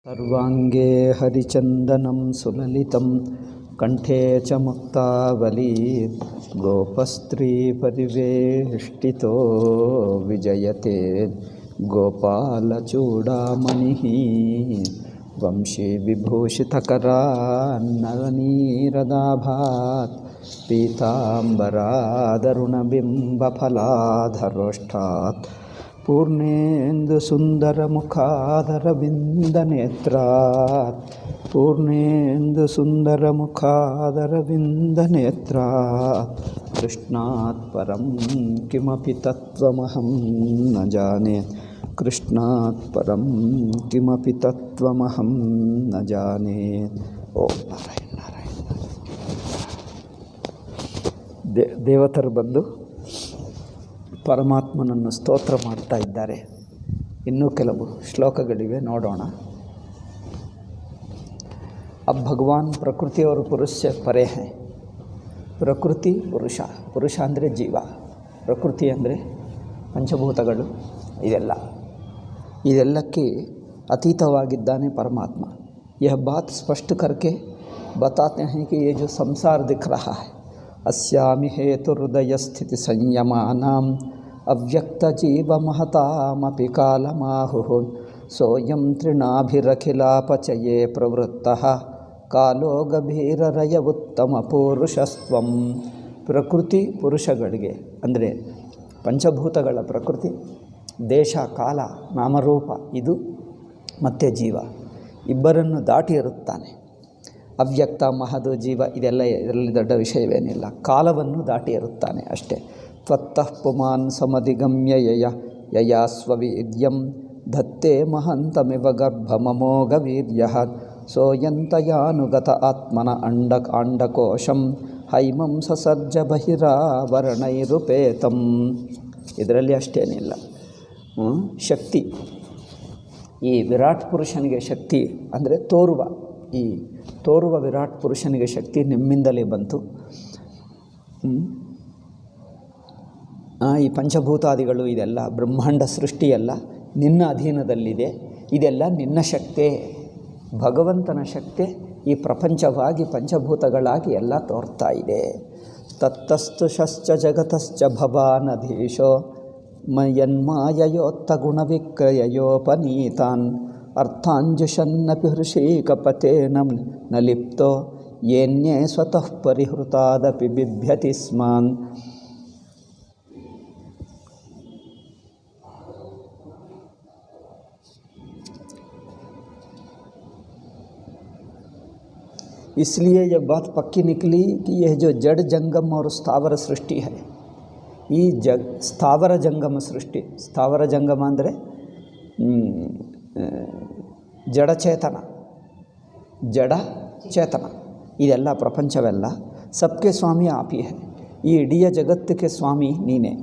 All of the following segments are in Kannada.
सर्वांगे हरिचंदनं सुललितं कंठे च मुक्तावली गोपस्त्रीपरिवेष्टितो विजयते गोपालचूडामणिः वंशी विभूषितकरान्नवनीरदाभात् पीताम्बरादरुणबिम्बफलाधरोष्ठात् पूर्णेन्दुसुन्दरमुखादरविन्दनेत्रात् कृष्णात् परं किमपि तत्त्वमहं न जाने कृष्णात् परं किमपि तत्त्वमहं न जाने। ಓಂ ನಾರಾಯಣ ನಾರಾಯಣ ದೇವತರು ಬಂದು ಪರಮಾತ್ಮನನ್ನು ಸ್ತೋತ್ರ ಮಾಡ್ತಾ ಇದ್ದಾರೆ. ಇನ್ನೂ ಕೆಲವು ಶ್ಲೋಕಗಳಿವೆ, ನೋಡೋಣ. अब भगवान प्रकृति और पुरुष से परे हैं. ಪ್ರಕೃತಿ ಪುರುಷ, ಪುರುಷ ಅಂದರೆ ಜೀವ, ಪ್ರಕೃತಿ ಅಂದರೆ ಪಂಚಭೂತಗಳು, ಇದೆಲ್ಲಕ್ಕೆ ಅತೀತವಾಗಿದ್ದಾನೆ ಪರಮಾತ್ಮ. यह बात स्पष्ट करके बताते हैं कि ये जो संसार दिख रहा है अस्यामि हेतु हृदय स्थिति संयमानाम अव्यक्त जीव महतामपि कालमाहुः सोयं तृणाभिरखिलापचये प्रवृत्तः कालो गभीररय उत्तम ಪುರುಷಸ್ತ್ವಂ. ಪ್ರಕೃತಿ ಪುರುಷಗಳಿಗೆ ಅಂದರೆ ಪಂಚಭೂತಗಳ ಪ್ರಕೃತಿ, ದೇಶ ಕಾಲ ನಾಮರೂಪ ಇದು ಮತ್ತು ಜೀವ ಇಬ್ಬರನ್ನು ದಾಟಿ ಇರುತ್ತಾನೆ. ಅವ್ಯಕ್ತ ಮಹದು ಜೀವ ಇದರಲ್ಲಿ ದೊಡ್ಡ ವಿಷಯವೇನಿಲ್ಲ. ಕಾಲವನ್ನು ದಾಟಿ ಇರುತ್ತಾನೆ ಅಷ್ಟೇ. ತ್ವತ್ತಃ ಪುಮಾನ್ ಸಮಧಿಗಮ್ಯ ಯಯಾ ಸ್ವವೀರ್ಯಂ ಧತ್ತೆ ಮಹಂತಮಿವ ಗರ್ಭಮಮೋಘ ವೀರ್ಯ ಸೋಯಂತಯಾನುಗತ ಆತ್ಮನ ಅಂಡಕೋಶಂ ಹೈಮಂ ಸಸರ್ಜ ಬಹಿರಾವರಣೈರುಪೇತಂ. ಇದರಲ್ಲಿ ಅಷ್ಟೇನಿಲ್ಲ. ಶಕ್ತಿ, ಈ ವಿರಾಟ್ ಪುರುಷನಿಗೆ ಶಕ್ತಿ ಅಂದರೆ ತೋರುವ ವಿರಾಟ್ ಪುರುಷನಿಗೆ ಶಕ್ತಿ ನಿಮ್ಮಿಂದಲೇ ಬಂತು. ಈ ಪಂಚಭೂತಾದಿಗಳು ಇದೆಲ್ಲ ಬ್ರಹ್ಮಾಂಡ ಸೃಷ್ಟಿಯೆಲ್ಲ ನಿನ್ನ ಅಧೀನದಲ್ಲಿದೆ. ಇದೆಲ್ಲ ನಿನ್ನ ಶಕ್ತಿ, ಭಗವಂತನ ಶಕ್ತಿ ಈ ಪ್ರಪಂಚವಾಗಿ ಪಂಚಭೂತಗಳಾಗಿ ಎಲ್ಲ ತೋರ್ತಾ ಇದೆ. ತತ್ತಸ್ತು ಶಶ್ಚ ಜಗತಶ್ಚ ಭವಾನಧೀಶೋ ಮಯನ್ಮಾಯಯೋತ್ತ ಗುಣವಿಕ್ರಯೋಪನೀತಾನ್ ಅರ್ಥಾಂಜುಷನ್ನಪಿ ಹೃಷೀಕಪತೇನ ನ ಲಿಪ್ತೋ ಯೇನ್ಯೇ ಸ್ವತಃ ಪರಿಹೃತಾದಪಿ ಬಿಭ್ಯತಿ ಸ್ಮಾನ್. इसलिए यह बात पक्की निकली कि यह जो जड़ जंगम और स्थावर सृष्टि है, ಈ ಸ್ಥಾವರ ಜಂಗಮ ಸೃಷ್ಟಿ, ಸ್ಥಾವರ ಜಂಗಮ ಅಂದರೆ ಜಡಚೇತನ, ಇದೆಲ್ಲ ಪ್ರಪಂಚವೆಲ್ಲ ಸಬ್ಕೆ ಸ್ವಾಮಿ ಆಪಿ ಹೈ, ಈ ಇಡೀ ಜಗತ್ತಿಗೆ ಸ್ವಾಮಿ ನೀನೇ.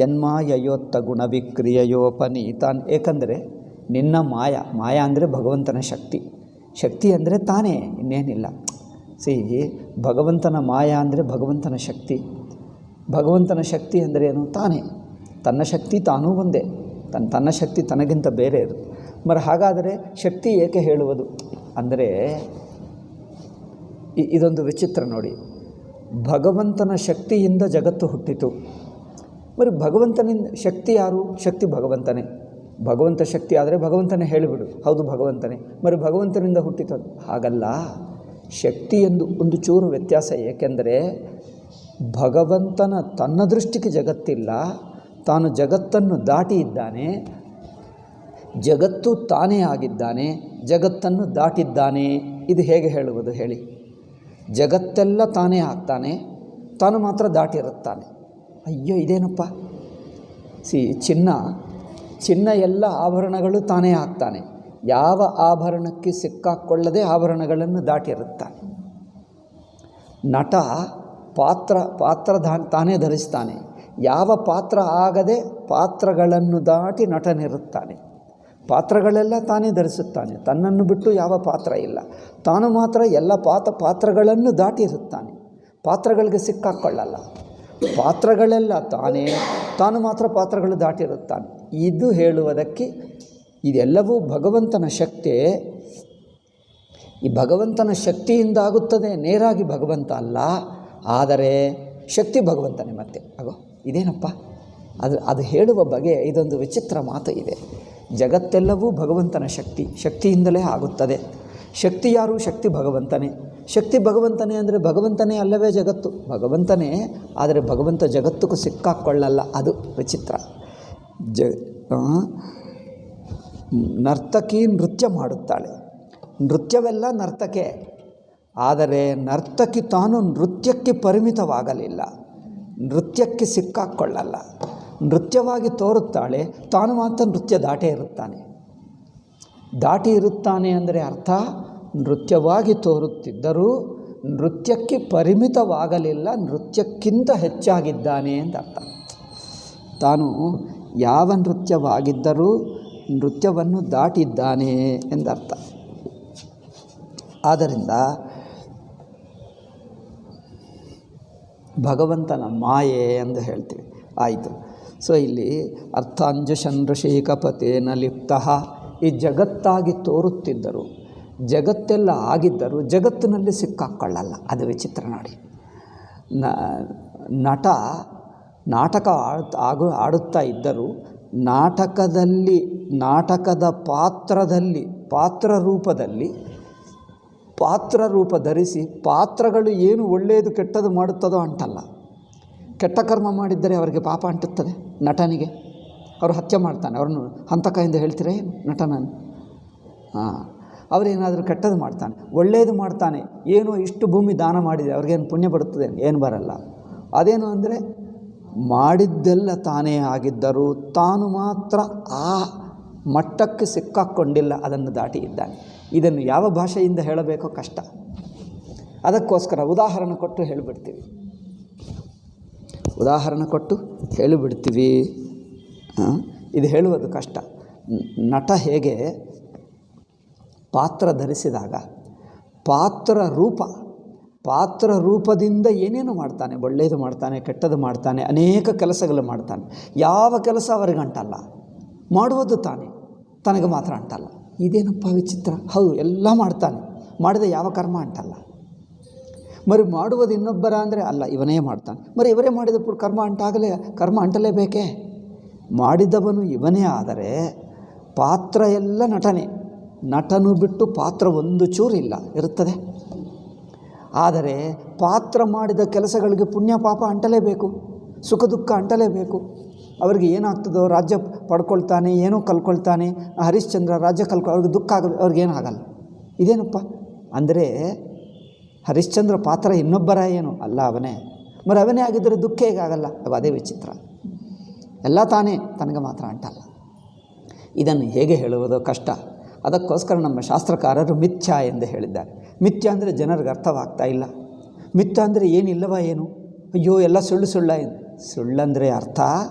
ಯನ್ಮಾಯಯೋತ್ತ ಗುಣವಿಕ್ರಿಯೋಪನೀತಾನ್, ಏಕೆಂದರೆ ನಿನ್ನ ಮಾಯ ಅಂದರೆ ಭಗವಂತನ ಶಕ್ತಿ ಅಂದರೆ ತಾನೇ, ಇನ್ನೇನಿಲ್ಲ. ಭಗವಂತನ ಮಾಯಾ ಅಂದರೆ ಭಗವಂತನ ಶಕ್ತಿ. ಭಗವಂತನ ಶಕ್ತಿ ಅಂದರೆ ಏನು? ತಾನೇ, ತನ್ನ ಶಕ್ತಿ ತಾನೂ ಒಂದೇ, ತನ್ನ ಶಕ್ತಿ ತನಗಿಂತ ಬೇರೆ ಇರುತ್ತೆ. ಹಾಗಾದರೆ ಶಕ್ತಿ ಏಕೆ ಹೇಳುವುದು ಅಂದರೆ ಇದೊಂದು ವಿಚಿತ್ರ ನೋಡಿ. ಭಗವಂತನ ಶಕ್ತಿಯಿಂದ ಜಗತ್ತು ಹುಟ್ಟಿತು. ಭಗವಂತನಿಂದ ಶಕ್ತಿ ಯಾರು? ಶಕ್ತಿ ಭಗವಂತನೇ. ಭಗವಂತ ಶಕ್ತಿ ಆದರೆ ಭಗವಂತನೇ ಹೇಳಿಬಿಡು, ಹೌದು ಭಗವಂತನೇ. ಭಗವಂತನಿಂದ ಹುಟ್ಟಿತು ಹಾಗಲ್ಲ. ಶಕ್ತಿ ಎಂದು ಒಂದು ಚೂರು ವ್ಯತ್ಯಾಸ. ಏಕೆಂದರೆ ಭಗವಂತನ ತನ್ನ ದೃಷ್ಟಿಗೆ ಜಗತ್ತಿಲ್ಲ, ತಾನು ಜಗತ್ತನ್ನು ದಾಟಿ ಇದ್ದಾನೆ. ಜಗತ್ತು ತಾನೇ ಆಗಿದ್ದಾನೆ, ಜಗತ್ತನ್ನು ದಾಟಿದ್ದಾನೆ. ಇದು ಹೇಗೆ ಹೇಳುವುದು ಹೇಳಿ? ಜಗತ್ತೆಲ್ಲ ತಾನೇ ಆಗ್ತಾನೆ, ತಾನು ಮಾತ್ರ ದಾಟಿರುತ್ತಾನೆ. ಅಯ್ಯೋ ಇದೇನಪ್ಪ. ಚಿನ್ನ ಎಲ್ಲ ಆಭರಣಗಳು ತಾನೇ ಆಗ್ತಾನೆ, ಯಾವ ಆಭರಣಕ್ಕೆ ಸಿಕ್ಕಾಕ್ಕೊಳ್ಳದೆ ಆಭರಣಗಳನ್ನು ದಾಟಿರುತ್ತಾನೆ. ನಟ ಪಾತ್ರ ತಾನೇ ಧರಿಸ್ತಾನೆ, ಯಾವ ಪಾತ್ರ ಆಗದೆ ಪಾತ್ರಗಳನ್ನು ದಾಟಿ ನಟನಿರುತ್ತಾನೆ. ಪಾತ್ರಗಳೆಲ್ಲ ತಾನೇ ಧರಿಸುತ್ತಾನೆ, ತನ್ನನ್ನು ಬಿಟ್ಟು ಯಾವ ಪಾತ್ರ ಇಲ್ಲ. ತಾನು ಮಾತ್ರ ಎಲ್ಲ ಪಾತ್ರಗಳನ್ನು ದಾಟಿರುತ್ತಾನೆ, ಪಾತ್ರಗಳಿಗೆ ಸಿಕ್ಕಾಕ್ಕೊಳ್ಳಲ್ಲ. ಪಾತ್ರಗಳೆಲ್ಲ ತಾನೇ, ತಾನು ಮಾತ್ರ ಪಾತ್ರಗಳು ದಾಟಿರುತ್ತಾನೆ. ಇದು ಹೇಳುವುದಕ್ಕೆ ಇದೆಲ್ಲವೂ ಭಗವಂತನ ಶಕ್ತಿ. ಈ ಭಗವಂತನ ಶಕ್ತಿಯಿಂದ ಆಗುತ್ತದೆ, ನೇರಾಗಿ ಭಗವಂತ ಅಲ್ಲ. ಆದರೆ ಶಕ್ತಿ ಭಗವಂತನೇ. ಮತ್ತೆ ಇದೇನಪ್ಪ ಅದು ಹೇಳುವ ಬಗೆ ಇದೊಂದು ವಿಚಿತ್ರ ಮಾತು ಇದೆ. ಜಗತ್ತೆಲ್ಲವೂ ಭಗವಂತನ ಶಕ್ತಿಯಿಂದಲೇ ಆಗುತ್ತದೆ. ಶಕ್ತಿ ಯಾರು? ಶಕ್ತಿ ಭಗವಂತನೇ. ಶಕ್ತಿ ಭಗವಂತನೇ ಅಂದರೆ ಭಗವಂತನೇ ಅಲ್ಲವೇ ಜಗತ್ತು? ಭಗವಂತನೇ. ಆದರೆ ಭಗವಂತ ಜಗತ್ತಕ್ಕೂ ಸಿಕ್ಕಾಕ್ಕೊಳ್ಳಲ್ಲ. ಅದು ವಿಚಿತ್ರ. ನರ್ತಕಿ ನೃತ್ಯ ಮಾಡುತ್ತಾಳೆ. ನೃತ್ಯವೆಲ್ಲ ನರ್ತಕೆ. ಆದರೆ ನರ್ತಕಿ ತಾನು ನೃತ್ಯಕ್ಕೆ ಪರಿಮಿತವಾಗಲಿಲ್ಲ, ನೃತ್ಯಕ್ಕೆ ಸಿಕ್ಕಾಕ್ಕೊಳ್ಳಲ್ಲ. ನೃತ್ಯವಾಗಿ ತೋರುತ್ತಾಳೆ, ತಾನು ಮಾತ್ರ ನೃತ್ಯ ದಾಟೇ ಇರುತ್ತಾನೆ. ದಾಟಿ ಇರುತ್ತಾನೆ ಅಂದರೆ ಅರ್ಥ ನೃತ್ಯವಾಗಿ ತೋರುತ್ತಿದ್ದರೂ ನೃತ್ಯಕ್ಕೆ ಪರಿಮಿತವಾಗಲಿಲ್ಲ, ನೃತ್ಯಕ್ಕಿಂತ ಹೆಚ್ಚಾಗಿದ್ದಾನೆ ಅಂತ ಅರ್ಥ. ತಾನು ಯಾವ ನೃತ್ಯವಾಗಿದ್ದರೂ ನೃತ್ಯವನ್ನು ದಾಟಿದ್ದಾನೆ ಎಂದರ್ಥ. ಆದ್ದರಿಂದ ಭಗವಂತನ ಮಾಯೆ ಎಂದು ಹೇಳ್ತೀವಿ. ಆಯಿತು. ಸೊ ಇಲ್ಲಿ ಅರ್ಥಾಂಜುಷನೃಷೇಕಪತೇನ ಲಿಪ್ತಃ, ಈ ಜಗತ್ತಾಗಿ ತೋರುತ್ತಿದ್ದರು, ಜಗತ್ತೆಲ್ಲ ಆಗಿದ್ದರು, ಜಗತ್ತಿನಲ್ಲಿ ಸಿಕ್ಕಾಕ್ಕೊಳ್ಳಲ್ಲ. ಅದು ವಿಚಿತ್ರ ನೋಡಿ. ನಾಟಕ ಆಡುತ್ತಾ ಇದ್ದರು, ನಾಟಕದ ಪಾತ್ರ ರೂಪ ಧರಿಸಿ ಪಾತ್ರಗಳು ಏನು ಒಳ್ಳೆಯದು ಕೆಟ್ಟದು ಮಾಡುತ್ತದೋ ಅಂಟಲ್ಲ. ಕೆಟ್ಟ ಕರ್ಮ ಮಾಡಿದ್ದರೆ ಅವರಿಗೆ ಪಾಪ ಅಂಟುತ್ತದೆ. ನಟನಿಗೆ ಅವರು ಹತ್ಯೆ ಮಾಡ್ತಾನೆ, ಅವ್ರನ್ನು ಹಂತಕದಿಂದ ಹೇಳ್ತೀರಾ ಏನು ನಟನನ್ನು? ಅವರೇನಾದರೂ ಕೆಟ್ಟದ್ದು ಮಾಡ್ತಾನೆ, ಒಳ್ಳೆಯದು ಮಾಡ್ತಾನೆ, ಏನೋ ಇಷ್ಟು ಭೂಮಿ ದಾನ ಮಾಡಿದೆ, ಅವ್ರಿಗೇನು ಪುಣ್ಯ ಬರುತ್ತದೆ? ಏನು ಬರಲ್ಲ. ಅದೇನು ಅಂದರೆ ಮಾಡಿದ್ದೆಲ್ಲ ತಾನೇ ಆಗಿದ್ದರೂ ತಾನು ಮಾತ್ರ ಆ ಮಟ್ಟಕ್ಕೆ ಸಿಕ್ಕಾಕ್ಕೊಂಡಿಲ್ಲ, ಅದನ್ನು ದಾಟಿ ಇದ್ದಾನೆ. ಇದನ್ನು ಯಾವ ಭಾಷೆಯಿಂದ ಹೇಳಬೇಕೋ ಕಷ್ಟ. ಅದಕ್ಕೋಸ್ಕರ ಉದಾಹರಣೆ ಕೊಟ್ಟು ಹೇಳಿಬಿಡ್ತೀವಿ. ಇದು ಹೇಳುವುದು ಕಷ್ಟ. ನಟ ಹೇಗೆ ಪಾತ್ರ ಧರಿಸಿದಾಗ ಪಾತ್ರ ರೂಪದಿಂದ ಏನೇನು ಮಾಡ್ತಾನೆ, ಒಳ್ಳೆಯದು ಮಾಡ್ತಾನೆ, ಕೆಟ್ಟದ್ದು ಮಾಡ್ತಾನೆ, ಅನೇಕ ಕೆಲಸಗಳು ಮಾಡ್ತಾನೆ. ಯಾವ ಕೆಲಸ ಅವರಿಗೆ ಅಂಟಲ್ಲ, ಮಾಡುವುದು ತಾನೇ, ತನಗೆ ಮಾತ್ರ ಅಂಟಲ್ಲ. ಇದೇನಪ್ಪ ವಿಚಿತ್ರ. ಹೌದು, ಎಲ್ಲ ಮಾಡ್ತಾನೆ, ಮಾಡಿದ ಯಾವ ಕರ್ಮ ಅಂಟಲ್ಲ. ಮರಿ ಮಾಡುವುದು ಇನ್ನೊಬ್ಬರ ಅಂದರೆ ಅಲ್ಲ, ಇವನೇ ಮಾಡ್ತಾನೆ. ಮರಿ ಇವರೇ ಮಾಡಿದ ಕರ್ಮ ಅಂಟಲೇಬೇಕೇ? ಮಾಡಿದವನು ಇವನೇ ಆದರೆ ಪಾತ್ರ ಎಲ್ಲ ನಟನು ಬಿಟ್ಟು ಪಾತ್ರ ಒಂದು ಚೂರಿಲ್ಲ ಇರುತ್ತದೆ. ಆದರೆ ಪಾತ್ರ ಮಾಡಿದ ಕೆಲಸಗಳಿಗೆ ಪುಣ್ಯ ಪಾಪ ಅಂಟಲೇಬೇಕು, ಸುಖ ದುಃಖ ಅಂಟಲೇಬೇಕು. ಅವರಿಗೆ ಏನಾಗ್ತದೋ, ರಾಜ್ಯ ಪಡ್ಕೊಳ್ತಾನೆ, ಏನೋ ಕಲ್ಕೊಳ್ತಾನೆ, ಹರಿಶ್ಚಂದ್ರ ರಾಜ್ಯ ಅವ್ರಿಗೆ ದುಃಖ ಅವ್ರಿಗೇನಾಗಲ್ಲ. ಇದೇನಪ್ಪ ಅಂದರೆ ಹರಿಶ್ಚಂದ್ರ ಪಾತ್ರ ಇನ್ನೊಬ್ಬರ ಏನು ಅಲ್ಲ, ಅವನೇ. ಮರಿ ಅವನೇ ಆಗಿದ್ದರೆ ದುಃಖ ಹೇಗಾಗಲ್ಲ? ಅದೇ ವಿಚಿತ್ರ. ಎಲ್ಲ ತಾನೇ, ತನಗೆ ಮಾತ್ರ ಅಂಟಲ್ಲ. ಇದನ್ನು ಹೇಗೆ ಹೇಳುವುದು ಕಷ್ಟ. ಅದಕ್ಕೋಸ್ಕರ ನಮ್ಮ ಶಾಸ್ತ್ರಕಾರರು ಮಿಥ್ಯಾ ಎಂದು ಹೇಳಿದ್ದಾರೆ. ಮಿಥ್ಯ ಅಂದರೆ ಜನರಿಗೆ ಅರ್ಥವಾಗ್ತಾ ಇಲ್ಲ. ಮಿಥ್ಯ ಅಂದರೆ ಏನಿಲ್ಲವಾ ಏನು? ಅಯ್ಯೋ ಎಲ್ಲ ಸುಳ್ಳಂದರೆ ಅರ್ಥ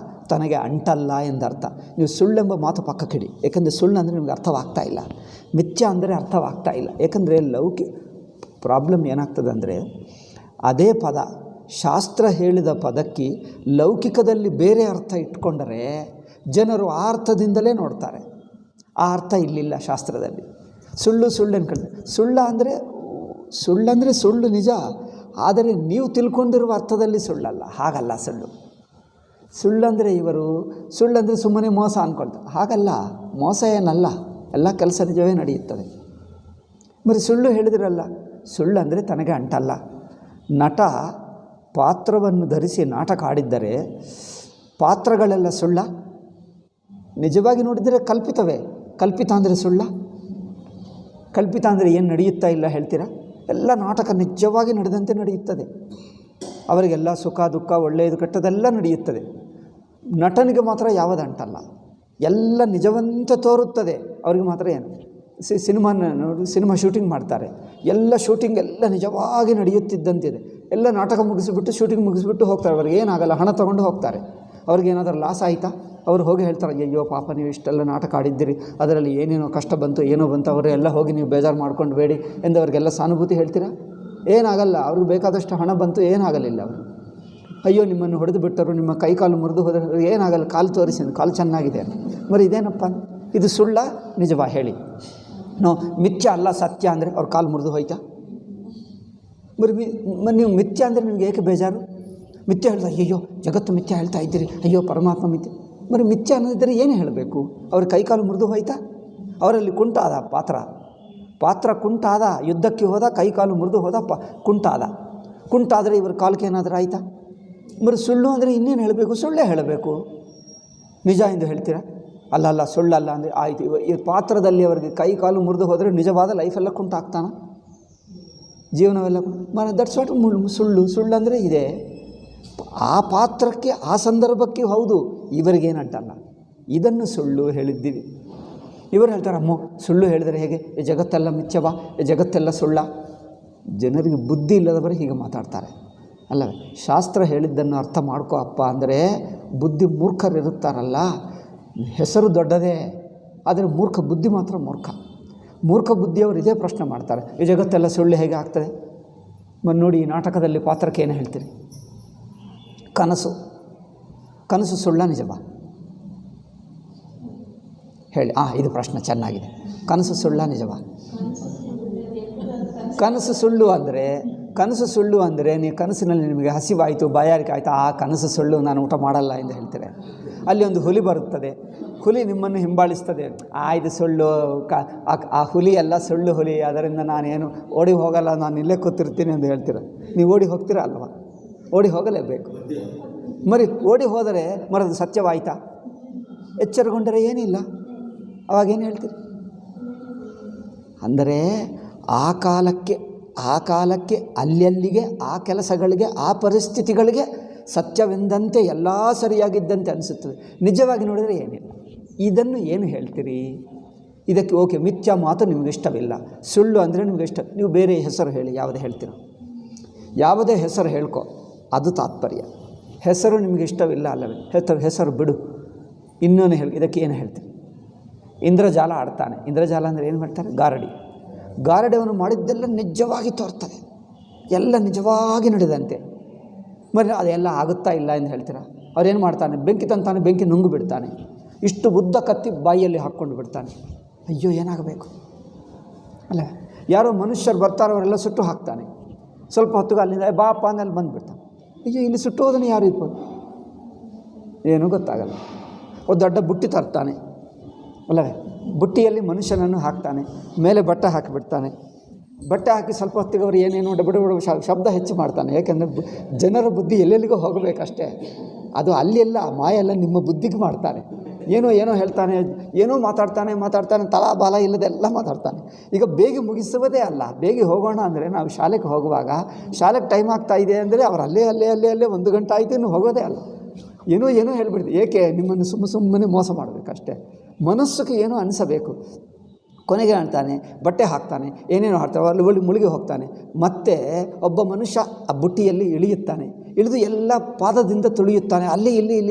ತನಗೆ ಅಂಟಲ್ಲ ಎಂದರ್ಥ. ನೀವು ಸುಳ್ಳೆಂಬ ಮಾತು ಪಕ್ಕಕ್ಕಿಡಿ, ಏಕೆಂದರೆ ಸುಳ್ಳು ಅಂದರೆ ನಿಮಗೆ ಅರ್ಥವಾಗ್ತಾ ಇಲ್ಲ. ಮಿಥ್ಯ ಅಂದರೆ ಅರ್ಥವಾಗ್ತಾ ಇಲ್ಲ. ಏಕೆಂದರೆ ಪ್ರಾಬ್ಲಮ್ ಏನಾಗ್ತದೆ ಅಂದರೆ ಅದೇ ಪದ ಶಾಸ್ತ್ರ ಹೇಳಿದ ಪದಕ್ಕೆ ಲೌಕಿಕದಲ್ಲಿ ಬೇರೆ ಅರ್ಥ ಇಟ್ಕೊಂಡರೆ ಜನರು ಆ ಅರ್ಥದಿಂದಲೇ ನೋಡ್ತಾರೆ. ಆ ಅರ್ಥ ಇಲ್ಲಿಲ್ಲ ಶಾಸ್ತ್ರದಲ್ಲಿ. ಸುಳ್ಳು ಅನ್ಕೊಳ್ತಾರೆ. ಸುಳ್ಳಂದರೆ ಸುಳ್ಳು ನಿಜ, ಆದರೆ ನೀವು ತಿಳ್ಕೊಂಡಿರುವ ಅರ್ಥದಲ್ಲಿ ಸುಳ್ಳಲ್ಲ. ಹಾಗಲ್ಲ. ಸುಳ್ಳಂದರೆ ಸುಳ್ಳಂದರೆ ಸುಮ್ಮನೆ ಮೋಸ ಅಂದ್ಕೊಳ್ತಾರೆ. ಹಾಗಲ್ಲ, ಮೋಸ ಏನಲ್ಲ, ಎಲ್ಲ ಕೆಲಸ ನಿಜವೇ ನಡೆಯುತ್ತದೆ. ಬರೀ ಸುಳ್ಳು ಹೇಳಿದಿರಲ್ಲ, ಸುಳ್ಳಂದರೆ ತನಗೆ ಅಂಟಲ್ಲ. ನಟ ಪಾತ್ರವನ್ನು ಧರಿಸಿ ನಾಟಕ ಆಡಿದ್ದರೆ ಪಾತ್ರಗಳೆಲ್ಲ ಸುಳ್ಳ? ನಿಜವಾಗಿ ನೋಡಿದರೆ ಕಲ್ಪಿತವೇ. ಕಲ್ಪಿತ ಅಂದರೆ ಸುಳ್ಳ? ಕಲ್ಪಿತ ಅಂದರೆ ಏನು ನಡೆಯುತ್ತಾ ಇಲ್ಲ ಹೇಳ್ತೀರಾ? ಎಲ್ಲ ನಾಟಕ ನಿಜವಾಗಿ ನಡೆದಂತೆ ನಡೆಯುತ್ತದೆ. ಅವರಿಗೆಲ್ಲ ಸುಖ ದುಃಖ ಒಳ್ಳೆಯದು ಕೆಟ್ಟದೆಲ್ಲ ನಡೆಯುತ್ತದೆ. ನಟನಿಗೆ ಮಾತ್ರ ಯಾವುದು ಅಂಟಲ್ಲ, ಎಲ್ಲ ನಿಜವಂತೆ ತೋರುತ್ತದೆ. ಅವ್ರಿಗೆ ಮಾತ್ರ ಏನು ಸಿನಿಮಾ ಶೂಟಿಂಗ್ ಮಾಡ್ತಾರೆ, ಎಲ್ಲ ಶೂಟಿಂಗ್ ಎಲ್ಲ ನಿಜವಾಗಿ ನಡೆಯುತ್ತಿದ್ದಂತಿದೆ. ಎಲ್ಲ ನಾಟಕ ಮುಗಿಸಿಬಿಟ್ಟು ಶೂಟಿಂಗ್ ಮುಗಿಸಿಬಿಟ್ಟು ಹೋಗ್ತಾರೆ. ಅವ್ರಿಗೆ ಏನಾಗಲ್ಲ, ಹಣ ತೊಗೊಂಡು ಹೋಗ್ತಾರೆ. ಅವ್ರಿಗೇನಾದರೂ ಲಾಸ್ ಆಯಿತಾ? ಅವರು ಹೋಗಿ ಹೇಳ್ತಾರೆ, ಅಯ್ಯೋ ಪಾಪ ನೀವು ಇಷ್ಟೆಲ್ಲ ನಾಟಕ ಆಡಿದ್ದೀರಿ, ಅದರಲ್ಲಿ ಏನೇನೋ ಕಷ್ಟ ಬಂತು, ಏನೋ ಬಂತು, ಅವರೆಲ್ಲ ಹೋಗಿ ನೀವು ಬೇಜಾರು ಮಾಡ್ಕೊಂಡು ಬೇಡಿ ಎಂದು ಅವ್ರಿಗೆಲ್ಲ ಸಾನುಭೂತಿ ಹೇಳ್ತೀರಾ? ಏನಾಗಲ್ಲ. ಅವ್ರಿಗೆ ಬೇಕಾದಷ್ಟು ಹಣ ಬಂತು, ಏನಾಗಲಿಲ್ಲ. ಅವರು ಅಯ್ಯೋ ನಿಮ್ಮನ್ನು ಹೊಡೆದು ಬಿಟ್ಟರು, ನಿಮ್ಮ ಕೈ ಕಾಲು ಮುರಿದು ಹೋದರೆ ಏನಾಗಲ್ಲ, ಕಾಲು ತೋರಿಸಿ, ಕಾಲು ಚೆನ್ನಾಗಿದೆ. ಮರಿ ಇದೇನಪ್ಪ ಇದು ಸುಳ್ಳ ನಿಜವಾ ಹೇಳಿ? ನೋ, ಮಿಥ್ಯ ಅಲ್ಲ ಸತ್ಯ ಅಂದರೆ ಅವ್ರ ಕಾಲು ಮುರಿದು ಹೋಯ್ತಾ? ಬರೀ ನೀವು ಮಿಥ್ಯ ಅಂದರೆ ನಿಮ್ಗೆ ಏಕೆ ಬೇಜಾರು? ಮಿಥ್ಯ ಹೇಳ್ತಾ ಅಯ್ಯೋ ಜಗತ್ತು ಮಿಥ್ಯ ಹೇಳ್ತಾ ಇದ್ದೀರಿ, ಅಯ್ಯೋ ಪರಮಾತ್ಮ ಮಿಥ್ಯ. ಬರೀ ಮಿಥ್ಯ ಅನ್ನೋದಿದ್ದರೆ ಏನು ಹೇಳಬೇಕು? ಅವ್ರ ಕೈಕಾಲು ಮುರಿದು ಹೋಯ್ತಾ? ಅವರಲ್ಲಿ ಕುಂಟಾದ ಪಾತ್ರ ಕುಂಟಾದ, ಯುದ್ಧಕ್ಕೆ ಹೋದ, ಕೈಕಾಲು ಮುರಿದು ಹೋದ, ಕುಂಟಾದರೆ ಇವ್ರ ಕಾಲಕ್ಕೆ ಏನಾದರೂ ಆಯಿತಾ? ಬರೀ ಸುಳ್ಳು ಅಂದರೆ ಇನ್ನೇನು ಹೇಳಬೇಕು? ಸುಳ್ಳೇ ಹೇಳಬೇಕು. ನಿಜ ಎಂದು ಹೇಳ್ತೀರಾ? ಅಲ್ಲ ಸುಳ್ಳಲ್ಲ ಅಂದರೆ ಆಯಿತು. ಈ ಪಾತ್ರದಲ್ಲಿ ಅವರಿಗೆ ಕೈ ಕಾಲು ಮುರಿದು ಹೋದರೆ ನಿಜವಾದ ಲೈಫೆಲ್ಲ ಕುಂಟಾಗ್ತಾನ, ಜೀವನವೆಲ್ಲ ದಟ್ಸ್ ವಾಟ್ ಸುಳ್ಳು ಅಂದರೆ ಇದೆ. ಆ ಪಾತ್ರಕ್ಕೆ ಆ ಸಂದರ್ಭಕ್ಕೆ ಹೌದು, ಇವರಿಗೇನು ಅಡ್ಡಲ್ಲ. ಇದನ್ನು ಸುಳ್ಳು ಹೇಳಿದ್ದೀವಿ. ಇವರು ಹೇಳ್ತಾರೆ ಅಮ್ಮೋ ಸುಳ್ಳು ಹೇಳಿದರೆ ಹೇಗೆ, ಈ ಜಗತ್ತೆಲ್ಲ ಮಿಥ್ಯವಾ, ಈ ಜಗತ್ತೆಲ್ಲ ಸುಳ್ಳ? ಜನರಿಗೆ ಬುದ್ಧಿ ಇಲ್ಲದವರು ಹೀಗೆ ಮಾತಾಡ್ತಾರೆ ಅಲ್ಲವೇ? ಶಾಸ್ತ್ರ ಹೇಳಿದ್ದನ್ನು ಅರ್ಥ ಮಾಡ್ಕೋ ಅಪ್ಪ ಅಂದರೆ ಬುದ್ಧಿ ಮೂರ್ಖರಿರುತ್ತಾರಲ್ಲ, ಹೆಸರು ದೊಡ್ಡದೇ, ಆದರೆ ಬುದ್ಧಿ ಮಾತ್ರ ಮೂರ್ಖ ಬುದ್ಧಿಯವರು ಇದೇ ಪ್ರಶ್ನೆ ಮಾಡ್ತಾರೆ, ಈ ಜಗತ್ತೆಲ್ಲ ಸುಳ್ಳು ಹೇಗೆ ಆಗ್ತದೆ? ನೋಡಿ, ಈ ನಾಟಕದಲ್ಲಿ ಪಾತ್ರಕ್ಕೆ ಏನು ಹೇಳ್ತೀರಿ? ಕನಸು ಸುಳ್ಳ ನಿಜವಾ ಹೇಳಿ? ಇದು ಪ್ರಶ್ನೆ ಚೆನ್ನಾಗಿದೆ. ಕನಸು ಸುಳ್ಳ ನಿಜವಾ? ಕನಸು ಸುಳ್ಳು ಅಂದರೆ ನೀವು ಕನಸಿನಲ್ಲಿ ನಿಮಗೆ ಹಸಿವಾಯಿತು, ಬಾಯಾರಿಕೆ ಆಯಿತು, ಆ ಕನಸು ಸುಳ್ಳು, ನಾನು ಊಟ ಮಾಡಲ್ಲ ಎಂದು ಹೇಳ್ತೀರ. ಅಲ್ಲಿ ಒಂದು ಹುಲಿ ಬರುತ್ತದೆ, ಹುಲಿ ನಿಮ್ಮನ್ನು ಹಿಂಬಾಲಿಸ್ತದೆ, ಇದು ಸುಳ್ಳು, ಆ ಹುಲಿ ಎಲ್ಲ ಸುಳ್ಳು ಹುಲಿ, ಅದರಿಂದ ನಾನೇನು ಓಡಿ ಹೋಗಲ್ಲ, ನಾನು ಇಲ್ಲೇ ಕೂತಿರ್ತೀನಿ ಎಂದು ಹೇಳ್ತೀರ. ನೀವು ಓಡಿ ಹೋಗ್ತೀರ ಅಲ್ವಾ? ಓಡಿ ಹೋಗಲೇಬೇಕು. ಓಡಿ ಹೋದರೆ ಅದು ಸತ್ಯವಾಯಿತಾ? ಎಚ್ಚರಗೊಂಡರೆ ಏನಿಲ್ಲ, ಅವಾಗೇನು ಹೇಳ್ತೀರಿ? ಅಂದರೆ ಆ ಕಾಲಕ್ಕೆ ಅಲ್ಲಲ್ಲಿಗೆ, ಆ ಕೆಲಸಗಳಿಗೆ, ಆ ಪರಿಸ್ಥಿತಿಗಳಿಗೆ ಸತ್ಯವೆಂದಂತೆ ಎಲ್ಲ ಸರಿಯಾಗಿದ್ದಂತೆ ಅನಿಸುತ್ತದೆ. ನಿಜವಾಗಿ ನೋಡಿದರೆ ಏನಿಲ್ಲ. ಇದನ್ನು ಏನು ಹೇಳ್ತೀರಿ? ಇದಕ್ಕೆ ಓಕೆ, ಮಿಥ್ಯ ಮಾತು ನಿಮಗೆ ಇಷ್ಟವಿಲ್ಲ, ಸುಳ್ಳು ಅಂದರೆ ನಿಮಗೆ ಇಷ್ಟ, ನೀವು ಬೇರೆ ಹೆಸರು ಹೇಳಿ, ಯಾವುದೇ ಹೇಳ್ತೀರ? ಯಾವುದೇ ಹೆಸರು ಹೇಳ್ಕೊ, ಅದು ತಾತ್ಪರ್ಯ. ಹೆಸರು ನಿಮಗೆ ಇಷ್ಟವಿಲ್ಲ ಅಲ್ಲವೇ? ಹೆಸರು ಬಿಡು, ಇನ್ನೊಂದು ಹೇಳಿ. ಇದಕ್ಕೆ ಏನು ಹೇಳ್ತೀರಿ? ಇಂದ್ರಜಾಲ ಆಡ್ತಾನೆ. ಇಂದ್ರಜಾಲ ಅಂದರೆ ಏನು ಮಾಡ್ತಾರೆ? ಗಾರಡಿ ಅವನು ಮಾಡಿದ್ದೆಲ್ಲ ನಿಜವಾಗಿ ತೋರ್ತದೆ, ಎಲ್ಲ ನಿಜವಾಗಿ ನಡೆದಂತೆ. ಅದೆಲ್ಲ ಆಗುತ್ತಾ ಇಲ್ಲ ಎಂದು ಹೇಳ್ತೀರ? ಅವ್ರೇನು ಮಾಡ್ತಾನೆ? ಬೆಂಕಿ ತಂತಾನೆ, ಬೆಂಕಿ ನುಂಗು ಬಿಡ್ತಾನೆ, ಇಷ್ಟು ಉದ್ದ ಕತ್ತಿ ಬಾಯಿಯಲ್ಲಿ ಹಾಕ್ಕೊಂಡು ಬಿಡ್ತಾನೆ. ಅಯ್ಯೋ ಏನಾಗಬೇಕು ಅಲ್ಲ? ಯಾರೋ ಮನುಷ್ಯರು ಬರ್ತಾರೆ, ಅವರೆಲ್ಲ ಸುಟ್ಟು ಹಾಕ್ತಾನೆ. ಸ್ವಲ್ಪ ಹೊತ್ತಿಗೆ ಅಲ್ಲಿಂದ ಬಾಪ ಅಂದಲ್ಲಿ ಬಂದುಬಿಡ್ತಾನೆ. ಅಯ್ಯೋ ಇಲ್ಲಿ ಸುಟ್ಟು ಹೋದನೆ ಯಾರು ಇರ್ಬೋದು? ಏನೂ ಗೊತ್ತಾಗಲ್ಲ. ಒಂದು ದೊಡ್ಡ ಬುಟ್ಟಿ ತರ್ತಾನೆ ಅಲ್ಲವೇ? ಬುಟ್ಟಿಯಲ್ಲಿ ಮನುಷ್ಯನನ್ನು ಹಾಕ್ತಾನೆ, ಮೇಲೆ ಬಟ್ಟೆ ಹಾಕಿಬಿಡ್ತಾನೆ. ಬಟ್ಟೆ ಹಾಕಿ ಸ್ವಲ್ಪ ಹೊತ್ತಿಗೆ ಅವರು ಏನೇನೋ ಬಿಡು ಶಬ್ದ ಹೆಚ್ಚು ಮಾಡ್ತಾನೆ. ಯಾಕೆಂದರೆ ಜನರ ಬುದ್ಧಿ ಎಲ್ಲೆಲ್ಲಿಗೂ ಹೋಗಬೇಕಷ್ಟೇ. ಅದು ಅಲ್ಲೆಲ್ಲ ಮಾಯೆಲ್ಲ ನಿಮ್ಮ ಬುದ್ಧಿಗೆ ಮಾಡ್ತಾನೆ. ಏನೋ ಹೇಳ್ತಾನೆ, ಏನೋ ಮಾತಾಡ್ತಾನೆ, ತಲಾ ಬಾಲ ಇಲ್ಲದೆಲ್ಲ ಮಾತಾಡ್ತಾನೆ. ಈಗ ಬೇಗ ಮುಗಿಸುವುದೇ ಅಲ್ಲ, ಬೇಗ ಹೋಗೋಣ ಅಂದರೆ ನಾವು ಶಾಲೆಗೆ ಹೋಗುವಾಗ, ಶಾಲೆಗೆ ಟೈಮ್ ಆಗ್ತಾ ಇದೆ ಅಂದರೆ ಅವರು ಅಲ್ಲೇ 1 ಗಂಟೆ ಆಯಿತು, ಇನ್ನು ಹೋಗೋದೇ ಅಲ್ಲ. ಏನೋ ಹೇಳ್ಬಿಡ್ದು. ಏಕೆ? ನಿಮ್ಮನ್ನು ಸುಮ್ಮನೆ ಮೋಸ ಮಾಡಬೇಕಷ್ಟೇ. ಮನಸ್ಸಿಗೆ ಏನೋ ಅನಿಸಬೇಕು. ಕೊನೆಗೆ ಹೇಳ್ತಾನೆ, ಬಟ್ಟೆ ಹಾಕ್ತಾನೆ, ಏನೇನೋ ಹಾಕ್ತಾನೆ, ಅಲ್ಲಿ ಮುಳುಗಿ ಹೋಗ್ತಾನೆ. ಮತ್ತೆ ಒಬ್ಬ ಮನುಷ್ಯ ಆ ಬುಟ್ಟಿಯಲ್ಲಿ ಇಳಿಯುತ್ತಾನೆ, ಇಳಿದು ಎಲ್ಲ ಪಾದದಿಂದ ತುಳಿಯುತ್ತಾನೆ, ಅಲ್ಲಿ ಇಲ್ಲಿ.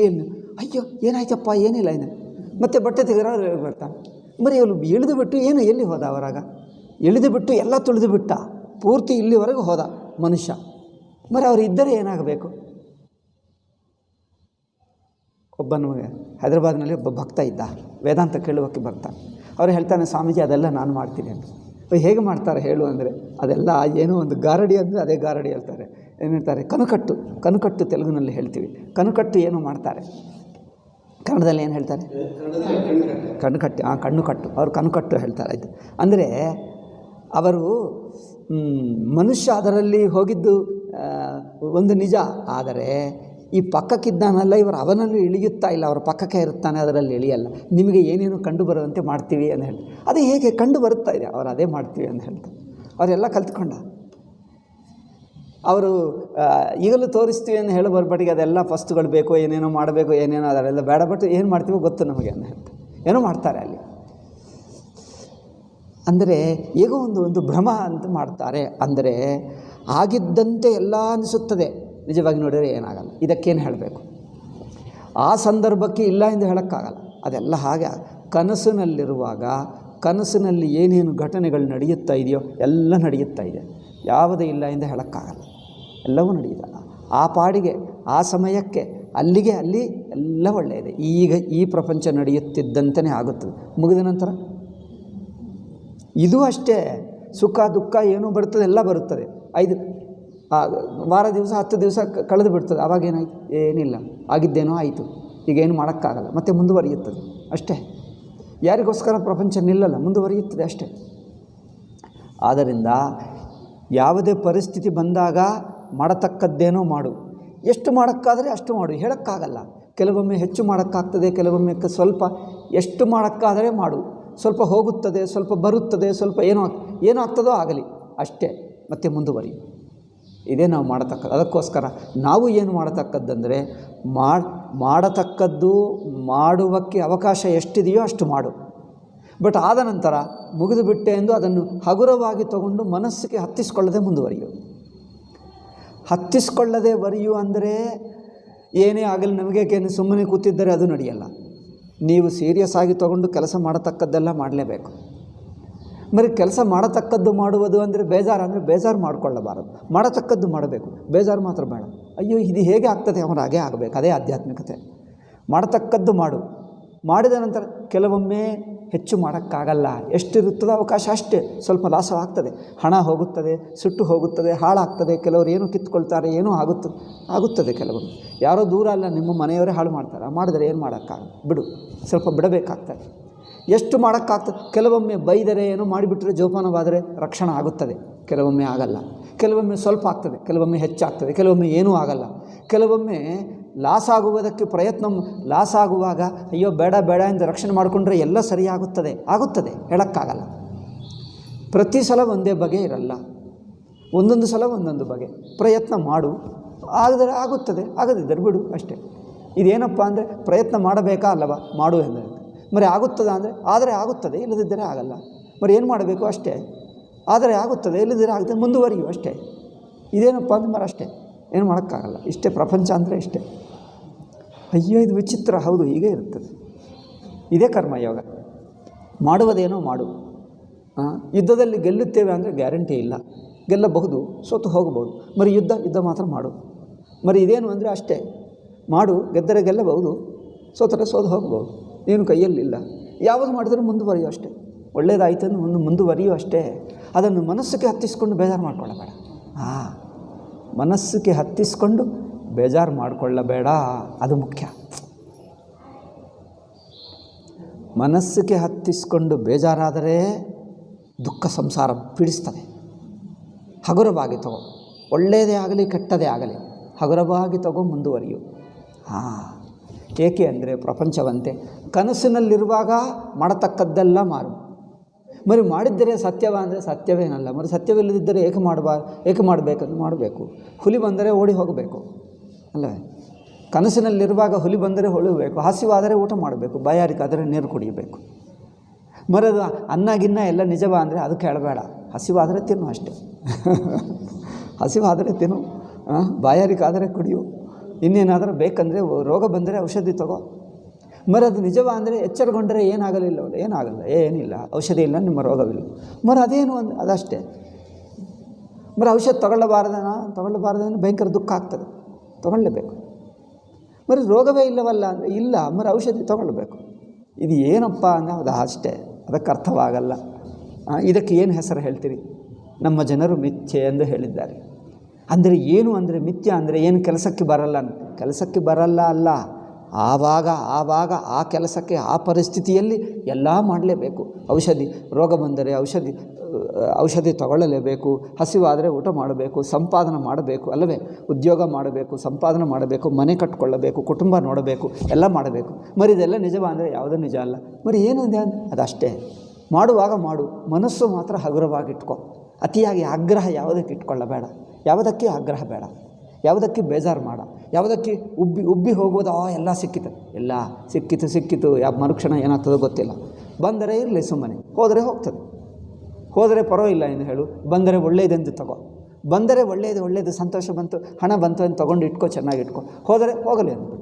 ಅಯ್ಯೋ ಏನಾಯ್ತಪ್ಪ? ಏನಿಲ್ಲ ಏನು. ಮತ್ತೆ ಬಟ್ಟೆ ತೆಗೆದ್ರೆ ಬರ್ತಾನೆ. ಅವಳು ಇಳಿದು ಬಿಟ್ಟು ಎಲ್ಲಿ ಹೋದ? ಅವರಾಗ ಇಳಿದು ಬಿಟ್ಟು ಎಲ್ಲ ತುಳಿದು ಬಿಟ್ಟ, ಪೂರ್ತಿ ಇಲ್ಲಿವರೆಗೂ ಹೋದ ಮನುಷ್ಯ. ಅವರು ಇದ್ದರೆ ಏನಾಗಬೇಕು? ನಮಗೆ ಹೈದರಾಬಾದ್ನಲ್ಲಿ ಒಬ್ಬ ಭಕ್ತ ಇದ್ದ, ವೇದಾಂತ ಕೇಳುವಕ್ಕೆ ಬರ್ತಾನೆ. ಅವರು ಹೇಳ್ತಾನೆ, ಸ್ವಾಮೀಜಿ ಅದೆಲ್ಲ ನಾನು ಮಾಡ್ತೀನಿ ಅಂತ. ಹೇಗೆ ಮಾಡ್ತಾರೆ ಹೇಳು ಅಂದರೆ, ಅದೆಲ್ಲ ಏನೋ ಒಂದು ಗಾರಡಿ ಅಂದರೆ ಅದೇ ಗಾರಡಿ ಹೇಳ್ತಾರೆ. ಏನು ಹೇಳ್ತಾರೆ? ಕನುಕಟ್ಟು ತೆಲುಗಿನಲ್ಲಿ ಹೇಳ್ತೀವಿ. ಕನುಕಟ್ಟು ಏನು ಮಾಡ್ತಾರೆ? ಕನ್ನಡದಲ್ಲಿ ಏನು ಹೇಳ್ತಾರೆ? ಕಣ್ಣು ಕಟ್ಟು. ಅವರು ಕನುಕಟ್ಟು ಹೇಳ್ತಾರೆ. ಆಯಿತು ಅಂದರೆ ಅವರು ಮನುಷ್ಯ ಅದರಲ್ಲಿ ಹೋಗಿದ್ದು ಒಂದು ನಿಜ. ಆದರೆ ಈ ಪಕ್ಕಕ್ಕಿದ್ದಾನಲ್ಲ, ಇವರು ಅವನಲ್ಲಿ ಇಳಿಯುತ್ತಾ ಇಲ್ಲ, ಅವರ ಪಕ್ಕಕ್ಕೆ ಇರುತ್ತಾನೆ, ಅದರಲ್ಲಿ ಇಳಿಯಲ್ಲ. ನಿಮಗೆ ಏನೇನು ಕಂಡು ಬರುವಂತೆ ಮಾಡ್ತೀವಿ ಅಂತ ಹೇಳಿ, ಅದೇ ಹೇಗೆ ಕಂಡು ಬರುತ್ತಾ ಇದೆ, ಅವರು ಅದೇ ಮಾಡ್ತೀವಿ ಅಂತ ಹೇಳ್ತಾರೆ. ಅವರೆಲ್ಲ ಕಲ್ತ್ಕೊಂಡ. ಅವರು ಈಗಲೂ ತೋರಿಸ್ತೀವಿ ಅಂತ ಹೇಳೋ ಬರ್ಬಟ್ಟಿಗೆ ಅದೆಲ್ಲ ಫಸ್ಟ್ಗಳು ಬೇಕು, ಏನೇನೋ ಮಾಡಬೇಕು, ಏನೇನೋ ಅದರೆಲ್ಲ ಬೇಡ, ಬಟ್ ಏನು ಮಾಡ್ತೀವೋ ಗೊತ್ತು ನಮಗೆ ಅಂತ ಹೇಳ್ತಾರೆ. ಏನೋ ಮಾಡ್ತಾರೆ ಅಲ್ಲಿ. ಅಂದರೆ ಈಗ ಒಂದು ಭ್ರಮ ಅಂತ ಮಾಡ್ತಾರೆ. ಅಂದರೆ ಆಗಿದ್ದಂತೆ ಎಲ್ಲ ಅನಿಸುತ್ತದೆ, ನಿಜವಾಗಿ ನೋಡಿದರೆ ಏನಾಗಲ್ಲ. ಇದಕ್ಕೇನು ಹೇಳಬೇಕು? ಆ ಸಂದರ್ಭಕ್ಕೆ ಇಲ್ಲ ಎಂದು ಹೇಳೋಕ್ಕಾಗಲ್ಲ. ಅದೆಲ್ಲ ಹಾಗೆ ಕನಸಿನಲ್ಲಿರುವಾಗ, ಕನಸಿನಲ್ಲಿ ಏನೇನು ಘಟನೆಗಳು ನಡೆಯುತ್ತಾ ಇದೆಯೋ ಎಲ್ಲ ನಡೆಯುತ್ತಾ ಇದೆ. ಯಾವುದೇ ಇಲ್ಲ ಎಂದು ಹೇಳೋಕ್ಕಾಗಲ್ಲ, ಎಲ್ಲವೂ ನಡೆಯುತ್ತಲ್ಲ. ಆ ಪಾಡಿಗೆ, ಆ ಸಮಯಕ್ಕೆ, ಅಲ್ಲಿಗೆ ಅಲ್ಲಿ ಎಲ್ಲ ಒಳ್ಳೆಯದೆ. ಈಗ ಈ ಪ್ರಪಂಚ ನಡೆಯುತ್ತಿದ್ದಂತೆಯೇ ಆಗುತ್ತದೆ. ಮುಗಿದ ನಂತರ ಇದು ಅಷ್ಟೇ, ಸುಖ ದುಃಖ ಏನೂ ಬರ್ತದೆ, ಎಲ್ಲ ಬರುತ್ತದೆ. 5 ವಾರ ದಿವಸ 10 ದಿವಸ ಕಳೆದು ಬಿಡ್ತದೆ. ಆವಾಗೇನಾಯ್ತು? ಏನಿಲ್ಲ, ಆಗಿದ್ದೇನೋ ಆಯಿತು, ಈಗೇನು ಮಾಡೋಕ್ಕಾಗಲ್ಲ, ಮತ್ತೆ ಮುಂದುವರಿಯುತ್ತದೆ ಅಷ್ಟೇ. ಯಾರಿಗೋಸ್ಕರ ಪ್ರಪಂಚ ನಿಲ್ಲಲ್ಲ, ಮುಂದುವರಿಯುತ್ತದೆ ಅಷ್ಟೇ. ಆದ್ದರಿಂದ ಯಾವುದೇ ಪರಿಸ್ಥಿತಿ ಬಂದಾಗ ಮಾಡತಕ್ಕದ್ದೇನೋ ಮಾಡು. ಎಷ್ಟು ಮಾಡೋಕ್ಕಾದರೆ ಅಷ್ಟು ಮಾಡು, ಹೇಳೋಕ್ಕಾಗಲ್ಲ. ಕೆಲವೊಮ್ಮೆ ಹೆಚ್ಚು ಮಾಡೋಕ್ಕಾಗ್ತದೆ, ಕೆಲವೊಮ್ಮೆ ಸ್ವಲ್ಪ. ಎಷ್ಟು ಮಾಡೋಕ್ಕಾದರೆ ಮಾಡು. ಸ್ವಲ್ಪ ಹೋಗುತ್ತದೆ, ಸ್ವಲ್ಪ ಬರುತ್ತದೆ, ಸ್ವಲ್ಪ ಏನೋ ಆಗ್ತದೋ ಆಗಲಿ ಅಷ್ಟೇ, ಮತ್ತೆ ಮುಂದುವರಿ. ಇದೇ ನಾವು ಮಾಡತಕ್ಕದ್ದು. ಅದಕ್ಕೋಸ್ಕರ ನಾವು ಏನು ಮಾಡತಕ್ಕದ್ದಂದರೆ ಮಾಡತಕ್ಕದ್ದು, ಮಾಡುವಕ್ಕೆ ಅವಕಾಶ ಎಷ್ಟಿದೆಯೋ ಅಷ್ಟು ಮಾಡು. ಬಟ್ ಆದ ನಂತರ ಮುಗಿದು ಬಿಟ್ಟೆ ಎಂದು ಅದನ್ನು ಹಗುರವಾಗಿ ತಗೊಂಡು ಮನಸ್ಸಿಗೆ ಹತ್ತಿಸ್ಕೊಳ್ಳದೆ ಮುಂದುವರಿಯು. ಹತ್ತಿಸ್ಕೊಳ್ಳದೆ ಬರೆಯು ಅಂದರೆ ಏನೇ ಆಗಲಿ ನಮಗೇನು ಸುಮ್ಮನೆ ಕೂತಿದ್ದರೆ ಅದು ನಡೆಯಲ್ಲ. ನೀವು ಸೀರಿಯಸ್ ಆಗಿ ತಗೊಂಡು ಕೆಲಸ ಮಾಡತಕ್ಕದ್ದೆಲ್ಲ ಮಾಡಲೇಬೇಕು. మరి ಕೆಲಸ ಮಾಡತಕ್ಕದ್ದು ಮಾಡುವುದು ಅಂದರೆ ಬೇಜಾರು ಮಾಡಿಕೊಳ್ಳಬಾರದು. ಮಾಡತಕ್ಕದ್ದು ಮಾಡಬೇಕು, ಬೇಜಾರು ಮಾತ್ರ ಬೇಡ. ಅಯ್ಯೋ ಇದು ಹೇಗೆ ಆಗ್ತದೆ, ಅವನು ಹಾಗೆ ಆಗಬೇಕು, ಅದೇ ಆಧ್ಯಾತ್ಮಿಕತೆ. ಮಾಡತಕ್ಕದ್ದು ಮಾಡು. ಮಾಡಿದ ನಂತರ ಕೆಲವೊಮ್ಮೆ ಹೆಚ್ಚು ಮಾಡೋಕ್ಕಾಗಲ್ಲ, ಎಷ್ಟಿರುತ್ತದೋ ಅವಕಾಶ ಅಷ್ಟೇ. ಸ್ವಲ್ಪ ಲಾಸವಾಗ್ತದೆ, ಹಣ ಹೋಗುತ್ತದೆ, ಸುಟ್ಟು ಹೋಗುತ್ತದೆ, ಹಾಳಾಗ್ತದೆ. ಕೆಲವರು ಏನೋ ಕಿತ್ಕೊಳ್ತಾರೆ, ಏನೋ ಆಗುತ್ತದೆ. ಕೆಲವೊಮ್ಮೆ ಯಾರೋ ದೂರ ಅಲ್ಲ, ನಿಮ್ಮ ಮನೆಯವರೇ ಹಾಳು ಮಾಡ್ತಾರೆ. ಮಾಡಿದರೆ ಏನು ಮಾಡೋಕ್ಕಾಗಲ್ಲ, ಬಿಡು, ಸ್ವಲ್ಪ ಬಿಡಬೇಕಾಗ್ತದೆ. ಎಷ್ಟು ಮಾಡೋಕ್ಕಾಗ್ತದೆ. ಕೆಲವೊಮ್ಮೆ ಬೈದರೆ ಏನೋ ಮಾಡಿಬಿಟ್ರೆ ಜೋಪಾನವಾದರೆ ರಕ್ಷಣೆ ಆಗುತ್ತದೆ, ಕೆಲವೊಮ್ಮೆ ಆಗಲ್ಲ. ಕೆಲವೊಮ್ಮೆ ಸ್ವಲ್ಪ ಆಗ್ತದೆ, ಕೆಲವೊಮ್ಮೆ ಹೆಚ್ಚಾಗ್ತದೆ, ಕೆಲವೊಮ್ಮೆ ಏನೂ ಆಗಲ್ಲ. ಕೆಲವೊಮ್ಮೆ ಲಾಸ್ ಲಾಸ್ ಆಗುವಾಗ ಅಯ್ಯೋ ಬೇಡ ಎಂದು ರಕ್ಷಣೆ ಮಾಡಿಕೊಂಡ್ರೆ ಎಲ್ಲ ಸರಿಯಾಗುತ್ತದೆ, ಹೇಳೋಕ್ಕಾಗಲ್ಲ. ಪ್ರತಿ ಸಲ ಒಂದೇ ಬಗೆ ಇರಲ್ಲ, ಒಂದೊಂದು ಸಲ ಒಂದೊಂದು ಬಗೆ. ಪ್ರಯತ್ನ ಮಾಡು, ಆದರೆ ಆಗುತ್ತದೆ, ಆಗದಿದ್ದರೆ ಬಿಡು ಅಷ್ಟೇ. ಇದೇನಪ್ಪ ಅಂದರೆ ಪ್ರಯತ್ನ ಮಾಡಬೇಕಾ ಅಲ್ಲವಾ, ಮಾಡು ಎಂದರೆ. మరి ಆಗುತ್ತದೆ ಆದರೆ ಆಗುತ್ತದೆ, ಇಲ್ಲದಿದ್ದರೆ ಆಗಲ್ಲ. మరి ಏನು ಮಾಡಬೇಕು ಅಷ್ಟೇ. ಆದರೆ ಆಗುತ್ತದೆ, ಇಲ್ಲದಿದ್ದರೆ ಆಗುತ್ತೆ, ಮುಂದುವರಿಯು ಅಷ್ಟೇ. ಇದೇನಪ್ಪ ಅಂದ್ರೆ ಅಷ್ಟೇ, ಏನು ಮಾಡೋಕ್ಕಾಗಲ್ಲ. ಇಷ್ಟೇ ಪ್ರಪಂಚ ಅಂದರೆ ಇಷ್ಟೇ. ಅಯ್ಯೋ ಇದು ವಿಚಿತ್ರ, ಹೌದು, ಹೀಗೆ ಇರುತ್ತದೆ. ಇದೇ ಕರ್ಮಯೋಗ. ಮಾಡುವುದೇನೋ ಮಾಡು. ಯುದ್ಧದಲ್ಲಿ ಗೆಲ್ಲುತ್ತೇವೆ ಅಂದರೆ ಗ್ಯಾರಂಟಿ ಇಲ್ಲ, ಗೆಲ್ಲಬಹುದು, ಸೋತು ಹೋಗಬಹುದು. మరి ಯುದ್ಧ ಮಾತ್ರ ಮಾಡು. మరి ಇದೇನು ಅಂದರೆ ಅಷ್ಟೇ, ಮಾಡು, ಗೆದ್ದರೆ ಗೆಲ್ಲಬಹುದು, ಸೋತರೆ ಸೋದು ಹೋಗಬಹುದು, ನೀನು ಕೈಯಲ್ಲಿಲ್ಲ. ಯಾವುದು ಮಾಡಿದರೂ ಮುಂದುವರಿಯೋ ಅಷ್ಟೇ. ಒಳ್ಳೆಯದಾಯಿತು ಅಂದ್ರೆ ಮುಂದುವರಿಯೋ ಅಷ್ಟೇ. ಅದನ್ನು ಮನಸ್ಸಿಗೆ ಹತ್ತಿಸ್ಕೊಂಡು ಬೇಜಾರು ಮಾಡಿಕೊಳ್ಳಬೇಡ. ಮನಸ್ಸಿಗೆ ಹತ್ತಿಸ್ಕೊಂಡು ಬೇಜಾರು ಮಾಡಿಕೊಳ್ಳಬೇಡ, ಅದು ಮುಖ್ಯ. ಮನಸ್ಸಿಗೆ ಹತ್ತಿಸ್ಕೊಂಡು ಬೇಜಾರಾದರೆ ದುಃಖ ಸಂಸಾರ ಪೀಡಿಸ್ತದೆ. ಹಗುರವಾಗಿ ತಗೋ, ಒಳ್ಳೆಯದೇ ಆಗಲಿ ಕೆಟ್ಟದೇ ಆಗಲಿ ಹಗುರವಾಗಿ ತಗೋ, ಮುಂದುವರಿಯು. ಏಕೆ ಅಂದರೆ ಪ್ರಪಂಚವಂತೆ ಕನಸಿನಲ್ಲಿರುವಾಗ ಮಾಡತಕ್ಕದ್ದೆಲ್ಲ ಮಾರು. మరి ಮಾಡಿದ್ದರೆ ಸತ್ಯವ ಅಂದರೆ ಸತ್ಯವೇನಲ್ಲ. మరి ಸತ್ಯವಿಲ್ಲದಿದ್ದರೆ ಏಕೆ ಮಾಡಬೇಕಂದ್ರೆ ಮಾಡಬೇಕು. ಹುಲಿ ಬಂದರೆ ಓಡಿ ಹೋಗಬೇಕು ಅಲ್ಲವೇ. ಕನಸಿನಲ್ಲಿರುವಾಗ ಹುಲಿ ಬಂದರೆ ಹೊಳಬೇಕು, ಹಸಿವಾದರೆ ಊಟ ಮಾಡಬೇಕು, ಬಾಯಾರಿಕಾದರೆ ನೀರು ಕುಡಿಯಬೇಕು. మరి ಅದು ಅನ್ನ ಎಲ್ಲ ನಿಜವ ಅಂದರೆ ಅದು ಕೇಳಬೇಡ. ಹಸಿವಾದರೆ ತಿನ್ನು ಅಷ್ಟೇ. ಹಸಿವಾದರೆ ತಿನ್ನು, ಬಾಯಾರಿಕಾದರೆ ಕುಡಿಯು. ಇನ್ನೇನಾದರೂ ಬೇಕಂದರೆ ರೋಗ ಬಂದರೆ ಔಷಧಿ ತಗೋ. మరి ಅದು ನಿಜವ ಅಂದರೆ ಎಚ್ಚರಗೊಂಡರೆ ಏನಿಲ್ಲ, ಔಷಧಿ ಇಲ್ಲ, ನಿಮ್ಮ ರೋಗವಿಲ್ಲ. మరి ಅದೇನು ಅದಷ್ಟೇ. మరి ಔಷಧ ತಗೊಳ್ಳಬಾರ್ದನ್ನು ಭಯಂಕರ ದುಃಖ ಆಗ್ತದೆ, ತಗೊಳ್ಳಲೇಬೇಕು. మరి ರೋಗವೇ ಇಲ್ಲವಲ್ಲ ಅಂದರೆ ಇಲ್ಲ, మరి ಔಷಧಿ ತಗೊಳ್ಳಬೇಕು. ಇದು ಏನಪ್ಪ ಅಂದರೆ ಅದು ಅಷ್ಟೇ, ಅದಕ್ಕೆ ಅರ್ಥವಾಗಲ್ಲ. ಇದಕ್ಕೆ ಏನು ಹೆಸರು ಹೇಳ್ತೀರಿ? ನಮ್ಮ ಜನರು ಮಿಥ್ಯೆ ಎಂದು ಹೇಳಿದ್ದಾರೆ. ಅಂದರೆ ಏನು ಅಂದರೆ ಮಿಥ್ಯ ಅಂದರೆ ಏನು ಕೆಲಸಕ್ಕೆ ಬರಲ್ಲ ಅಲ್ಲ. ಆವಾಗ ಆ ಕೆಲಸಕ್ಕೆ ಆ ಪರಿಸ್ಥಿತಿಯಲ್ಲಿ ಎಲ್ಲ ಮಾಡಲೇಬೇಕು. ರೋಗ ಬಂದರೆ ಔಷಧಿ ತಗೊಳ್ಳಲೇಬೇಕು. ಹಸಿವಾದರೆ ಊಟ ಮಾಡಬೇಕು, ಸಂಪಾದನೆ ಮಾಡಬೇಕು ಅಲ್ಲವೇ. ಉದ್ಯೋಗ ಮಾಡಬೇಕು, ಸಂಪಾದನೆ ಮಾಡಬೇಕು, ಮನೆ ಕಟ್ಟಿಕೊಳ್ಳಬೇಕು, ಕುಟುಂಬ ನೋಡಬೇಕು, ಎಲ್ಲ ಮಾಡಬೇಕು. మరి ಇದೆಲ್ಲ ನಿಜವ ಅಂದರೆ ಯಾವುದೂ ನಿಜ ಅಲ್ಲ. మరి ಏನಿದೆ ಅಂದರೆ ಅದಷ್ಟೇ. ಮಾಡುವಾಗ ಮಾಡು, ಮನಸ್ಸು ಮಾತ್ರ ಹಗುರವಾಗಿಟ್ಕೋ. ಅತಿಯಾಗಿ ಆಗ್ರಹ ಯಾವುದಕ್ಕೆ ಇಟ್ಕೊಳ್ಳಬೇಡ, ಯಾವುದಕ್ಕೆ ಆಗ್ರಹ ಬೇಡ, ಯಾವುದಕ್ಕೆ ಬೇಜಾರು ಮಾಡ, ಯಾವುದಕ್ಕೆ ಉಬ್ಬಿ ಹೋಗೋದು ಎಲ್ಲ ಸಿಕ್ಕಿತು ಯಾವ ಮರುಕ್ಷಣ ಏನಾಗ್ತದೋ ಗೊತ್ತಿಲ್ಲ. ಬಂದರೆ ಇರಲಿ ಸುಮ್ಮನೆ, ಹೋದರೆ ಹೋಗ್ತದೆ, ಹೋದರೆ ಪರವಾಗಿಲ್ಲ ಎಂದು ಹೇಳು. ಬಂದರೆ ಒಳ್ಳೆಯದೆಂದು ತಗೋ, ಬಂದರೆ ಒಳ್ಳೆಯದು ಸಂತೋಷ ಬಂತು, ಹಣ ಬಂತು ಅಂತ ತೊಗೊಂಡು ಇಟ್ಕೋ, ಚೆನ್ನಾಗಿ ಇಟ್ಕೋ. ಹೋದರೆ ಹೋಗಲಿ ಅಂದ್ಬಿಡು.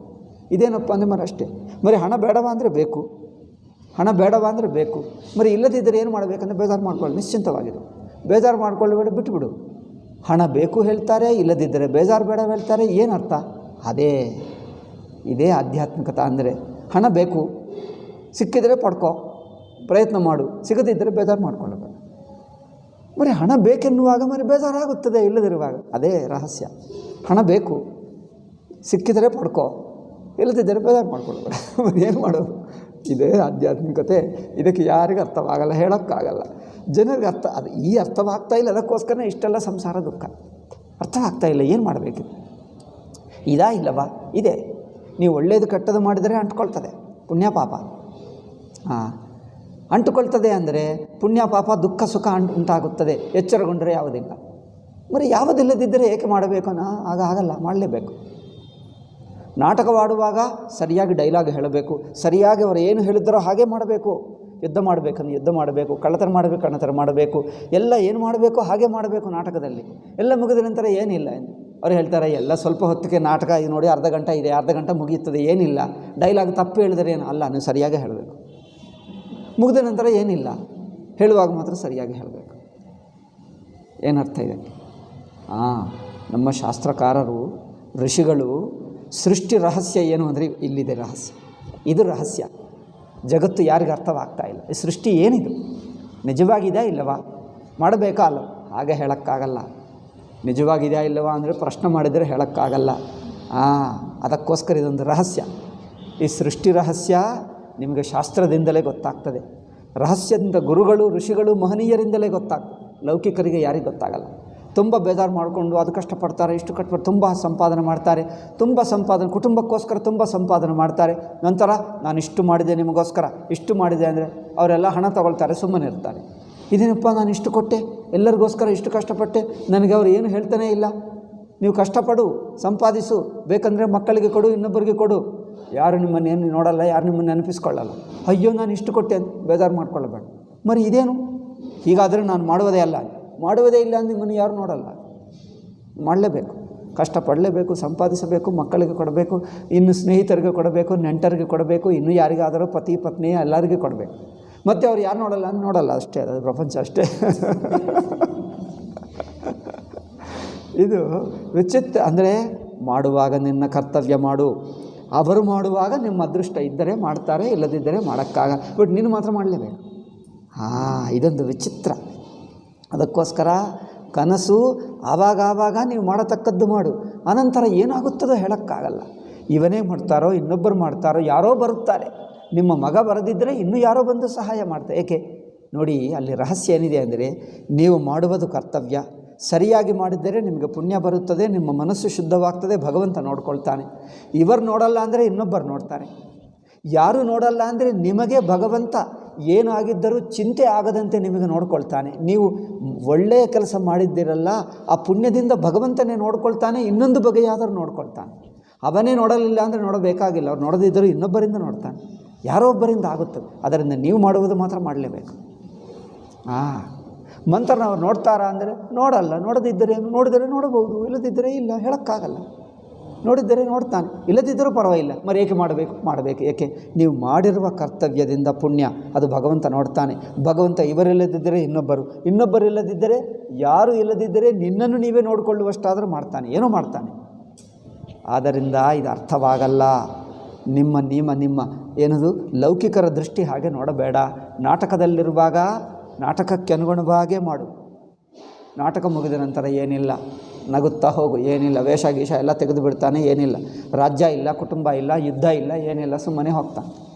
ಇದೇನಪ್ಪ ಅಂದರೆ మరి ಅಷ್ಟೇ. మరి ಹಣ ಬೇಡವಾ ಅಂದರೆ ಬೇಕು. మరి ಇಲ್ಲದಿದ್ದರೆ ಏನು ಮಾಡಬೇಕಂದ್ರೆ ಬೇಜಾರು ಮಾಡ್ಕೊಳ್ಳಿ, ನಿಶ್ಚಿಂತವಾಗಿರು. ಬೇಜಾರು ಮಾಡ್ಕೊಳ್ಳಬೇಡ, ಬಿಟ್ಟುಬಿಡು. ಹಣ ಬೇಕು ಹೇಳ್ತಾರೆ, ಇಲ್ಲದಿದ್ದರೆ ಬೇಜಾರು ಬೇಡ ಹೇಳ್ತಾರೆ. ಏನರ್ಥ? ಅದೇ ಇದೇ ಆಧ್ಯಾತ್ಮಿಕತೆ ಅಂದರೆ. ಹಣ ಬೇಕು, ಸಿಕ್ಕಿದರೆ ಪಡ್ಕೋ, ಪ್ರಯತ್ನ ಮಾಡು, ಸಿಗದಿದ್ದರೆ ಬೇಜಾರು ಮಾಡ್ಕೊಳ್ಳಬೇಡ. ಬರೀ ಹಣ ಬೇಕೆನ್ನುವಾಗ ಮರಿ ಬೇಜಾರಾಗುತ್ತದೆ ಇಲ್ಲದಿರುವಾಗ. ಅದೇ ರಹಸ್ಯ. ಹಣ ಬೇಕು, ಸಿಕ್ಕಿದರೆ ಪಡ್ಕೋ, ಇಲ್ಲದಿದ್ದರೆ ಬೇಜಾರು ಮಾಡ್ಕೊಳ್ಬೇಡ. ಏನು ಮಾಡೋದು? ಇದೇ ಆಧ್ಯಾತ್ಮಿಕತೆ. ಇದಕ್ಕೆ ಯಾರಿಗೂ ಅರ್ಥವಾಗಲ್ಲ, ಹೇಳೋಕ್ಕಾಗಲ್ಲ. ಜನರಿಗೆ ಅದು ಈ ಅರ್ಥವಾಗ್ತಾ ಇಲ್ಲ. ಅದಕ್ಕೋಸ್ಕರ ಇಷ್ಟೆಲ್ಲ ಸಂಸಾರ ದುಃಖ. ಅರ್ಥವಾಗ್ತಾ ಇಲ್ಲ, ಏನು ಮಾಡಬೇಕು? ಇದಾ ಇಲ್ಲವಾ? ಇದೆ. ನೀವು ಒಳ್ಳೆಯದು ಕೆಟ್ಟದ್ದು ಮಾಡಿದರೆ ಅಂಟ್ಕೊಳ್ತದೆ ಪುಣ್ಯ ಪಾಪ. ಅಂಟುಕೊಳ್ತದೆ ಅಂದರೆ ಪುಣ್ಯ ಪಾಪ ದುಃಖ ಸುಖ ಉಂಟಾಗುತ್ತದೆ. ಎಚ್ಚರಗೊಂಡರೆ ಯಾವುದಿಲ್ಲ. ಬರೀ ಯಾವುದಿಲ್ಲದಿದ್ದರೆ ಏಕೆ ಮಾಡಬೇಕು? ಆಗ ಆಗಲ್ಲ, ಮಾಡಲೇಬೇಕು. ನಾಟಕವಾಡುವಾಗ ಸರಿಯಾಗಿ ಡೈಲಾಗ್ ಹೇಳಬೇಕು, ಸರಿಯಾಗಿ ಅವರು ಏನು ಹೇಳಿದ್ದಾರೋ ಹಾಗೆ ಮಾಡಬೇಕು. ಯುದ್ಧ ಮಾಡಬೇಕಂದ್ರೆ ಯುದ್ಧ ಮಾಡಬೇಕು, ಕಳ್ಳತನ ಮಾಡಬೇಕು ಕಳ್ಳತನ ಮಾಡಬೇಕು, ಎಲ್ಲ ಏನು ಮಾಡಬೇಕು ಹಾಗೆ ಮಾಡಬೇಕು ನಾಟಕದಲ್ಲಿ. ಎಲ್ಲ ಮುಗಿದ ನಂತರ ಏನಿಲ್ಲ ಎಂದು ಅವ್ರು ಹೇಳ್ತಾರೆ. ಎಲ್ಲ ಸ್ವಲ್ಪ ಹೊತ್ತಿಗೆ ನಾಟಕ ಇದು ನೋಡಿ, ಅರ್ಧ ಗಂಟೆ ಇದೆ, ಅರ್ಧ ಗಂಟೆ ಮುಗಿಯುತ್ತದೆ, ಏನಿಲ್ಲ. ಡೈಲಾಗ್ ತಪ್ಪು ಹೇಳಿದರೆ ಏನು? ಅಲ್ಲ, ನೀವು ಸರಿಯಾಗಿ ಹೇಳಬೇಕು. ಮುಗಿದ ನಂತರ ಏನಿಲ್ಲ, ಹೇಳುವಾಗ ಮಾತ್ರ ಸರಿಯಾಗಿ ಹೇಳಬೇಕು. ಏನರ್ಥ ಇದೆ? ನಮ್ಮ ಶಾಸ್ತ್ರಕಾರರು, ಋಷಿಗಳು ಸೃಷ್ಟಿ ರಹಸ್ಯ ಏನು ಅಂದರೆ ಇಲ್ಲಿದೆ ರಹಸ್ಯ. ಇದು ರಹಸ್ಯ. ಜಗತ್ತು ಯಾರಿಗೂ ಅರ್ಥವಾಗ್ತಾ ಇಲ್ಲ. ಈ ಸೃಷ್ಟಿ ಏನಿದು? ನಿಜವಾಗಿದೆಯಾ ಇಲ್ಲವಾ? ಮಾಡಬೇಕಾ ಅಲ್ಲ? ಹಾಗೆ ಹೇಳೋಕ್ಕಾಗಲ್ಲ. ನಿಜವಾಗಿದೆಯಾ ಇಲ್ಲವಾ ಅಂದರೆ ಪ್ರಶ್ನೆ ಮಾಡಿದರೆ ಹೇಳೋಕ್ಕಾಗಲ್ಲ. ಅದಕ್ಕೋಸ್ಕರ ಇದೊಂದು ರಹಸ್ಯ. ಈ ಸೃಷ್ಟಿ ರಹಸ್ಯ ನಿಮಗೆ ಶಾಸ್ತ್ರದಿಂದಲೇ ಗೊತ್ತಾಗ್ತದೆ. ರಹಸ್ಯದಿಂದ ಗುರುಗಳು, ಋಷಿಗಳು, ಮಹನೀಯರಿಂದಲೇ ಗೊತ್ತಾಗ್ತದೆ. ಲೌಕಿಕರಿಗೆ ಯಾರಿಗೆ ಗೊತ್ತಾಗಲ್ಲ. ತುಂಬ ಬೇಜಾರು ಮಾಡಿಕೊಂಡು ಅದು ಕಷ್ಟಪಡ್ತಾರೆ, ಇಷ್ಟು ಕಷ್ಟಪಟ್ಟು ತುಂಬ ಸಂಪಾದನೆ ಮಾಡ್ತಾರೆ, ತುಂಬ ಸಂಪಾದನೆ, ಕುಟುಂಬಕ್ಕೋಸ್ಕರ ತುಂಬ ಸಂಪಾದನೆ ಮಾಡ್ತಾರೆ. ನಂತರ ನಾನು ಇಷ್ಟು ಮಾಡಿದೆ ನಿಮಗೋಸ್ಕರ, ಇಷ್ಟು ಮಾಡಿದೆ ಅಂದರೆ ಅವರೆಲ್ಲ ಹಣ ತಗೊಳ್ತಾರೆ, ಸುಮ್ಮನೆ ಇರ್ತಾರೆ. ಇದೇನಪ್ಪ, ನಾನು ಇಷ್ಟು ಕೊಟ್ಟೆ, ಎಲ್ಲರಿಗೋಸ್ಕರ ಇಷ್ಟು ಕಷ್ಟಪಟ್ಟೆ, ನನಗೆ ಅವರು ಏನು ಹೇಳ್ತಾನೇ ಇಲ್ಲ. ನೀವು ಕಷ್ಟಪಡು, ಸಂಪಾದಿಸು, ಬೇಕಂದರೆ ಮಕ್ಕಳಿಗೆ ಕೊಡು, ಇನ್ನೊಬ್ಬರಿಗೆ ಕೊಡು. ಯಾರು ನಿಮ್ಮನ್ನೇನು ನೋಡಲ್ಲ, ಯಾರು ನಿಮ್ಮನ್ನು ನೆನಪಿಸ್ಕೊಳ್ಳಲ್ಲ. ಅಯ್ಯೋ ನಾನು ಇಷ್ಟು ಕೊಟ್ಟೆ ಅಂತ ಬೇಜಾರು ಮಾಡ್ಕೊಳ್ಳಬೇಡ. ಮರಿ ಇದೇನು? ಹೀಗಾದರೆ ನಾನು ಮಾಡುವುದೇ ಇಲ್ಲ ಅಂತ ನಿಮ್ಮನ್ನು ಯಾರು ನೋಡಲ್ಲ. ಮಾಡಲೇಬೇಕು, ಕಷ್ಟಪಡಲೇಬೇಕು, ಸಂಪಾದಿಸಬೇಕು, ಮಕ್ಕಳಿಗೆ ಕೊಡಬೇಕು, ಇನ್ನು ಸ್ನೇಹಿತರಿಗೆ ಕೊಡಬೇಕು, ನೆಂಟರಿಗೆ ಕೊಡಬೇಕು, ಇನ್ನೂ ಯಾರಿಗಾದರೂ ಪತಿ ಪತ್ನಿ ಎಲ್ಲರಿಗೂ ಕೊಡಬೇಕು. ಮತ್ತು ಅವ್ರು ಯಾರು ನೋಡಲ್ಲ ಅಷ್ಟೇ. ಅದು ಪ್ರಪಂಚ ಅಷ್ಟೇ. ಇದು ವಿಚಿತ್ರ. ಅಂದರೆ ಮಾಡುವಾಗ ನಿನ್ನ ಕರ್ತವ್ಯ ಮಾಡು, ಅವರು ಮಾಡುವಾಗ ನಿಮ್ಮ ಅದೃಷ್ಟ ಇದ್ದರೆ ಮಾಡ್ತಾರೆ, ಇಲ್ಲದಿದ್ದರೆ ಮಾಡೋಕ್ಕಾಗ. ಬಟ್ ನೀನು ಮಾತ್ರ ಮಾಡಲೇಬೇಕು. ಇದೊಂದು ವಿಚಿತ್ರ. ಅದಕ್ಕೋಸ್ಕರ ಕನಸು ಆವಾಗ ನೀವು ಮಾಡತಕ್ಕದ್ದು ಮಾಡು. ಅನಂತರ ಏನಾಗುತ್ತದೋ ಹೇಳೋಕ್ಕಾಗಲ್ಲ. ಇವನೇ ಮಾಡ್ತಾರೋ, ಇನ್ನೊಬ್ಬರು ಮಾಡ್ತಾರೋ, ಯಾರೋ ಬರುತ್ತಾರೆ. ನಿಮ್ಮ ಮಗ ಬರದಿದ್ದರೆ ಇನ್ನೂ ಯಾರೋ ಬಂದು ಸಹಾಯ ಮಾಡ್ತಾರೆ. ಏಕೆ ನೋಡಿ, ಅಲ್ಲಿ ರಹಸ್ಯ ಏನಿದೆ ಅಂದರೆ, ನೀವು ಮಾಡುವುದು ಕರ್ತವ್ಯ, ಸರಿಯಾಗಿ ಮಾಡಿದ್ದರೆ ನಿಮಗೆ ಪುಣ್ಯ ಬರುತ್ತದೆ, ನಿಮ್ಮ ಮನಸ್ಸು ಶುದ್ಧವಾಗ್ತದೆ, ಭಗವಂತ ನೋಡ್ಕೊಳ್ತಾನೆ. ಇವರು ನೋಡಲ್ಲ ಅಂದರೆ ಇನ್ನೊಬ್ಬರು ನೋಡ್ತಾರೆ. ಯಾರು ನೋಡಲ್ಲ ಅಂದರೆ ನಿಮಗೆ ಭಗವಂತ ಏನಾಗಿದ್ದರೂ ಚಿಂತೆ ಆಗದಂತೆ ನಿಮಗೆ ನೋಡ್ಕೊಳ್ತಾನೆ. ನೀವು ಒಳ್ಳೆಯ ಕೆಲಸ ಮಾಡಿದ್ದೀರಲ್ಲ, ಆ ಪುಣ್ಯದಿಂದ ಭಗವಂತನೇ ನೋಡ್ಕೊಳ್ತಾನೆ, ಇನ್ನೊಂದು ಬಗೆಯಾದರೂ ನೋಡ್ಕೊಳ್ತಾನೆ. ಅವನೇ ನೋಡಲಿಲ್ಲ ಅಂದರೆ ನೋಡಬೇಕಾಗಿಲ್ಲ. ಅವ್ರು ನೋಡದಿದ್ದರೂ ಇನ್ನೊಬ್ಬರಿಂದ ನೋಡ್ತಾನೆ, ಯಾರೋ ಒಬ್ಬರಿಂದ ಆಗುತ್ತದೆ. ಅದರಿಂದ ನೀವು ಮಾಡುವುದು ಮಾತ್ರ ಮಾಡಲೇಬೇಕು. ಮಂತ್ರನವ್ರು ನೋಡ್ತಾರಾ ಅಂದರೆ ನೋಡಲ್ಲ. ನೋಡದಿದ್ದರೆ ನೋಡಿದರೆ ನೋಡಬಹುದು, ಇಲ್ಲದಿದ್ದರೆ ಇಲ್ಲ, ಹೇಳೋಕ್ಕಾಗಲ್ಲ. ನೋಡಿದ್ದರೆ ನೋಡ್ತಾನೆ, ಇಲ್ಲದಿದ್ದರೂ ಪರವಾಗಿಲ್ಲ. ಮರಿ ಏಕೆ ಮಾಡಬೇಕು. ಏಕೆ? ನೀವು ಮಾಡಿರುವ ಕರ್ತವ್ಯದಿಂದ ಪುಣ್ಯ ಅದು ಭಗವಂತ ನೋಡ್ತಾನೆ. ಭಗವಂತ ಇವರಿಲ್ಲದಿದ್ದರೆ ಇನ್ನೊಬ್ಬರು ಇಲ್ಲದಿದ್ದರೆ, ಯಾರು ಇಲ್ಲದಿದ್ದರೆ ನಿನ್ನನ್ನು ನೀವೇ ನೋಡಿಕೊಳ್ಳುವಷ್ಟಾದರೂ ಮಾಡ್ತಾನೆ, ಏನೋ ಮಾಡ್ತಾನೆ. ಆದ್ದರಿಂದ ಇದು ಅರ್ಥವಾಗಲ್ಲ. ನಿಮ್ಮ ಏನದು ಲೌಕಿಕರ ದೃಷ್ಟಿ ಹಾಗೆ ನೋಡಬೇಡ. ನಾಟಕದಲ್ಲಿರುವಾಗ ನಾಟಕಕ್ಕೆ ಅನುಗುಣವಾಗೇ ಮಾಡು. ನಾಟಕ ಮುಗಿದ ನಂತರ ಏನಿಲ್ಲ, ನಗುತ್ತಾ ಹೋಗು, ಏನಿಲ್ಲ, ವೇಷ ಗೀಷ ಎಲ್ಲ ತೆಗೆದು ಬಿಡ್ತಾನೆ, ಏನಿಲ್ಲ, ರಾಜ್ಯ ಇಲ್ಲ, ಕುಟುಂಬ ಇಲ್ಲ, ಯುದ್ಧ ಇಲ್ಲ, ಏನಿಲ್ಲ, ಸುಮ್ಮನೆ ಹೋಗ್ತಾನೆ.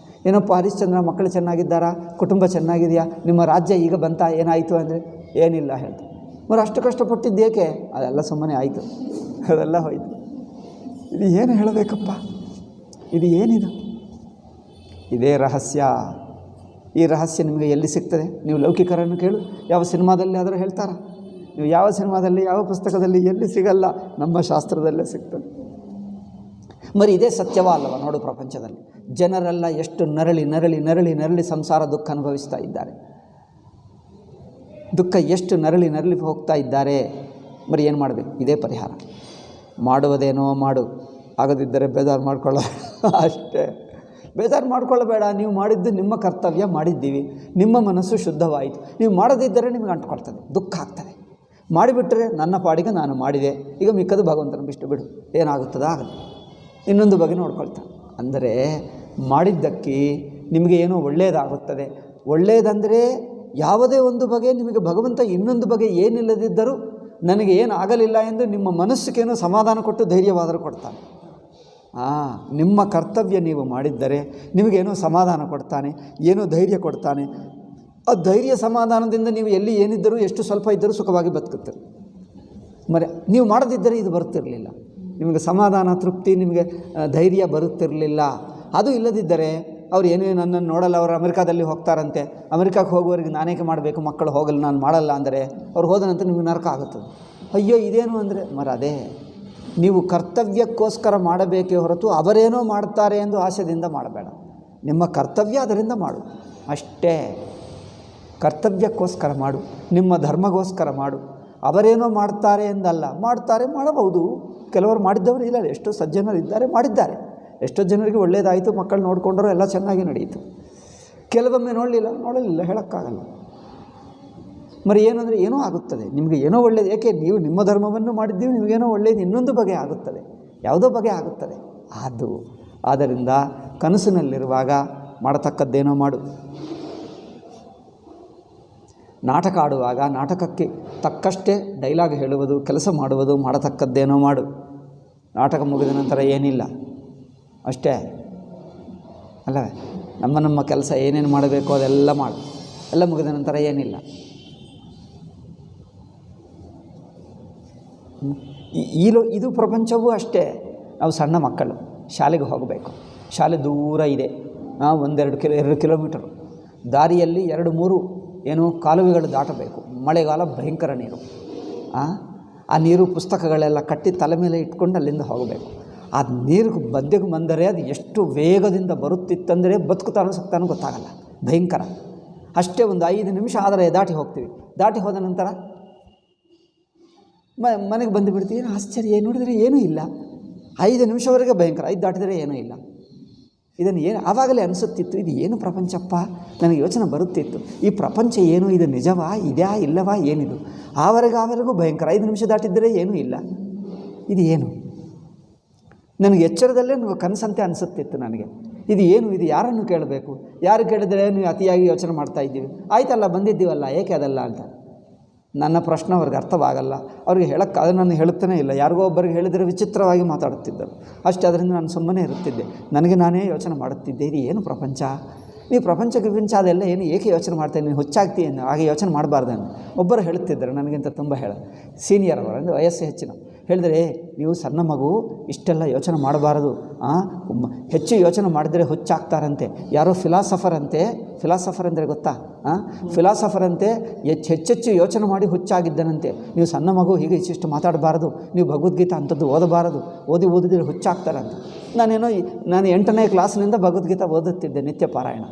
ಏನಪ್ಪ ಹರಿಶ್ಚಂದ್ರ, ಮಕ್ಕಳು ಚೆನ್ನಾಗಿದ್ದಾರಾ, ಕುಟುಂಬ ಚೆನ್ನಾಗಿದೆಯಾ, ನಿಮ್ಮ ರಾಜ್ಯ ಈಗ ಬಂತ, ಏನಾಯಿತು ಅಂದರೆ ಏನಿಲ್ಲ ಹೇಳ್ತಾರೆ. మరి ಅಷ್ಟು ಕಷ್ಟಪಟ್ಟಿದ್ದೇಕೆ? ಅದೆಲ್ಲ ಸುಮ್ಮನೆ ಆಯಿತು, ಅದೆಲ್ಲ ಹೋಯಿತು. ಇದು ಏನು ಹೇಳಬೇಕಪ್ಪ? ಇದು ಏನಿದು? ಇದೇ ರಹಸ್ಯ. ಈ ರಹಸ್ಯ ನಿಮಗೆ ಎಲ್ಲಿ ಸಿಗ್ತದೆ? ನೀವು ಲೌಕಿಕರನ್ನು ಕೇಳು, ಯಾವ ಸಿನಿಮಾದಲ್ಲಿ ಆದರೂ ಹೇಳ್ತಾರಾ? ನೀವು ಯಾವ ಸಿನಿಮಾದಲ್ಲಿ, ಯಾವ ಪುಸ್ತಕದಲ್ಲಿ, ಎಲ್ಲಿ ಸಿಗಲ್ಲ. ನಮ್ಮ ಶಾಸ್ತ್ರದಲ್ಲೇ ಸಿಗ್ತದೆ. మరి ಇದೇ ಸತ್ಯವ ಅಲ್ಲವ? ನೋಡು, ಪ್ರಪಂಚದಲ್ಲಿ ಜನರೆಲ್ಲ ಎಷ್ಟು ನರಳಿ ಸಂಸಾರ ದುಃಖ ಅನುಭವಿಸ್ತಾ ಇದ್ದಾರೆ. ದುಃಖ ಎಷ್ಟು ನರಳಿ ಹೋಗ್ತಾ ಇದ್ದಾರೆ. మరి ಏನು ಮಾಡಬೇಕು? ಇದೇ ಪರಿಹಾರ. ಮಾಡುವುದೇನೋ ಮಾಡು, ಆಗದಿದ್ದರೆ ಬೇಜಾರು ಮಾಡ್ಕೊಳ್ಳ ಅಷ್ಟೇ. ಬೇಜಾರು ಮಾಡ್ಕೊಳ್ಳಬೇಡ. ನೀವು ಮಾಡಿದ್ದು ನಿಮ್ಮ ಕರ್ತವ್ಯ, ಮಾಡಿದ್ದೀವಿ, ನಿಮ್ಮ ಮನಸ್ಸು ಶುದ್ಧವಾಯಿತು. ನೀವು ಮಾಡದಿದ್ದರೆ ನಿಮಗೆ ಅಂಟ್ಕೊಳ್ತದೆ, ದುಃಖ ಆಗ್ತದೆ. ಮಾಡಿಬಿಟ್ರೆ ನನ್ನ ಪಾಡಿಗೆ ನಾನು ಮಾಡಿದೆ, ಈಗ ಮಿಕ್ಕದು ಭಗವಂತನ ಬಿಟ್ಟು ಬಿಡು, ಏನಾಗುತ್ತದೋ ಆಗಲಿ, ಇನ್ನೊಂದು ಬಗ್ಗೆ ನೋಡ್ಕೊಳ್ತಾನೆ. ಅಂದರೆ ಮಾಡಿದ್ದಕ್ಕೆ ನಿಮಗೆ ಏನೋ ಒಳ್ಳೆಯದಾಗುತ್ತದೆ. ಒಳ್ಳೆಯದಂದರೆ ಯಾವುದೇ ಒಂದು ಬಗೆ ನಿಮಗೆ ಭಗವಂತ ಇನ್ನೊಂದು ಬಗೆ ಏನಿಲ್ಲದಿದ್ದರೂ ನನಗೆ ಏನು ಆಗಲಿಲ್ಲ ಎಂದು ನಿಮ್ಮ ಮನಸ್ಸಿಗೇನೋ ಸಮಾಧಾನ ಕೊಟ್ಟು ಧೈರ್ಯವಾದರೂ ಕೊಡ್ತಾನೆ. ನಿಮ್ಮ ಕರ್ತವ್ಯ ನೀವು ಮಾಡಿದ್ದರೆ ನಿಮಗೇನೋ ಸಮಾಧಾನ ಕೊಡ್ತಾನೆ, ಏನೋ ಧೈರ್ಯ ಕೊಡ್ತಾನೆ. ಆ ಧೈರ್ಯ ಸಮಾಧಾನದಿಂದ ನೀವು ಎಲ್ಲಿ ಏನಿದ್ದರೂ ಎಷ್ಟು ಸ್ವಲ್ಪ ಇದ್ದರೂ ಸುಖವಾಗಿ ಬದುಕುತ್ತೀರಿ. ನೀವು ಮಾಡದಿದ್ದರೆ ಇದು ಬರುತ್ತಿರಲಿಲ್ಲ, ನಿಮಗೆ ಸಮಾಧಾನ ತೃಪ್ತಿ, ನಿಮಗೆ ಧೈರ್ಯ ಬರುತ್ತಿರಲಿಲ್ಲ. ಅದು ಇಲ್ಲದಿದ್ದರೆ ಅವ್ರು ಏನೂ ನನ್ನನ್ನು ನೋಡಲ್ಲ, ಅವರು ಅಮೆರಿಕಾದಲ್ಲಿ ಹೋಗ್ತಾರಂತೆ, ಅಮೆರಿಕಕ್ಕೆ ಹೋಗುವವರೆಗೆ ನಾನೇಕೆ ಮಾಡಬೇಕು, ಮಕ್ಕಳು ಹೋಗಲ್ಲ, ನಾನು ಮಾಡಲ್ಲ ಅಂದರೆ ಅವ್ರು ಹೋದ ನಂತರ ನಿಮಗೆ ನರಕ ಆಗುತ್ತದೆ. ಅಯ್ಯೋ ಇದೇನು ಅಂದರೆ ಅದೇ ನೀವು ಕರ್ತವ್ಯಕ್ಕೋಸ್ಕರ ಮಾಡಬೇಕೇ ಹೊರತು ಅವರೇನೋ ಮಾಡ್ತಾರೆ ಎಂದು ಆಸೆದಿಂದ ಮಾಡಬೇಡ. ನಿಮ್ಮ ಕರ್ತವ್ಯ ಅದರಿಂದ ಮಾಡು ಅಷ್ಟೇ. ಕರ್ತವ್ಯಕ್ಕೋಸ್ಕರ ಮಾಡು, ನಿಮ್ಮ ಧರ್ಮಗೋಸ್ಕರ ಮಾಡು. ಅವರೇನೋ ಮಾಡ್ತಾರೆ ಎಂದಲ್ಲ, ಮಾಡ್ತಾರೆ, ಮಾಡಬಹುದು. ಕೆಲವರು ಮಾಡಿದ್ದವರು ಇಲ್ಲ, ಎಷ್ಟೋ ಸಜ್ಜನರು ಇದ್ದಾರೆ, ಮಾಡಿದ್ದಾರೆ. ಎಷ್ಟೋ ಜನರಿಗೆ ಒಳ್ಳೆಯದಾಯಿತು, ಮಕ್ಕಳು ನೋಡಿಕೊಂಡರು, ಎಲ್ಲ ಚೆನ್ನಾಗಿ ನಡೆಯಿತು. ಕೆಲವೊಮ್ಮೆ ನೋಡಲಿಲ್ಲ ಹೇಳೋಕ್ಕಾಗಲ್ಲ. ಏನಂದರೆ ಏನೋ ಆಗುತ್ತದೆ, ನಿಮಗೆ ಏನೋ ಒಳ್ಳೆಯದು. ಏಕೆ ನೀವು ನಿಮ್ಮ ಧರ್ಮವನ್ನು ಮಾಡಿದ್ದೀವಿ, ನಿಮಗೇನೋ ಒಳ್ಳೆಯದು ಇನ್ನೊಂದು ಬಗೆ ಆಗುತ್ತದೆ, ಯಾವುದೋ ಬಗೆ ಆಗುತ್ತದೆ. ಆದ್ದರಿಂದ ಕನಸಿನಲ್ಲಿರುವಾಗ ಮಾಡತಕ್ಕದ್ದೇನೋ ಮಾಡು. ನಾಟಕ ಆಡುವಾಗ ನಾಟಕಕ್ಕೆ ತಕ್ಕಷ್ಟೇ ಡೈಲಾಗ್ ಹೇಳುವುದು, ಕೆಲಸ ಮಾಡುವುದು, ಮಾಡತಕ್ಕದ್ದೇನೋ ಮಾಡು. ನಾಟಕ ಮುಗಿದ ನಂತರ ಏನಿಲ್ಲ ಅಷ್ಟೇ ಅಲ್ಲವೇ. ನಮ್ಮ ಕೆಲಸ ಏನೇನು ಮಾಡಬೇಕು ಅದೆಲ್ಲ ಮಾಡು, ಎಲ್ಲ ಮುಗಿದ ನಂತರ ಏನಿಲ್ಲ. ಇದು ಪ್ರಪಂಚವೂ ಅಷ್ಟೇ. ನಾವು ಸಣ್ಣ ಮಕ್ಕಳು ಶಾಲೆಗೆ ಹೋಗಬೇಕು, ಶಾಲೆ ದೂರ ಇದೆ, 2 ಕಿಲೋಮೀಟರು ದಾರಿಯಲ್ಲಿ 2-3 ಕಾಲುವೆಗಳು ದಾಟಬೇಕು. ಮಳೆಗಾಲ ಭಯಂಕರ ನೀರು, ಆ ನೀರು ಪುಸ್ತಕಗಳೆಲ್ಲ ಕಟ್ಟಿ ತಲೆ ಮೇಲೆ ಇಟ್ಕೊಂಡು ಅಲ್ಲಿಂದ ಹೋಗಬೇಕು. ಆ ನೀರು ಮಧ್ಯಕ್ಕೆ ಬಂದರೆ ಅದು ಎಷ್ಟು ವೇಗದಿಂದ ಬರುತ್ತಿತ್ತಂದರೆ ಬದುಕುತ್ತಾನೋ ಸತ್ತಾನೋ ಗೊತ್ತಾಗಲ್ಲ, ಭಯಂಕರ. ಅಷ್ಟೇ ಒಂದು 5 ನಿಮಿಷ ಆದರೆ ದಾಟಿ ಹೋಗ್ತೀವಿ. ದಾಟಿ ಹೋದ ನಂತರ ಮನೆಗೆ ಬಂದು ಬಿಡ್ತೀವಿ. ಏನು ಆಶ್ಚರ್ಯ, ನೋಡಿದರೆ ಏನೂ ಇಲ್ಲ. 5 ನಿಮಿಷವರೆಗೆ ಭಯಂಕರ, 5 ದಾಟಿದರೆ ಏನೂ ಇಲ್ಲ. ಇದನ್ನು ಆವಾಗಲೇ ಅನಿಸುತ್ತಿತ್ತು, ಇದು ಏನು ಪ್ರಪಂಚಪ್ಪ, ನನಗೆ ಯೋಚನೆ ಬರುತ್ತಿತ್ತು, ಈ ಪ್ರಪಂಚ ಏನು, ಇದು ನಿಜವಾ, ಇದೆಯಾ ಇಲ್ಲವಾ, ಏನಿದು. ಆವರೆಗೂ ಭಯಂಕರ. 5 ನಿಮಿಷ ದಾಟಿದ್ದರೆ ಏನೂ ಇಲ್ಲ, ಇದು ಏನು. ನನಗೆ ಎಚ್ಚರದಲ್ಲೇ ಕನಸಂತೆ ಅನಿಸುತ್ತಿತ್ತು ನನಗೆ. ಇದು ಏನು, ಇದು ಯಾರನ್ನು ಕೇಳಬೇಕು, ಯಾರು ಕೇಳಿದರೆ ನೀವು ಅತಿಯಾಗಿ ಯೋಚನೆ ಮಾಡ್ತಾ ಇದ್ದೀವಿ, ಆಯ್ತಲ್ಲ ಬಂದಿದ್ದೀವಲ್ಲ, ಏಕೆ ಅದಲ್ಲ ಅಂತ. ನನ್ನ ಪ್ರಶ್ನೆ ಅವ್ರಿಗೆ ಅರ್ಥವಾಗಲ್ಲ, ಅವ್ರಿಗೆ ಅದು ನಾನು ಹೇಳುತ್ತಲೇ ಇಲ್ಲ. ಯಾರಿಗೋ ಒಬ್ಬರಿಗೆ ಹೇಳಿದರೆ ವಿಚಿತ್ರವಾಗಿ ಮಾತಾಡುತ್ತಿದ್ದರು ಅಷ್ಟೇ. ಅದರಿಂದ ನಾನು ಸುಮ್ಮನೆ ಇರುತ್ತಿದ್ದೆ, ನನಗೆ ನಾನೇ ಯೋಚನೆ ಮಾಡುತ್ತಿದ್ದೆ, ಇದು ಏನು ಪ್ರಪಂಚ, ನೀವು ಪ್ರಪಂಚ ಅದೆಲ್ಲ ಏನು, ಏಕೆ ಯೋಚನೆ ಮಾಡ್ತೇನೆ, ನೀನು ಹುಚ್ಚಾಗ್ತೀಯನ್ನು, ಹಾಗೆ ಯೋಚನೆ ಮಾಡಬಾರ್ದನ್ನು ಒಬ್ಬರು ಹೇಳುತ್ತಿದ್ದರು. ನನಗಿಂತ ತುಂಬ ಸೀನಿಯರ್ ಅವರು, ಅಂದರೆ ವಯಸ್ಸು ಹೆಚ್ಚಿನ ಹೇಳಿದರೆ, ನೀವು ಸಣ್ಣ ಮಗು ಇಷ್ಟೆಲ್ಲ ಯೋಚನೆ ಮಾಡಬಾರದು, ಹೆಚ್ಚು ಯೋಚನೆ ಮಾಡಿದರೆ ಹುಚ್ಚಾಗ್ತಾರಂತೆ. ಯಾರೋ ಫಿಲಾಸಫರ್ ಅಂದರೆ ಗೊತ್ತಾ, ಫಿಲಾಸಫರ್ ಅಂತೆ ಹೆಚ್ಚೆಚ್ಚು ಯೋಚನೆ ಮಾಡಿ ಹುಚ್ಚಾಗಿದ್ದನಂತೆ. ನೀವು ಸಣ್ಣ ಮಗು ಹೀಗೆ ಇಷ್ಟಿಷ್ಟು ಮಾತಾಡಬಾರದು, ನೀವು ಭಗವದ್ಗೀತೆ ಅಂಥದ್ದು ಓದಬಾರದು, ಓದಿದ್ರೆ ಹುಚ್ಚಾಗ್ತಾರಂತೆ. ನಾನು 8ನೇ ಕ್ಲಾಸ್ನಿಂದ ಭಗವದ್ಗೀತೆ ಓದುತ್ತಿದ್ದೆ, ನಿತ್ಯ ಪಾರಾಯಣ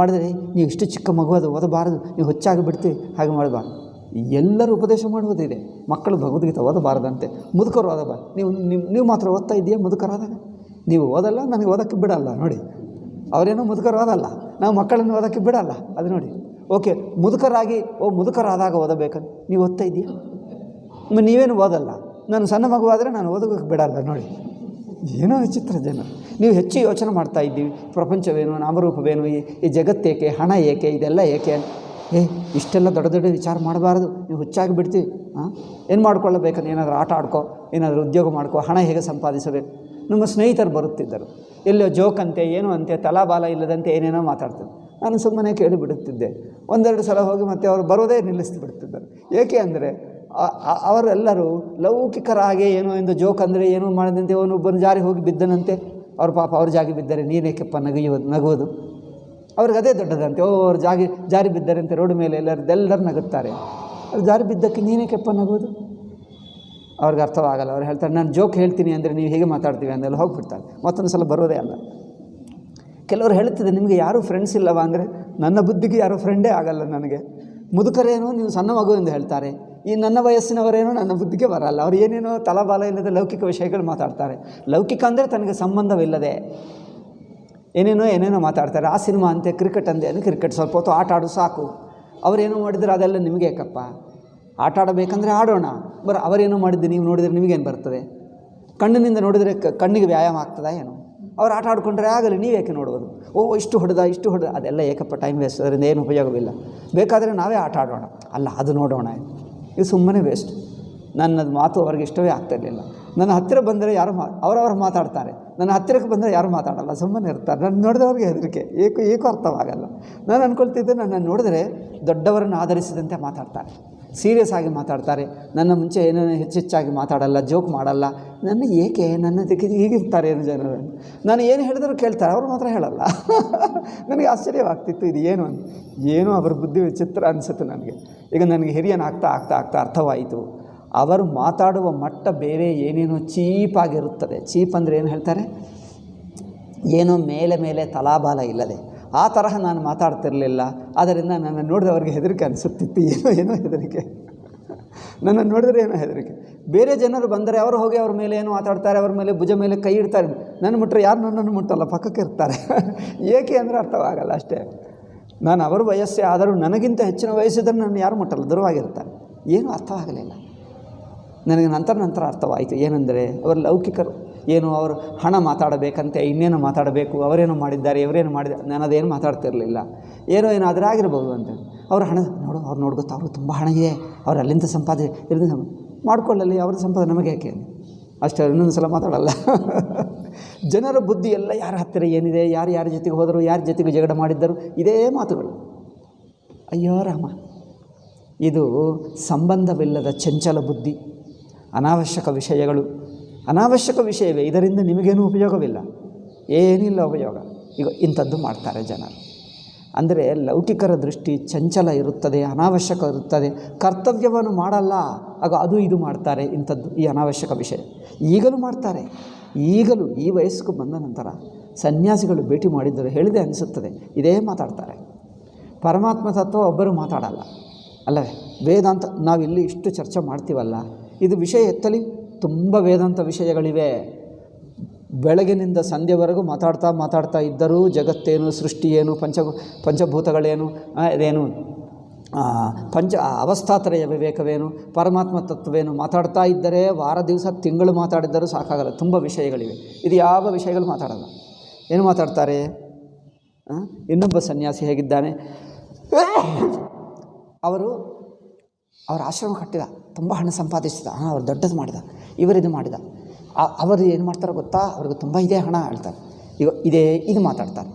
ಮಾಡಿದರೆ, ನೀವು ಇಷ್ಟು ಚಿಕ್ಕ ಮಗು ಅದು ಓದಬಾರದು, ನೀವು ಹುಚ್ಚಾಗಿ ಬಿಡ್ತೀವಿ, ಹಾಗೆ ಮಾಡಬಾರ್ದು. ಎಲ್ಲರೂ ಉಪದೇಶ ಮಾಡುವುದಿದೆ, ಮಕ್ಕಳು ಭಗವದ್ಗೀತೆ ಓದಬಾರದಂತೆ, ಮುದುಕರು ಓದಬಾರ್ದು. ನೀವು ಮಾತ್ರ ಓದ್ತಾ ಇದೆಯಾ ಮುದುಕರಾದಾಗ, ನೀವು ಓದಲ್ಲ, ನನಗೆ ಓದೋಕ್ಕೆ ಬಿಡಲ್ಲ. ನೋಡಿ, ಅವರೇನೋ ಮುದುಕರು ಓದಲ್ಲ, ನಾವು ಮಕ್ಕಳನ್ನು ಓದೋಕ್ಕೆ ಬಿಡಲ್ಲ. ಅದು ನೋಡಿ, ಓಕೆ ಮುದುಕರಾದಾಗ ಓದಬೇಕಂತ ನೀವು ಓದ್ತಾ ಇದೆಯಾ, ನೀವೇನು ಓದಲ್ಲ, ನಾನು ಸಣ್ಣ ಮಗುವಾದರೆ ನಾನು ಓದೋಕ್ಕೆ ಬಿಡಲ್ಲ. ನೋಡಿ, ಏನೋ ವಿಚಿತ್ರ ಜನ. ನೀವು ಹೆಚ್ಚು ಯೋಚನೆ ಮಾಡ್ತಾ ಇದ್ದೀವಿ, ಪ್ರಪಂಚವೇನು, ನಾಮರೂಪವೇನು, ಈ ಜಗತ್ತೇಕೆ, ಹಣ ಏಕೆ, ಇದೆಲ್ಲ ಏಕೆ, ಇಷ್ಟೆಲ್ಲ ದೊಡ್ಡ ವಿಚಾರ ಮಾಡಬಾರ್ದು, ನೀವು ಹುಚ್ಚಾಗಿ ಬಿಡ್ತೀವಿ. ಏನು ಮಾಡ್ಕೊಳ್ಳಬೇಕಂದ್ರೆ ಏನಾದರೂ ಆಟ ಆಡ್ಕೋ, ಏನಾದರೂ ಉದ್ಯೋಗ ಮಾಡ್ಕೋ, ಹಣ ಹೇಗೆ ಸಂಪಾದಿಸಬೇಕು. ನಮ್ಮ ಸ್ನೇಹಿತರು ಬರುತ್ತಿದ್ದರು, ಎಲ್ಲೋ ಜೋಕ್ ಅಂತೆ, ಏನು ಅಂತೆ, ತಲಾಬಾಲ ಇಲ್ಲದಂತೆ ಏನೇನೋ ಮಾತಾಡ್ತಿದ್ದರು. ನಾನು ಸುಮ್ಮನೆ ಕೇಳಿಬಿಡುತ್ತಿದ್ದೆ. 1-2 ಸಲ ಹೋಗಿ ಮತ್ತೆ ಅವರು ಬರೋದೇ ನಿಲ್ಲಿಸ್ಬಿಡ್ತಿದ್ದರು. ಏಕೆ ಅಂದರೆ ಅವರೆಲ್ಲರೂ ಲೌಕಿಕರಾಗೆ ಏನೋ ಎಂದು ಜೋಕ್ ಅಂದರೆ ಏನೋ ಮಾಡಿದಂತೆ, ಒಬ್ಬನು ಜಾರಿ ಹೋಗಿ ಬಿದ್ದನಂತೆ, ಅವ್ರ ಪಾಪ ಅವ್ರ ಜಾಗಿ ಬಿದ್ದರೆ ನೀನೇಕೆಪ್ಪ ನಗುವುದು, ಅವ್ರಿಗೆ ಅದೇ ದೊಡ್ಡದಂತೆ. ಅವ್ರು ಜಾರಿ ಬಿದ್ದರಂತೆ ರೋಡ್ ಮೇಲೆ, ಎಲ್ಲರೂ ನಗುತ್ತಾರೆ, ಅವ್ರು ಜಾರಿ ಬಿದ್ದಕ್ಕೆ ನೀನೇಕೆಪ್ಪ ನಗುವುದು. ಅವ್ರಿಗೆ ಅರ್ಥವಾಗಲ್ಲ. ಅವ್ರು ಹೇಳ್ತಾರೆ, ನಾನು ಜೋಕ್ ಹೇಳ್ತೀನಿ ಅಂದರೆ ನೀವು ಹೇಗೆ ಮಾತಾಡ್ತೀವಿ ಅಂದೆಲ್ಲ ಹೋಗ್ಬಿಡ್ತಾರೆ, ಮತ್ತೊಂದು ಸಲ ಬರೋದೇ ಅಲ್ಲ. ಕೆಲವರು ಹೇಳುತ್ತಿದ್ದೆ, ನಿಮಗೆ ಯಾರೂ ಫ್ರೆಂಡ್ಸ್ ಇಲ್ಲವಾ ಅಂದರೆ, ನನ್ನ ಬುದ್ಧಿಗೆ ಯಾರೂ ಫ್ರೆಂಡೇ ಆಗಲ್ಲ ನನಗೆ. ಮುದುಕರೇನೋ ನೀವು ಸಣ್ಣ ಮಗು ಎಂದು ಹೇಳ್ತಾರೆ, ಈ ನನ್ನ ವಯಸ್ಸಿನವರೇನೋ ನನ್ನ ಬುದ್ಧಿಗೆ ಬರಲ್ಲ. ಅವ್ರು ಏನೇನೋ ತಲಬಾಲ ಇಲ್ಲದೆ ಲೌಕಿಕ ವಿಷಯಗಳು ಮಾತಾಡ್ತಾರೆ. ಲೌಕಿಕ ಅಂದರೆ ತನಗೆ ಸಂಬಂಧವಿಲ್ಲದೆ ಏನೇನೋ ಮಾತಾಡ್ತಾರೆ. ಆ ಸಿನಿಮಾ ಅಂತೆ, ಕ್ರಿಕೆಟ್ ಅಂತೆ, ಕ್ರಿಕೆಟ್ ಸ್ವಲ್ಪ ಹೊತ್ತು ಆಟ ಆಡು ಸಾಕು. ಅವರೇನೋ ಮಾಡಿದರೆ ಅದೆಲ್ಲ ನಿಮಗೆ ಏಕಪ್ಪ, ಆಟ ಆಡಬೇಕಂದ್ರೆ ಆಡೋಣ. ಅವರೇನೋ ಮಾಡಿದ್ದು ನೀವು ನೋಡಿದರೆ ನಿಮಗೇನು ಬರ್ತದೆ? ಕಣ್ಣಿನಿಂದ ನೋಡಿದರೆ ಕಣ್ಣಿಗೆ ವ್ಯಾಯಾಮ ಆಗ್ತದಾ ಏನು? ಅವ್ರು ಆಟ ಆಡಿಕೊಂಡ್ರೆ ಆಗಲಿ, ನೀವು ಯಾಕೆ ನೋಡ್ಬೋದು? ಇಷ್ಟು ಹೊಡೆದ ಅದೆಲ್ಲ ಏಕಪ್ಪ ಟೈಮ್ ವೇಸ್ಟ್, ಅದರಿಂದ ಏನು ಉಪಯೋಗವಿಲ್ಲ. ಬೇಕಾದರೆ ನಾವೇ ಆಟ ಆಡೋಣ, ಅಲ್ಲ ಅದು ನೋಡೋಣ, ಇದು ಸುಮ್ಮನೆ ವೇಸ್ಟ್. ನನ್ನದು ಮಾತು ಅವ್ರಿಗೆ ಇಷ್ಟವೇ ಆಗ್ತಾಯಿರಲಿಲ್ಲ. ನನ್ನ ಹತ್ತಿರ ಬಂದರೆ ಯಾರು ಅವರವರು ಮಾತಾಡ್ತಾರೆ, ನನ್ನ ಹತ್ತಿರಕ್ಕೆ ಬಂದರೆ ಯಾರು ಮಾತಾಡಲ್ಲ, ಸುಮ್ಮನೆ ಇರ್ತಾರೆ. ನಾನು ನೋಡಿದವ್ರಿಗೆ ಹೆದರಿಕೆ, ಏಕೋ ಅರ್ಥವಾಗಲ್ಲ. ನಾನು ಅಂದ್ಕೊಳ್ತಿದ್ದೆ, ನನ್ನನ್ನು ನೋಡಿದ್ರೆ ದೊಡ್ಡವರನ್ನು ಆಧರಿಸಿದಂತೆ ಮಾತಾಡ್ತಾರೆ, ಸೀರಿಯಸ್ ಆಗಿ ಮಾತಾಡ್ತಾರೆ, ನನ್ನ ಮುಂಚೆ ಏನೇನು ಹೆಚ್ಚೆಚ್ಚಾಗಿ ಮಾತಾಡಲ್ಲ, ಜೋಕ್ ಮಾಡಲ್ಲ. ನನ್ನ ಹೀಗಿರ್ತಾರೆ ಏನು ಜನರು. ನಾನು ಏನು ಹೇಳಿದ್ರು ಕೇಳ್ತಾರೆ, ಅವರು ಮಾತ್ರ ಹೇಳಲ್ಲ. ನನಗೆ ಆಶ್ಚರ್ಯವಾಗ್ತಿತ್ತು, ಇದು ಏನು ಅವರ ಬುದ್ಧಿ ವಿಚಿತ್ರ ಅನಿಸುತ್ತೆ ನನಗೆ. ಈಗ ನನಗೆ ಹಿರಿಯನಾಗ್ತಾ ಅರ್ಥವಾಯಿತು, ಅವರು ಮಾತಾಡುವ ಮಟ್ಟ ಬೇರೆ, ಏನೇನೋ ಚೀಪಾಗಿರುತ್ತದೆ. ಚೀಪ್ ಅಂದರೆ ಏನು ಹೇಳ್ತಾರೆ? ಏನೋ ಮೇಲೆ ತಲಾಬಾಲ ಇಲ್ಲದೆ ಆ ತರಹ ನಾನು ಮಾತಾಡ್ತಿರಲಿಲ್ಲ. ಆದ್ದರಿಂದ ನನ್ನ ನೋಡಿದವರಿಗೆ ಹೆದರಿಕೆ ಅನಿಸುತ್ತಿತ್ತು, ಏನೋ ಹೆದರಿಕೆ. ನನ್ನನ್ನು ನೋಡಿದ್ರೆ ಏನೋ ಹೆದರಿಕೆ. ಬೇರೆ ಜನರು ಬಂದರೆ ಅವರು ಹೋಗಿ ಅವ್ರ ಮೇಲೆ ಏನು ಮಾತಾಡ್ತಾರೆ, ಅವ್ರ ಮೇಲೆ ಭುಜ ಮೇಲೆ ಕೈ ಇಡ್ತಾರೆ. ನನ್ನ ಮುಟ್ಟರೆ ಯಾರು ನನ್ನನ್ನು ಮುಟ್ಟಲ್ಲ, ಪಕ್ಕಕ್ಕೆ ಇರ್ತಾರೆ. ಏಕೆ ಅಂದರೆ ಅರ್ಥವಾಗಲ್ಲ ಅಷ್ಟೇ. ನಾನು ಅವರ ವಯಸ್ಸೇ ಆದರೂ ನನಗಿಂತ ಹೆಚ್ಚಿನ ವಯಸ್ಸಿದ್ರೆ ನನ್ನ ಯಾರು ಮುಟ್ಟಲ್ಲ, ದೂರವಾಗಿರ್ತಾರೆ. ಏನೂ ಅರ್ಥವಾಗಲಿಲ್ಲ ನನಗೆ. ನಂತರ ಅರ್ಥವಾಯಿತು ಏನೆಂದರೆ, ಅವರು ಲೌಕಿಕರು. ಏನು ಅವರು ಹಣ ಮಾತಾಡಬೇಕಂತೆ, ಇನ್ನೇನು ಮಾತಾಡಬೇಕು, ಅವರೇನು ಮಾಡಿದ್ದಾರೆ, ಇವರೇನು ಮಾಡಿದ್ದಾರೆ, ನಾನು ಅದೇನು ಮಾತಾಡ್ತಿರಲಿಲ್ಲ. ಏನೋ ಆದರೆ ಆಗಿರ್ಬೋದು ಅಂತ. ಅವ್ರ ಹಣ ಅವ್ರು ನೋಡ್ಗೊತ್ತಾ, ಅವರು ತುಂಬ ಹಣ ಇದೆ, ಅವ್ರು ಅಲ್ಲಿಂದ ಸಂಪಾದನೆ ಇಲ್ಲಿಂದ ಮಾಡ್ಕೊಳ್ಳಲಿ, ಅವ್ರ ಸಂಪಾದನೆ ನಮಗೆ ಯಾಕೆ ಅಷ್ಟೇ. ಇನ್ನೊಂದು ಸಲ ಮಾತಾಡಲ್ಲ. ಜನರ ಬುದ್ಧಿ ಎಲ್ಲ ಯಾರ ಹತ್ತಿರ ಏನಿದೆ, ಯಾರ ಜೊತೆಗೆ ಹೋದರು, ಯಾರ ಜೊತೆಗೆ ಜಗಳ ಮಾಡಿದ್ದರು, ಇದೇ ಮಾತುಗಳು. ಅಯ್ಯೋ ರಾಮ, ಇದು ಸಂಬಂಧವಿಲ್ಲದ ಚಂಚಲ ಬುದ್ಧಿ, ಅನಾವಶ್ಯಕ ವಿಷಯವೇ. ಇದರಿಂದ ನಿಮಗೇನೂ ಉಪಯೋಗವಿಲ್ಲ, ಏನಿಲ್ಲ ಉಪಯೋಗ. ಈಗ ಇಂಥದ್ದು ಮಾಡ್ತಾರೆ ಜನರು. ಅಂದರೆ ಲೌಕಿಕರ ದೃಷ್ಟಿ ಚಂಚಲ ಇರುತ್ತದೆ, ಅನಾವಶ್ಯಕ ಇರುತ್ತದೆ, ಕರ್ತವ್ಯವನ್ನು ಮಾಡಲ್ಲ. ಆಗ ಅದು ಇದು ಮಾಡ್ತಾರೆ, ಇಂಥದ್ದು ಈ ಅನಾವಶ್ಯಕ ವಿಷಯ ಈಗಲೂ ಮಾಡ್ತಾರೆ. ಈಗಲೂ ಈ ವಯಸ್ಸಿಗೆ ಬಂದ ನಂತರ ಸನ್ಯಾಸಿಗಳು ಭೇಟಿ ಮಾಡಿದ್ದರು, ಹೇಳಿದೆ ಅನಿಸುತ್ತದೆ, ಇದೇ ಮಾತಾಡ್ತಾರೆ. ಪರಮಾತ್ಮ ತತ್ವ ಒಬ್ಬರು ಮಾತಾಡಲ್ಲ ಅಲ್ಲವೇ? ವೇದಾಂತ ನಾವಿಲ್ಲಿ ಇಷ್ಟು ಚರ್ಚೆ ಮಾಡ್ತೀವಲ್ಲ, ಇದು ವಿಷಯ ಎತ್ತಲಿ ತುಂಬ ವೇದಾಂತ ವಿಷಯಗಳಿವೆ. ಬೆಳಗಿನಿಂದ ಸಂಧ್ಯೆವರೆಗೂ ಮಾತಾಡ್ತಾ ಇದ್ದರೂ ಜಗತ್ತೇನು, ಸೃಷ್ಟಿ ಏನು, ಪಂಚಭೂತಗಳೇನು, ಇದೇನು ಅವಸ್ಥಾತ್ರಯ ವಿವೇಕವೇನು, ಪರಮಾತ್ಮ ತತ್ವವೇನು ಮಾತಾಡ್ತಾ ಇದ್ದರೆ ವಾರ ದಿವಸ ತಿಂಗಳು ಮಾತಾಡಿದ್ದರೂ ಸಾಕಾಗಲ್ಲ. ತುಂಬ ವಿಷಯಗಳಿವೆ. ಇದು ಯಾವ ವಿಷಯಗಳು ಮಾತಾಡಲ್ಲ. ಏನು ಮಾತಾಡ್ತಾರೆ? ಇನ್ನೊಬ್ಬ ಸನ್ಯಾಸಿ ಹೇಗಿದ್ದಾನೆ, ಅವರ ಆಶ್ರಮ ಕಟ್ಟಿದ, ತುಂಬ ಹಣ ಸಂಪಾದಿಸಿದ, ಅವ್ರು ದೊಡ್ಡದು ಮಾಡಿದ, ಇವರಿದು ಮಾಡಿದ. ಅವರು ಏನು ಮಾಡ್ತಾರೆ ಗೊತ್ತಾ, ಅವ್ರಿಗೆ ತುಂಬ ಇದೆ ಹಣ ಹೇಳ್ತಾರೆ. ಈಗ ಇದು ಮಾತಾಡ್ತಾರೆ.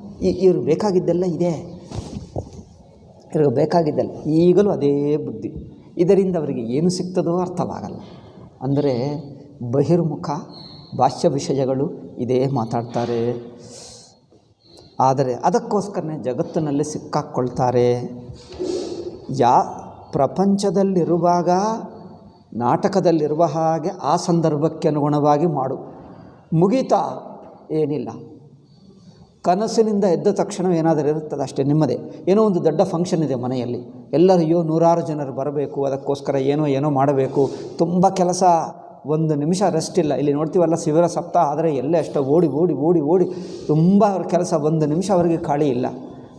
ಇವ್ರಿಗೆ ಬೇಕಾಗಿದ್ದೆಲ್ಲ ಇದೆ, ಇವ್ರಿಗೆ ಬೇಕಾಗಿದ್ದೆಲ್ಲ. ಈಗಲೂ ಅದೇ ಬುದ್ಧಿ. ಇದರಿಂದ ಅವರಿಗೆ ಏನು ಸಿಗ್ತದೋ ಅರ್ಥವಾಗಲ್ಲ. ಅಂದರೆ ಬಹಿರ್ಮುಖ ಬಾಹ್ಯ ವಿಷಯಗಳು ಇದೇ ಮಾತಾಡ್ತಾರೆ. ಆದರೆ ಅದಕ್ಕೋಸ್ಕರನೇ ಜಗತ್ತಿನಲ್ಲಿ ಸಿಕ್ಕಾಕ್ಕೊಳ್ತಾರೆ. ಪ್ರಪಂಚದಲ್ಲಿರುವಾಗ ನಾಟಕದಲ್ಲಿರುವ ಹಾಗೆ ಆ ಸಂದರ್ಭಕ್ಕೆ ಅನುಗುಣವಾಗಿ ಮಾಡು, ಮುಗೀತಾ ಏನಿಲ್ಲ. ಕನಸಿನಿಂದ ಎದ್ದ ತಕ್ಷಣ ಏನಾದರೂ ಇರುತ್ತದೆ ಅಷ್ಟೇ, ನಿಮ್ಮದೇ. ಏನೋ ಒಂದು ದೊಡ್ಡ ಫಂಕ್ಷನ್ ಇದೆ ಮನೆಯಲ್ಲಿ, ಎಲ್ಲರೂ ನೂರಾರು ಜನರು ಬರಬೇಕು, ಅದಕ್ಕೋಸ್ಕರ ಏನೋ ಮಾಡಬೇಕು, ತುಂಬ ಕೆಲಸ, ಒಂದು ನಿಮಿಷ ರೆಸ್ಟ್ ಇಲ್ಲ. ಇಲ್ಲಿ ನೋಡ್ತೀವಲ್ಲ, ಶಿಬಿರ ಸಪ್ತಾಹ ಆದರೆ ಎಲ್ಲೇ ಅಷ್ಟೋ ಓಡಿ ತುಂಬ ಅವ್ರ ಕೆಲಸ, ಒಂದು ನಿಮಿಷ ಅವರಿಗೆ ಖಾಲಿ ಇಲ್ಲ,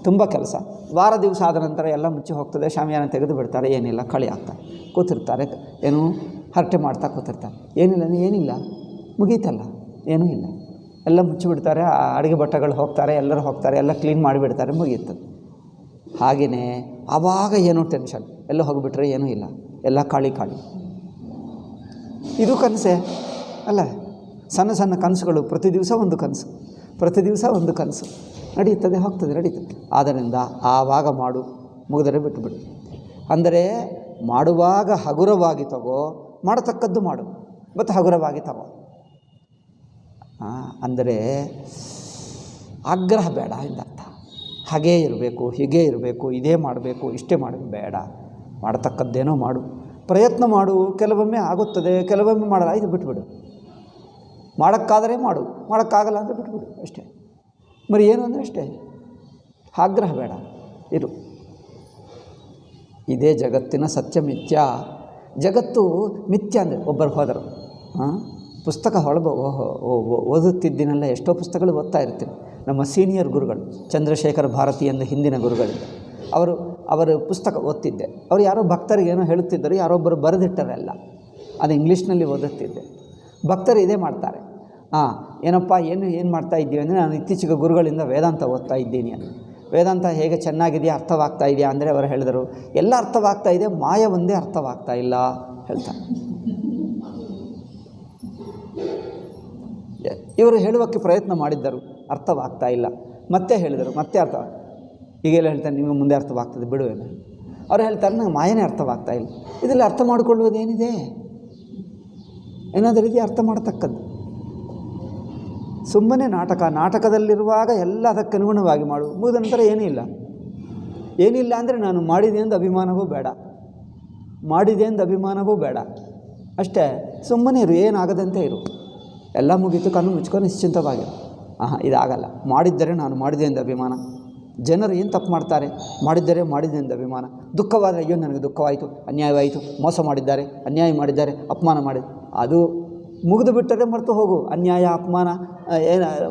ತುಂಬ ಕೆಲಸ. ವಾರ ದಿವಸ ಆದ ನಂತರ ಎಲ್ಲ ಮುಚ್ಚಿ ಹೋಗ್ತದೆ, ಶಾಮಿಯಾನ ತೆಗೆದು ಬಿಡ್ತಾರೆ, ಏನಿಲ್ಲ, ಖಾಲಿ ಆಗ್ತಾರೆ, ಕೂತಿರ್ತಾರೆ, ಹರಟೆ ಮಾಡ್ತಾ ಕೂತಿರ್ತಾರೆ. ಏನಿಲ್ಲ, ಮುಗೀತಲ್ಲ, ಏನೂ ಇಲ್ಲ, ಎಲ್ಲ ಮುಚ್ಚಿಬಿಡ್ತಾರೆ. ಅಡುಗೆ ಭಟ್ಟಗಳು ಹೋಗ್ತಾರೆ, ಎಲ್ಲರೂ ಹೋಗ್ತಾರೆ, ಎಲ್ಲ ಕ್ಲೀನ್ ಮಾಡಿಬಿಡ್ತಾರೆ, ಮುಗೀತು. ಹಾಗೆಯೇ ಆವಾಗ ಏನೋ ಟೆನ್ಷನ್, ಎಲ್ಲ ಹೋಗಿಬಿಟ್ರೆ ಏನೂ ಇಲ್ಲ, ಎಲ್ಲ ಖಾಲಿ. ಇದು ಕನಸೇ ಅಲ್ಲ? ಸಣ್ಣ ಕನಸುಗಳು, ಪ್ರತಿ ದಿವಸ ಒಂದು ಕನಸು ನಡೀತದೆ, ಹೋಗ್ತದೆ, ನಡೀತದೆ. ಆದ್ದರಿಂದ ಆವಾಗ ಮಾಡು, ಮುಗಿದರೆ ಬಿಟ್ಟುಬಿಡು. ಅಂದರೆ ಮಾಡುವಾಗ ಹಗುರವಾಗಿ ತಗೋ, ಮಾಡತಕ್ಕದ್ದು ಮಾಡು, ಮತ್ತು ಹಗುರವಾಗಿ ತಗೋ. ಅಂದರೆ ಆಗ್ರಹ ಬೇಡ ಎಂದರ್ಥ. ಹಾಗೇ ಇರಬೇಕು, ಹೀಗೇ ಇರಬೇಕು, ಇದೇ ಮಾಡಬೇಕು, ಇಷ್ಟೇ ಮಾಡಬೇಕು, ಬೇಡ. ಮಾಡತಕ್ಕದ್ದೇನೋ ಮಾಡು, ಪ್ರಯತ್ನ ಮಾಡು. ಕೆಲವೊಮ್ಮೆ ಆಗುತ್ತದೆ, ಕೆಲವೊಮ್ಮೆ ಮಾಡಲ್ಲ, ಇದು ಬಿಟ್ಬಿಡು. ಮಾಡೋಕ್ಕಾದರೆ ಮಾಡು, ಮಾಡೋಕ್ಕಾಗಲ್ಲ ಅಂದರೆ ಬಿಟ್ಬಿಡು ಅಷ್ಟೇ. మరి ಏನು ಅಂದರೆ ಅಷ್ಟೇ, ಆಗ್ರಹ ಬೇಡ, ಇರು. ಇದೇ ಜಗತ್ತಿನ ಸತ್ಯ ಮಿಥ್ಯ. ಜಗತ್ತು ಮಿಥ್ಯ ಅಂದರೆ ಒಬ್ಬರು ಹೋದರು, ಪುಸ್ತಕ ಓದುತ್ತಿದ್ದೀನಲ್ಲ, ಎಷ್ಟೋ ಪುಸ್ತಕಗಳು ಓದ್ತಾ ಇರ್ತೀನಿ. ನಮ್ಮ ಸೀನಿಯರ್ ಗುರುಗಳು ಚಂದ್ರಶೇಖರ ಭಾರತಿ ಎಂದು ಹಿಂದಿನ ಗುರುಗಳಿಂದ ಅವರು ಪುಸ್ತಕ ಓದ್ತಿದ್ದೆ. ಅವರು ಯಾರೋ ಭಕ್ತರಿಗೆ ಏನೋ ಹೇಳುತ್ತಿದ್ದರು, ಯಾರೊಬ್ಬರು ಬರೆದಿಟ್ಟರೆಲ್ಲ, ಅದು ಇಂಗ್ಲೀಷ್ನಲ್ಲಿ ಓದುತ್ತಿದ್ದೆ. ಭಕ್ತರು ಇದೇ ಮಾಡ್ತಾರೆ, ಏನಪ್ಪ ಏನು ಮಾಡ್ತಾ ಇದ್ದೀವಿ ಅಂದರೆ ನಾನು ಇತ್ತೀಚೆಗೆ ಗುರುಗಳಿಂದ ವೇದಾಂತ ಓದ್ತಾ ಇದ್ದೀನಿ ಅಂತ. ವೇದಾಂತ ಹೇಗೆ ಚೆನ್ನಾಗಿದೆಯಾ, ಅರ್ಥವಾಗ್ತಾ ಇದೆಯಾ ಅಂದರೆ ಅವರು ಹೇಳಿದರು, ಎಲ್ಲ ಅರ್ಥವಾಗ್ತಾ ಇದೆ, ಮಾಯ ಒಂದೇ ಅರ್ಥವಾಗ್ತಾ ಇಲ್ಲ ಹೇಳ್ತಾರೆ. ಇವರು ಹೇಳುವಕ್ಕೆ ಪ್ರಯತ್ನ ಮಾಡಿದ್ದರು, ಅರ್ಥವಾಗ್ತಾ ಇಲ್ಲ. ಮತ್ತೆ ಹೇಳಿದರು, ಮತ್ತೆ ಅರ್ಥ. ಈಗೆಲ್ಲ ಹೇಳ್ತಾರೆ ನಿಮಗೆ ಮುಂದೆ ಅರ್ಥವಾಗ್ತದೆ ಬಿಡುವೇನು. ಅವರು ಹೇಳ್ತಾರೆ ನಂಗೆ ಮಾಯನೇ ಅರ್ಥವಾಗ್ತಾ ಇಲ್ಲ. ಇದರಲ್ಲಿ ಅರ್ಥ ಮಾಡಿಕೊಳ್ಳುವುದೇನಿದೆ? ಏನಾದರೂ ರೀತಿ ಅರ್ಥ ಮಾಡತಕ್ಕದ್ದು. ಸುಮ್ಮನೆ ನಾಟಕದಲ್ಲಿರುವಾಗ ಎಲ್ಲ ಅದಕ್ಕೆ ಅನುಗುಣವಾಗಿ ಮಾಡು, ಮುಗಿದ ನಂತರ ಏನಿಲ್ಲ ಅಂದರೆ ನಾನು ಮಾಡಿದೆ ಎಂದು ಅಭಿಮಾನವೂ ಬೇಡ, ಅಷ್ಟೇ. ಸುಮ್ಮನೆ ಇರು, ಏನಾಗದಂತೆ ಇರು. ಎಲ್ಲ ಮುಗೀತು, ಕಣ್ಣು ಮುಚ್ಕೊಂಡು ನಿಶ್ಚಿಂತವಾಗಿರು. ಇದಾಗಲ್ಲ. ಮಾಡಿದ್ದರೆ ನಾನು ಮಾಡಿದೆ ಎಂದು ಅಭಿಮಾನ. ಜನರು ಏನು ತಪ್ಪು ಮಾಡ್ತಾರೆ? ಮಾಡಿದೆ ಎಂದು ಅಭಿಮಾನ. ದುಃಖವಾದರೆ ಅಯ್ಯೋ ನನಗೆ ದುಃಖವಾಯಿತು, ಅನ್ಯಾಯವಾಯಿತು, ಮೋಸ ಮಾಡಿದ್ದಾರೆ, ಅನ್ಯಾಯ ಮಾಡಿದ್ದಾರೆ, ಅಪಮಾನ ಮಾಡಿದೆ. ಅದು ಮುಗಿದು ಬಿಟ್ಟರೆ ಮರೆತು ಹೋಗು. ಅನ್ಯಾಯ, ಅಪಮಾನ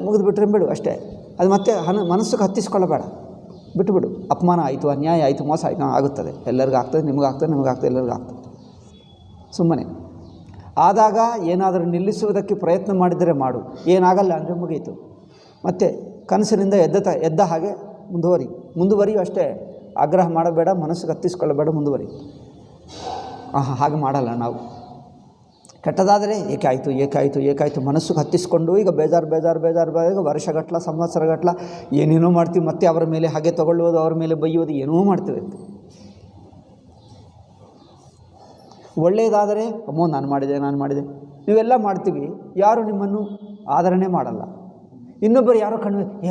ಮುಗಿದು ಬಿಟ್ಟರೆ ಬಿಡು ಅಷ್ಟೇ. ಅದು ಮತ್ತೆ ಮನಸ್ಸಿಗೆ ಹತ್ತಿಸ್ಕೊಳ್ಳಬೇಡ, ಬಿಟ್ಟುಬಿಡು. ಅಪಮಾನ ಆಯಿತು, ಅನ್ಯಾಯ ಆಯಿತು, ಮೋಸ ಆಯಿತು, ಆಗುತ್ತದೆ. ಎಲ್ಲರಿಗೂ ಆಗ್ತದೆ, ನಿಮಗಾಗ್ತದೆ, ಎಲ್ಲರಿಗೂ ಆಗ್ತದೆ. ಸುಮ್ಮನೆ ಆದಾಗ ಏನಾದರೂ ನಿಲ್ಲಿಸುವುದಕ್ಕೆ ಪ್ರಯತ್ನ ಮಾಡಿದರೆ ಮಾಡು, ಏನಾಗಲ್ಲ ಅಂದರೆ ಮುಗಿಯಿತು. ಮತ್ತು ಕನಸಿನಿಂದ ಎದ್ದ ಹಾಗೆ ಮುಂದುವರಿಯು ಅಷ್ಟೇ. ಆಗ್ರಹ ಮಾಡಬೇಡ, ಮನಸ್ಸಿಗೆ ಹತ್ತಿಸ್ಕೊಳ್ಳಬೇಡ, ಮುಂದುವರಿ. ಹಾಗೆ ಮಾಡಲ್ಲ ನಾವು. ಕೆಟ್ಟದಾದರೆ ಏಕಾಯಿತು ಮನಸ್ಸಿಗೆ ಹತ್ತಿಸ್ಕೊಂಡು ಈಗ ಬೇಜಾರು ವರ್ಷಗಟ್ಟಲ, ಸಂವತ್ಸರಗಟ್ಟಲ ಏನೇನೋ ಮಾಡ್ತೀವಿ. ಮತ್ತೆ ಅವರ ಮೇಲೆ ಹಾಗೆ ತಗೊಳ್ಳುವುದು, ಅವರ ಮೇಲೆ ಬೈಯುವುದು, ಏನೋ ಮಾಡ್ತೀವಿ. ಒಳ್ಳೆಯದಾದರೆ ಅಮ್ಮೋ ನಾನು ಮಾಡಿದೆ ನೀವೆಲ್ಲ ಮಾಡ್ತೀವಿ. ಯಾರು ನಿಮ್ಮನ್ನು ಆದರಣೆ ಮಾಡಲ್ಲ. ಇನ್ನೊಬ್ಬರು ಯಾರೋ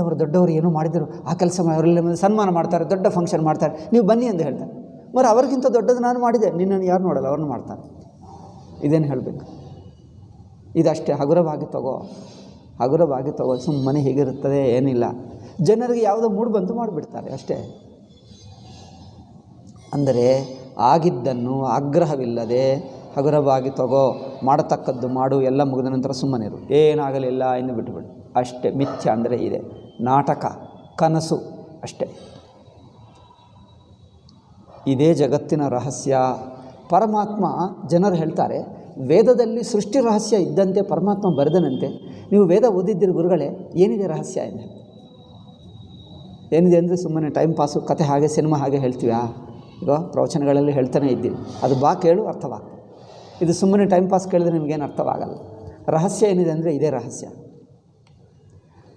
ಅವರು ದೊಡ್ಡವರು ಏನೋ ಮಾಡಿದರು, ಆ ಕೆಲಸ ಅವರೆಲ್ಲ ಸನ್ಮಾನ ಮಾಡ್ತಾರೆ, ದೊಡ್ಡ ಫಂಕ್ಷನ್ ಮಾಡ್ತಾರೆ, ನೀವು ಬನ್ನಿ ಎಂದು ಹೇಳ್ತಾರೆ. మరి ಅವ್ರಿಗಿಂತ ದೊಡ್ಡದು ನಾನು ಮಾಡಿದೆ, ನಿನ್ನನ್ನು ಯಾರು ನೋಡಲ್ಲ, ಅವ್ರನ್ನ ಮಾಡ್ತಾರೆ. ಇದೇನು ಹೇಳಬೇಕು? ಇದಷ್ಟೇ. ಹಗುರವಾಗಿ ತಗೋ, ಸುಮ್ಮನೆ ಹೀಗಿರುತ್ತದೆ, ಏನಿಲ್ಲ. ಜನರಿಗೆ ಯಾವುದೋ ಮೂಡು ಬಂತು ಮಾಡಿಬಿಡ್ತಾರೆ ಅಷ್ಟೇ. ಅಂದರೆ ಆಗಿದ್ದನ್ನು ಆಗ್ರಹವಿಲ್ಲದೆ ಹಗುರವಾಗಿ ತಗೋ, ಮಾಡತಕ್ಕದ್ದು ಮಾಡು, ಎಲ್ಲ ಮುಗಿದ ನಂತರ ಸುಮ್ಮನಿರು, ಏನಾಗಲಿಲ್ಲ ಇನ್ನು ಬಿಟ್ಟುಬಿಡು ಅಷ್ಟೇ. ಮಿಥ್ಯ ಅಂದರೆ ಇದೆ, ನಾಟಕ, ಕನಸು ಅಷ್ಟೇ. ಇದೇ ಜಗತ್ತಿನ ರಹಸ್ಯ. ಪರಮಾತ್ಮ, ಜನರು ಹೇಳ್ತಾರೆ ವೇದದಲ್ಲಿ ಸೃಷ್ಟಿ ರಹಸ್ಯ ಇದ್ದಂತೆ ಪರಮಾತ್ಮ ಬರೆದನಂತೆ. ನೀವು ವೇದ ಓದಿದ್ದೀರಿ ಗುರುಗಳೇ, ಏನಿದೆ ರಹಸ್ಯ ಎಂದು. ಏನಿದೆ ಅಂದರೆ ಸುಮ್ಮನೆ ಟೈಮ್ ಪಾಸು, ಕತೆ ಹಾಗೆ, ಸಿನಿಮಾ ಹಾಗೆ ಹೇಳ್ತೀವಿ. ಈಗ ಪ್ರವಚನಗಳಲ್ಲಿ ಹೇಳ್ತಾನೆ ಇದ್ದೀವಿ, ಅದು ಕೇಳು ಅರ್ಥವಾಗ್ತದೆ. ಇದು ಸುಮ್ಮನೆ ಟೈಮ್ ಪಾಸ್ ಕೇಳಿದ್ರೆ ನಿಮಗೇನು ಅರ್ಥವಾಗಲ್ಲ. ರಹಸ್ಯ ಏನಿದೆ ಅಂದರೆ ಇದೇ ರಹಸ್ಯ.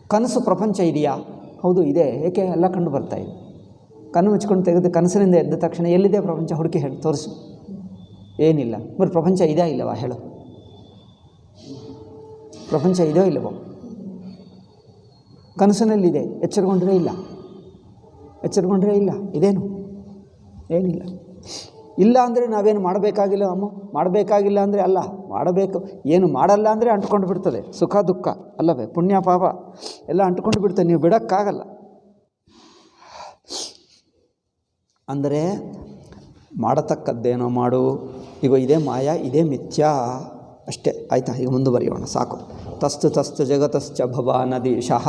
ಕನಸು ಪ್ರಪಂಚ ಇದೆಯಾ? ಹೌದು ಇದೆ. ಏಕೆ? ಎಲ್ಲ ಕಂಡು ಬರ್ತಾ ಇದೆ. ಕಣ್ಣು ಮುಚ್ಕೊಂಡು ತೆಗೆದು ಕನಸಿನಿಂದ ಎದ್ದ ತಕ್ಷಣ ಎಲ್ಲಿದೆ ಪ್ರಪಂಚ ಹುಡುಕಿ ಹೇಳಿ ತೋರಿಸು. ಏನಿಲ್ಲ. మరి ಪ್ರಪಂಚ ಇದೆಯಾ ಇಲ್ಲವಾ ಹೇಳು? ಪ್ರಪಂಚ ಇದೆಯೋ ಇಲ್ಲವೋ? ಕನಸಿನಲ್ಲಿದೆ, ಎಚ್ಚರಗೊಂಡ್ರೆ ಇಲ್ಲ. ಇದೇನು? ಏನಿಲ್ಲ. ಇಲ್ಲ ಅಂದರೆ ನಾವೇನು ಮಾಡಬೇಕಾಗಿಲ್ಲ ಅಮ್ಮ, ಮಾಡಬೇಕಾಗಿಲ್ಲ ಅಂದರೆ ಅಲ್ಲ, ಮಾಡಬೇಕು. ಏನು ಮಾಡಲ್ಲ ಅಂದರೆ ಅಂಟ್ಕೊಂಡು ಬಿಡ್ತದೆ, ಸುಖ ದುಃಖ ಅಲ್ಲವೇ, ಪುಣ್ಯ ಪಾಪ ಎಲ್ಲ ಅಂಟ್ಕೊಂಡು ಬಿಡ್ತದೆ, ನೀವು ಬಿಡೋಕ್ಕಾಗಲ್ಲ. ಅಂದರೆ ಮಾಡತಕ್ಕದ್ದೇನೋ ಮಾಡು. ಈಗ ಇದೇ ಮಾಯ, ಇದೇ ಮಿಥ್ಯಾ ಅಷ್ಟೇ. ಆಯಿತಾ? ಈಗ ಮುಂದುವರಿಯೋಣ, ಸಾಕು. ತಸ್ತು ಜಗತಶ್ಚ ಭವಾನದೀಶಃ.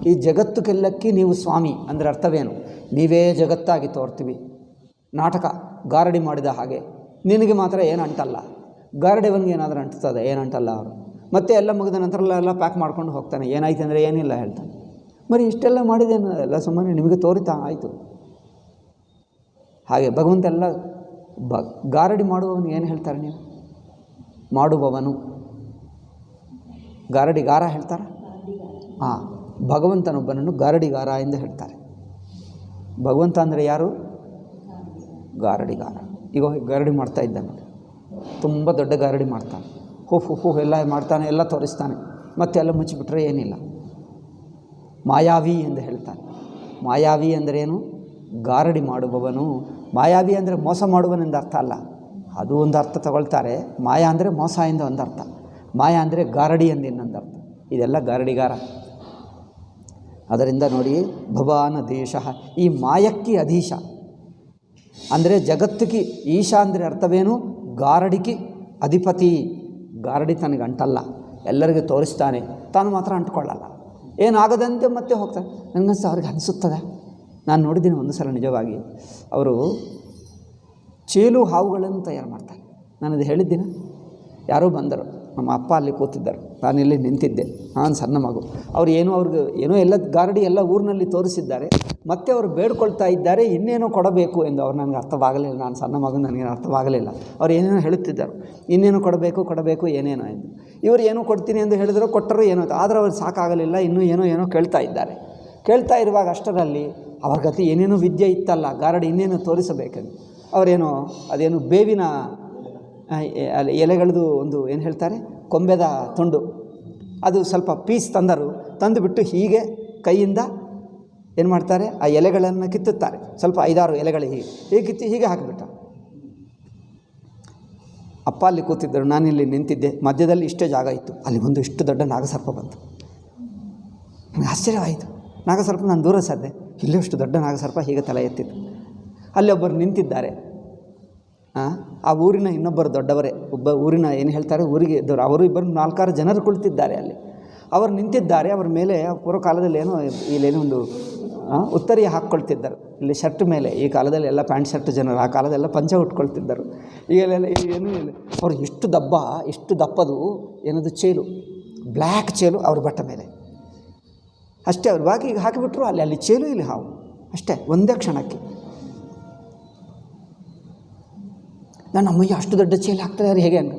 ಈ ಜಗತ್ತುಗೆಲ್ಲಕ್ಕೆ ನೀವು ಸ್ವಾಮಿ ಅಂದರೆ ಅರ್ಥವೇನು? ನೀವೇ ಜಗತ್ತಾಗಿ ತೋರ್ತೀವಿ. ನಾಟಕ ಗಾರಡಿ ಮಾಡಿದ ಹಾಗೆ. ನಿನಗೆ ಮಾತ್ರ ಏನು ಅಂಟಲ್ಲ, ಗಾರಡಿವನಿಗೆ ಏನಾದರೂ ಅಂಟ್ತದೆ, ಏನು ಅಂಟಲ್ಲ. ಅವರು ಮತ್ತೆ ಎಲ್ಲ ಮುಗಿದ ನಂತರ ಎಲ್ಲ ಪ್ಯಾಕ್ ಮಾಡ್ಕೊಂಡು ಹೋಗ್ತಾನೆ. ಏನಾಯ್ತು ಅಂದರೆ ಏನಿಲ್ಲ ಹೇಳ್ತಾನೆ. మరి ಇಷ್ಟೆಲ್ಲ ಮಾಡಿದೇನು? ಎಲ್ಲ ಸುಮ್ಮನೆ ನಿಮಗೆ ತೋರಿತಾ ಆಯಿತು. ಹಾಗೆ ಭಗವಂತ ಎಲ್ಲ ಗಾರಡಿ ಮಾಡುವವನು ಏನು ಹೇಳ್ತಾರೆ ನೀವು? ಮಾಡುವವನು ಗಾರಡಿಗಾರ ಹೇಳ್ತಾರೆ. ಭಗವಂತನೊಬ್ಬನನ್ನು ಗಾರಡಿಗಾರ ಎಂದು ಹೇಳ್ತಾರೆ. ಭಗವಂತ ಅಂದರೆ ಯಾರು? ಗಾರಡಿಗಾರ. ಈಗ ಗಾರಡಿ ಮಾಡ್ತಾ ಇದ್ದಾನೆ, ತುಂಬ ದೊಡ್ಡ ಗಾರಡಿ ಮಾಡ್ತಾನೆ, ಹೂ ಎಲ್ಲ ಮಾಡ್ತಾನೆ, ಎಲ್ಲ ತೋರಿಸ್ತಾನೆ, ಮತ್ತೆ ಎಲ್ಲ ಮುಚ್ಚಿಬಿಟ್ರೆ ಏನಿಲ್ಲ. ಮಾಯಾವಿ ಎಂದು ಹೇಳ್ತಾನೆ. ಮಾಯಾವಿ ಅಂದರೇನು? ಗಾರಡಿ ಮಾಡುವವನು. ಮಾಯಾವಿ ಅಂದರೆ ಮೋಸ ಮಾಡುವನೆಂದು ಅರ್ಥ ಅಲ್ಲ, ಅದು ಒಂದು ಅರ್ಥ ತಗೊಳ್ತಾರೆ. ಮಾಯಾ ಅಂದರೆ ಮೋಸ ಎಂದು ಒಂದು ಅರ್ಥ, ಮಾಯಾ ಅಂದರೆ ಗಾರಡಿ ಎಂದು ಇನ್ನೊಂದು ಅರ್ಥ. ಇದೆಲ್ಲ ಗಾರಡಿಗಾರ. ಅದರಿಂದ ನೋಡಿ, ಭವಾನ ದೇಶ, ಈ ಮಾಯಕ್ಕಿ ಅಧೀಶ ಅಂದರೆ ಜಗತ್ತಿಗೆ ಈಶ ಅಂದರೆ ಅರ್ಥವೇನು? ಗಾರಡಿಗೆ ಅಧಿಪತಿ. ಗಾರಡಿ ತನಗೆ ಅಂಟಲ್ಲ, ಎಲ್ಲರಿಗೂ ತೋರಿಸ್ತಾನೆ, ತಾನು ಮಾತ್ರ ಅಂಟ್ಕೊಳ್ಳಲ್ಲ. ಏನಾಗದಂತೆ ಮತ್ತೆ ಹೋಗ್ತಾನೆ. ನನಗನ್ಸ ಅವ್ರಿಗೆ ಅನಿಸುತ್ತದೆ, ನಾನು ನೋಡಿದ್ದೀನಿ ಒಂದು ಸಲ ನಿಜವಾಗಿ. ಅವರು ಚೇಲು ಹಾವುಗಳನ್ನು ತಯಾರು ಮಾಡ್ತಾರೆ. ನಾನು ಅದು ಹೇಳಿದ್ದೀನಿ. ಯಾರೋ ಬಂದರು, ನಮ್ಮ ಅಪ್ಪ ಅಲ್ಲಿ ಕೂತಿದ್ದರು, ನಾನಿಲ್ಲಿ ನಿಂತಿದ್ದೆ, ನಾನು ಸಣ್ಣ ಮಗು. ಅವ್ರು ಅವ್ರಿಗೆ ಏನೋ ಎಲ್ಲ ಗಾರಡಿ ಎಲ್ಲ ಊರಿನಲ್ಲಿ ತೋರಿಸಿದ್ದಾರೆ. ಮತ್ತೆ ಅವರು ಬೇಡ್ಕೊಳ್ತಾ ಇದ್ದಾರೆ ಇನ್ನೇನೋ ಕೊಡಬೇಕು ಎಂದು. ಅವ್ರು ನನಗೆ ಅರ್ಥವಾಗಲಿಲ್ಲ, ನಾನು ಸಣ್ಣ ಮಗು, ನನಗೇನು ಅರ್ಥವಾಗಲಿಲ್ಲ. ಅವ್ರು ಏನೇನೋ ಹೇಳುತ್ತಿದ್ದರು, ಇನ್ನೇನು ಕೊಡಬೇಕು ಏನೇನೋ ಎಂದು. ಇವರು ಏನೋ ಕೊಡ್ತೀನಿ ಎಂದು ಹೇಳಿದ್ರು, ಕೊಟ್ಟರು ಏನೋ. ಆದರೆ ಅವ್ರು ಸಾಕಾಗಲಿಲ್ಲ, ಇನ್ನೂ ಏನೋ ಕೇಳ್ತಾ ಇದ್ದಾರೆ. ಕೇಳ್ತಾ ಇರುವಾಗ ಅಷ್ಟರಲ್ಲಿ ಅವ್ರ ಗತಿ ಏನೇನೋ ವಿದ್ಯೆ ಇತ್ತಲ್ಲ, ಗಾರಡಿ ಇನ್ನೇನು ತೋರಿಸಬೇಕೆಂದು ಅವರೇನೋ ಅದೇನು ಬೇವಿನ ಎಲೆಗಳದು ಒಂದು ಏನು ಹೇಳ್ತಾರೆ, ಕೊಂಬೆದ ತುಂಡು, ಅದು ಸ್ವಲ್ಪ ಪೀಸ್ ತಂದುಬಿಟ್ಟು ಹೀಗೆ ಕೈಯಿಂದ ಏನು ಮಾಡ್ತಾರೆ, ಆ ಎಲೆಗಳನ್ನು ಕಿತ್ತುತ್ತಾರೆ. ಸ್ವಲ್ಪ 5-6 ಎಲೆಗಳು ಹೀಗೆ ಕಿತ್ತಿ ಹೀಗೆ ಹಾಕಿಬಿಟ್ಟ. ಅಪ್ಪ ಅಲ್ಲಿ ಕೂತಿದ್ದರು, ನಾನಿಲ್ಲಿ ನಿಂತಿದ್ದೆ. ಮಧ್ಯದಲ್ಲಿ ಇಷ್ಟೇ ಜಾಗ ಇತ್ತು. ಅಲ್ಲಿ ಒಂದು ಇಷ್ಟು ದೊಡ್ಡ ನಾಗಸರ್ಪ ಬಂತು. ನನಗೆ ಆಶ್ಚರ್ಯವಾಯಿತು. ನಾಗಸರ್ಪ ನಾನು ದೂರ ಸದ್ದೆ, ಇಲ್ಲೇ ಅಷ್ಟು ದೊಡ್ಡ ನಾಗಸರ್ಪ ಹೀಗೆ ತಲೆ ಎತ್ತಿತ್ತು. ಅಲ್ಲಿ ಒಬ್ಬರು ನಿಂತಿದ್ದಾರೆ. ಆ ಊರಿನ ಇನ್ನೊಬ್ಬರು ದೊಡ್ಡವರೇ, ಒಬ್ಬ ಊರಿನ ಏನು ಹೇಳ್ತಾರೆ ಊರಿಗೆ ಇದ್ದವರು, ಅವರು ಇಬ್ಬರು 4-6 ಜನರು ಕುಳಿತಿದ್ದಾರೆ ಅಲ್ಲಿ. ಅವರು ನಿಂತಿದ್ದಾರೆ. ಅವರ ಮೇಲೆ ಪೂರ್ವಕಾಲದಲ್ಲಿ ಇಲ್ಲೇನೋ ಒಂದು ಉತ್ತರಿಯ ಹಾಕ್ಕೊಳ್ತಿದ್ದರು ಇಲ್ಲಿ ಶರ್ಟ್ ಮೇಲೆ. ಈ ಕಾಲದಲ್ಲಿ ಎಲ್ಲ ಪ್ಯಾಂಟ್ ಶರ್ಟ್ ಜನರು, ಆ ಕಾಲದೆಲ್ಲ ಪಂಚ ಉಟ್ಕೊಳ್ತಿದ್ದರು. ಈಗಲೆಲ್ಲ ಏನೂ ಇಲ್ಲ. ಅವರು ಇಷ್ಟು ದಪ್ಪದು ಏನದು ಚೇಲು, ಬ್ಲ್ಯಾಕ್ ಚೇಲು ಅವ್ರ ಬಟ್ಟ ಮೇಲೆ ಅಷ್ಟೇ. ಅವ್ರು ಬಾಕಿ ಈಗ ಹಾಕಿಬಿಟ್ರು. ಅಲ್ಲಿ ಚೇಲು, ಇಲ್ಲಿ ಹಾವು ಅಷ್ಟೇ, ಒಂದೇ ಕ್ಷಣಕ್ಕೆ. ನನ್ನ ಅಮ್ಮಯ್ಯ ಅಷ್ಟು ದೊಡ್ಡ ಚೇಲು ಹಾಕ್ತಾರೆ ಅವ್ರು ಹೇಗೆ ಹಂಗೆ.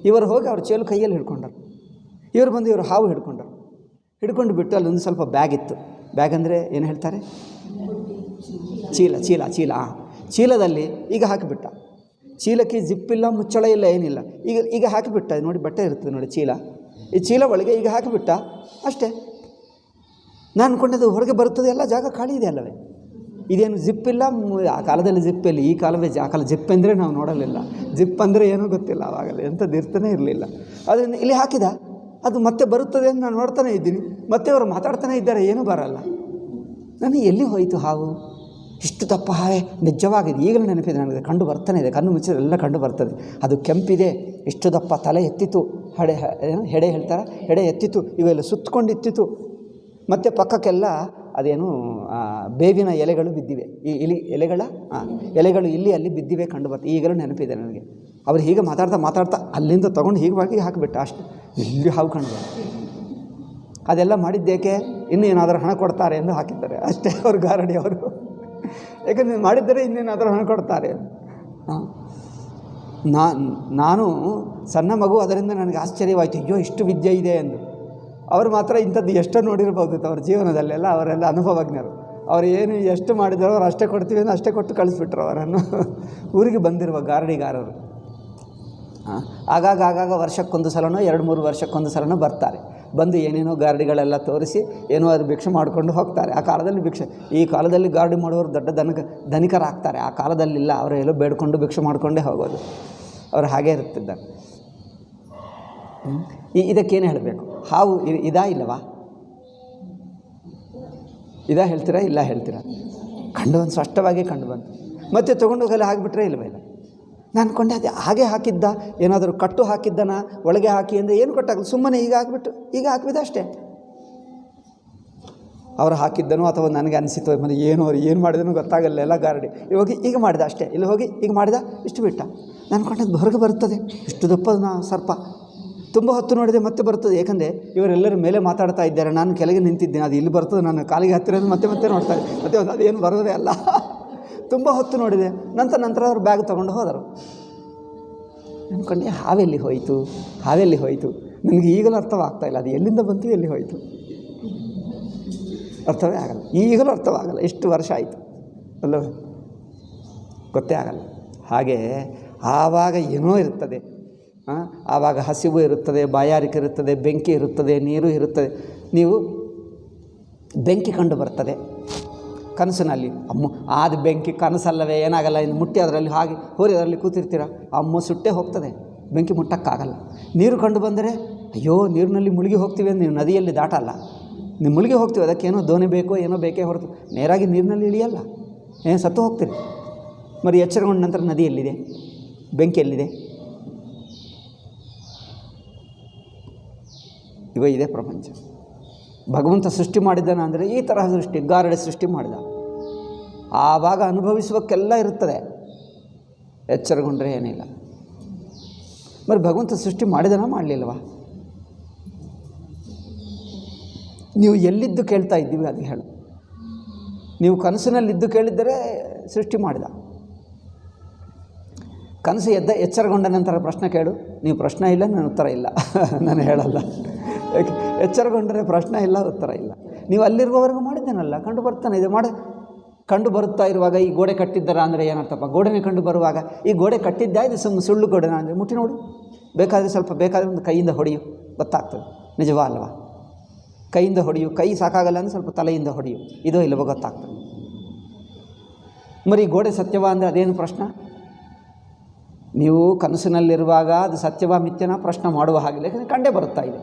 ಇವರು ಹೋಗಿ ಅವ್ರ ಚೇಲು ಕೈಯಲ್ಲಿ ಹಿಡ್ಕೊಂಡರು. ಇವರು ಬಂದು ಇವರು ಹಾವು ಹಿಡ್ಕೊಂಡು ಬಿಟ್ಟು ಅಲ್ಲೊಂದು ಸ್ವಲ್ಪ ಬ್ಯಾಗ್ ಇತ್ತು. ಬ್ಯಾಗ್ ಅಂದರೆ ಏನು ಹೇಳ್ತಾರೆ, ಚೀಲ. ಚೀಲದಲ್ಲಿ ಈಗ ಹಾಕಿಬಿಟ್ಟ. ಚೀಲಕ್ಕೆ ಜಿಪ್ಪಿಲ್ಲ, ಮುಚ್ಚಳ ಇಲ್ಲ, ಏನಿಲ್ಲ. ಈಗ ಹಾಕಿಬಿಟ್ಟ. ನೋಡಿ ಬಟ್ಟೆ ಇರ್ತದೆ ನೋಡಿ ಚೀಲ, ಈ ಚೀಲ ಒಳಗೆ ಈಗ ಹಾಕಿಬಿಟ್ಟ ಅಷ್ಟೇ. ನಾನು ಅಂದ್ಕೊಂಡದ್ದು ಹೊರಗೆ ಬರುತ್ತದೆ, ಎಲ್ಲ ಜಾಗ ಖಾಲಿ ಇದೆ ಅಲ್ಲವೇ. ಇದೇನು ಜಿಪ್ಪಿಲ್ಲ. ಆ ಕಾಲದಲ್ಲಿ ಜಿಪ್ಪಲ್ಲಿ, ಈ ಕಾಲವೇ ಆ ಕಾಲ ಜಿಪ್ ಅಂದರೆ ನಾವು ನೋಡಲಿಲ್ಲ. ಜಿಪ್ ಅಂದರೆ ಏನೂ ಗೊತ್ತಿಲ್ಲ ಆವಾಗಲೇ, ಎಂಥದ್ದು ಇರ್ತಾನೆ ಇರಲಿಲ್ಲ. ಅದರಿಂದ ಇಲ್ಲಿ ಹಾಕಿದ, ಅದು ಮತ್ತೆ ಬರುತ್ತದೆ ಅಂತ ನಾನು ನೋಡ್ತಾನೆ ಇದ್ದೀನಿ. ಮತ್ತೆ ಅವರು ಮಾತಾಡ್ತಾನೆ ಇದ್ದಾರೆ, ಏನೂ ಬರಲ್ಲ. ನನಗೆ ಎಲ್ಲಿ ಹೋಯಿತು ಹಾವು, ಇಷ್ಟು ದಪ್ಪ ಹಾವೇ ನಿಜವಾಗಿದೆ. ಈಗಲೂ ನೆನಪಿದೆ ನನಗೆ, ಕಂಡು ಬರ್ತಾನೆ ಇದೆ, ಕಣ್ಣು ಮುಚ್ಚಿದ್ರೆ ಎಲ್ಲ ಕಂಡು ಬರ್ತದೆ. ಅದು ಕೆಂಪಿದೆ, ಇಷ್ಟು ದಪ್ಪ, ತಲೆ ಎತ್ತಿತ್ತು, ಹೆಡೆ ಹೇಳ್ತಾರೆ, ಹೆಡೆ ಎತ್ತಿತ್ತು, ಇವೆಲ್ಲ ಸುತ್ತಕೊಂಡಿತ್ತಿತ್ತು. ಮತ್ತು ಪಕ್ಕಕ್ಕೆಲ್ಲ ಅದೇನು ಬೇವಿನ ಎಲೆಗಳು ಬಿದ್ದಿವೆ. ಈ ಎಲೆಗಳು ಅಲ್ಲಿ ಬಿದ್ದಿವೆ, ಕಂಡು ಬರ್ತದೆ. ಈಗಲೂ ನೆನಪಿದೆ ನನಗೆ. ಅವ್ರು ಹೀಗೆ ಮಾತಾಡ್ತಾ ಅಲ್ಲಿಂದ ತೊಗೊಂಡು ಹೀಗೆ ಹಾಕಿಬಿಟ್ಟ ಅಷ್ಟೆ. ಇಲ್ಲಿ ಹಾವು ಕಂಡು ಅದೆಲ್ಲ ಮಾಡಿದ್ದೇಕೆ, ಇನ್ನೂ ಏನಾದರೂ ಹಣ ಕೊಡ್ತಾರೆ ಎಂದು ಹಾಕಿದ್ದಾರೆ ಅಷ್ಟೇ ಅವ್ರ ಗಾರಡಿ ಅವರು. ಯಾಕಂದರೆ ಮಾಡಿದ್ದರೆ ಇನ್ನೇನಾದರೂ ಹಣ ಕೊಡ್ತಾರೆ. ನಾನು ಸಣ್ಣ ಮಗು, ಅದರಿಂದ ನನಗೆ ಆಶ್ಚರ್ಯವಾಯಿತು, ಅಯ್ಯೋ ಇಷ್ಟು ವಿದ್ಯೆ ಇದೆ ಎಂದು. ಅವರು ಮಾತ್ರ ಇಂಥದ್ದು ಎಷ್ಟೋ ನೋಡಿರ್ಬೋದು ಅವ್ರ ಜೀವನದಲ್ಲೆಲ್ಲ. ಅವರೆಲ್ಲ ಅನುಭವಜ್ಞರು. ಅವರು ಏನು ಎಷ್ಟು ಮಾಡಿದ್ರು ಅವ್ರು ಅಷ್ಟೇ ಕೊಡ್ತೀವಿ ಅಂದರೆ ಅಷ್ಟೇ ಕೊಟ್ಟು ಕಳಿಸ್ಬಿಟ್ರು ಅವರನ್ನು. ಊರಿಗೆ ಬಂದಿರುವ ಗಾರಡಿಗಾರರು ಆಗಾಗ ವರ್ಷಕ್ಕೊಂದು ಸಲನೋ 2-3 ವರ್ಷಕ್ಕೊಂದು ಸಲನೋ ಬರ್ತಾರೆ. ಬಂದು ಏನೇನೋ ಗಾರಡಿಗಳೆಲ್ಲ ತೋರಿಸಿ ಏನೋ ಅದು ಭಿಕ್ಷೆ ಮಾಡಿಕೊಂಡು ಹೋಗ್ತಾರೆ. ಆ ಕಾಲದಲ್ಲಿ ಈ ಕಾಲದಲ್ಲಿ ಗಾರಡಿ ಮಾಡುವವರು ದೊಡ್ಡ ಧನಿಕರಾಗ್ತಾರೆ. ಆ ಕಾಲದಲ್ಲಿಲ್ಲ, ಅವರು ಎಲ್ಲೋ ಬೇಡ್ಕೊಂಡು ಭಿಕ್ಷೆ ಮಾಡಿಕೊಂಡೇ ಹೋಗೋದು. ಅವರು ಹಾಗೇ ಇರುತ್ತಿದ್ದಾರೆ. ಇದಕ್ಕೇನು ಹೇಳಬೇಕು, ಹಾವು ಇಲ್ಲವಾ, ಹೇಳ್ತೀರಾ, ಇಲ್ಲ ಹೇಳ್ತೀರಾ? ಒಂದು ಸ್ಪಷ್ಟವಾಗಿ ಕಂಡು ಬಂತು. ಮತ್ತೆ ತೊಗೊಂಡು ಹೋಗಲ್ಲ ಹಾಕಿಬಿಟ್ರೆ ಇಲ್ಲ. ನಾನು ಅಂದ್ಕೊಂಡೆ ಅದೇ ಹಾಗೆ ಹಾಕಿದ್ದ, ಏನಾದರೂ ಕಟ್ಟು ಹಾಕಿದ್ದನ ಒಳಗೆ ಹಾಕಿ ಅಂದರೆ ಏನು ಕಟ್ಟಾಗಲ್ಲ, ಸುಮ್ಮನೆ ಈಗ ಹಾಕಿಬಿದ ಅಷ್ಟೇ. ಅವರು ಹಾಕಿದ್ದನೋ ಅಥವಾ ನನಗೆ ಅನಿಸಿತು, ಮತ್ತು ಅವ್ರು ಏನು ಮಾಡಿದನೋ ಗೊತ್ತಾಗಲ್ಲ. ಎಲ್ಲ ಗಾರಡಿ ಹೋಗಿ ಈಗ ಮಾಡಿದ ಅಷ್ಟೇ, ಇಲ್ಲಿ ಹೋಗಿ ಈಗ ಮಾಡಿದ, ಇಷ್ಟು ಬಿಟ್ಟ. ನಾನು ಅಂದ್ಕೊಂಡದ್ದು ಹೊರಗೆ ಬರುತ್ತದೆ, ಇಷ್ಟು ದಪ್ಪದ ಸರ್ಪ. ತುಂಬ ಹೊತ್ತು ನೋಡಿದೆ, ಮತ್ತೆ ಬರ್ತದೆ. ಏಕೆಂದರೆ ಇವರೆಲ್ಲರ ಮೇಲೆ ಮಾತಾಡ್ತಾ ಇದ್ದಾರೆ, ನಾನು ಕೆಳಗೆ ನಿಂತಿದ್ದೇನೆ. ಅದು ಇಲ್ಲಿ ಬರ್ತದೆ, ನಾನು ಕಾಲಿಗೆ ಹತ್ತಿರ ಮತ್ತೆ ನೋಡ್ತಾ ಇದ್ದೆ. ಮತ್ತೆ ಅದೇನು ಬರೋದೇ ಅಲ್ಲ. ತುಂಬ ಹೊತ್ತು ನೋಡಿದೆ. ನಂತರ ಅವರು ಬ್ಯಾಗ್ ತೊಗೊಂಡು ಹೋದರು. ಅಂದ್ಕೊಂಡೆ ಹಾವೆಲ್ಲಿ ಹೋಯಿತು. ನನಗೆ ಈಗಲೂ ಅರ್ಥವಾಗ್ತಾಯಿಲ್ಲ, ಅದು ಎಲ್ಲಿಂದ ಬಂತು, ಎಲ್ಲಿ ಹೋಯಿತು, ಅರ್ಥವೇ ಆಗಲ್ಲ. ಈಗಲೂ ಅರ್ಥವಾಗಲ್ಲ, ಎಷ್ಟು ವರ್ಷ ಆಯಿತು ಅಲ್ಲವೇ, ಗೊತ್ತೇ ಆಗಲ್ಲ. ಹಾಗೆ ಆವಾಗ ಏನೋ ಇರ್ತದೆ. ಆವಾಗ ಹಸಿವು ಇರುತ್ತದೆ, ಬಾಯಾರಿಕೆ ಇರುತ್ತದೆ, ಬೆಂಕಿ ಇರುತ್ತದೆ, ನೀರು ಇರುತ್ತದೆ. ನೀವು ಬೆಂಕಿ ಕಂಡು ಬರ್ತದೆ ಕನಸಿನಲ್ಲಿ. ಆದ ಬೆಂಕಿ ಕನಸಲ್ಲವೇ, ಏನಾಗಲ್ಲ, ಇನ್ನು ಮುಟ್ಟಿ ಅದರಲ್ಲಿ ಹಾಗೆ ಹೋರಿ ಅದರಲ್ಲಿ ಕೂತಿರ್ತೀರ, ಸುಟ್ಟೇ ಹೋಗ್ತದೆ, ಬೆಂಕಿ ಮುಟ್ಟಕ್ಕಾಗಲ್ಲ. ನೀರು ಕಂಡು ಬಂದರೆ ಅಯ್ಯೋ ನೀರಿನಲ್ಲಿ ಮುಳುಗಿ ಹೋಗ್ತೀವಿ ಅಂತ ನೀವು ನದಿಯಲ್ಲಿ ದಾಟಲ್ಲ, ನೀವು ಮುಳುಗಿ ಹೋಗ್ತೀವಿ. ಅದಕ್ಕೇನೋ ದೋಣಿ ಬೇಕೋ ಏನೋ ಬೇಕೇ ಹೊರತು ನೇರಾಗಿ ನೀರಿನಲ್ಲಿ ಇಳಿಯಲ್ಲ, ಸತ್ತು ಹೋಗ್ತೀರಿ. మరి ಎಚ್ಚರಗೊಂಡ ನಂತರ ನದಿ ಎಲ್ಲಿದೆ, ಬೆಂಕಿ ಎಲ್ಲಿದೆ? ಇದೆ ಪ್ರಪಂಚ. ಭಗವಂತ ಸೃಷ್ಟಿ ಮಾಡಿದ್ದಾನೆ ಅಂದರೆ ಈ ತರಹ ಸೃಷ್ಟಿ, ಗಾರಡಿ ಸೃಷ್ಟಿ ಮಾಡಿದ. ಆವಾಗ ಅನುಭವಿಸುವಕ್ಕೆಲ್ಲ ಇರುತ್ತದೆ, ಎಚ್ಚರಗೊಂಡ್ರೆ ಏನಿಲ್ಲ. మరి ಭಗವಂತ ಸೃಷ್ಟಿ ಮಾಡಿದನ ಮಾಡಲಿಲ್ವಾ? ನೀವು ಎಲ್ಲಿದ್ದು ಕೇಳ್ತಾ ಇದ್ದೀವಿ ಅದು ಹೇಳು. ನೀವು ಕನಸಿನಲ್ಲಿದ್ದು ಕೇಳಿದ್ದರೆ ಸೃಷ್ಟಿ ಮಾಡಿದ. ಕನಸು ಎಚ್ಚರಗೊಂಡ ನಂತರ ಪ್ರಶ್ನೆ ಕೇಳು. ನೀವು ಪ್ರಶ್ನೆ ಇಲ್ಲ, ನನ್ನ ಉತ್ತರ ಇಲ್ಲ. ನಾನು ಹೇಳಲ್ಲ. ಯಾಕೆ? ಎಚ್ಚರಗೊಂಡರೆ ಪ್ರಶ್ನೆ ಇಲ್ಲ, ಉತ್ತರ ಇಲ್ಲ. ನೀವು ಅಲ್ಲಿರುವವರೆಗೂ ಮಾಡಿದ್ದೇನಲ್ಲ, ಕಂಡು ಬರ್ತಾನೆ ಇದೆ. ಕಂಡು ಬರುತ್ತಾ ಇರುವಾಗ ಈ ಗೋಡೆ ಕಟ್ಟಿದ್ದಾರ ಅಂದರೆ ಏನರ್ಥಪ್ಪ? ಗೋಡೆನೇ ಕಂಡು ಬರುವಾಗ ಈ ಗೋಡೆ ಕಟ್ಟಿದ್ದೆ ಇದು ಸುಳ್ಳು ಗೋಡೆನ ಅಂದರೆ ಮುಟ್ಟಿ ನೋಡು. ಬೇಕಾದರೆ ಸ್ವಲ್ಪ ಬೇಕಾದರೆ ಒಂದು ಕೈಯಿಂದ ಹೊಡೆಯು, ಗೊತ್ತಾಗ್ತದೆ ನಿಜವಾ ಅಲ್ವಾ? ಕೈಯಿಂದ ಹೊಡೆಯು. ಕೈ ಸಾಕಾಗಲ್ಲ ಅಂದರೆ ಸ್ವಲ್ಪ ತಲೆಯಿಂದ ಹೊಡೆಯು, ಇದೋ ಇಲ್ಲವೋ ಗೊತ್ತಾಗ್ತದೆ. ಮರಿ ಗೋಡೆ ಸತ್ಯವಾ ಅಂದರೆ ಅದೇನು ಪ್ರಶ್ನೆ? ನೀವು ಕನಸಿನಲ್ಲಿರುವಾಗ ಅದು ಸತ್ಯವಾ ಮಿಥ್ಯನ ಪ್ರಶ್ನೆ ಮಾಡುವ ಹಾಗಿಲ್ಲ, ಯಾಕಂದರೆ ಕಂಡೇ ಬರುತ್ತಾ ಇದೆ.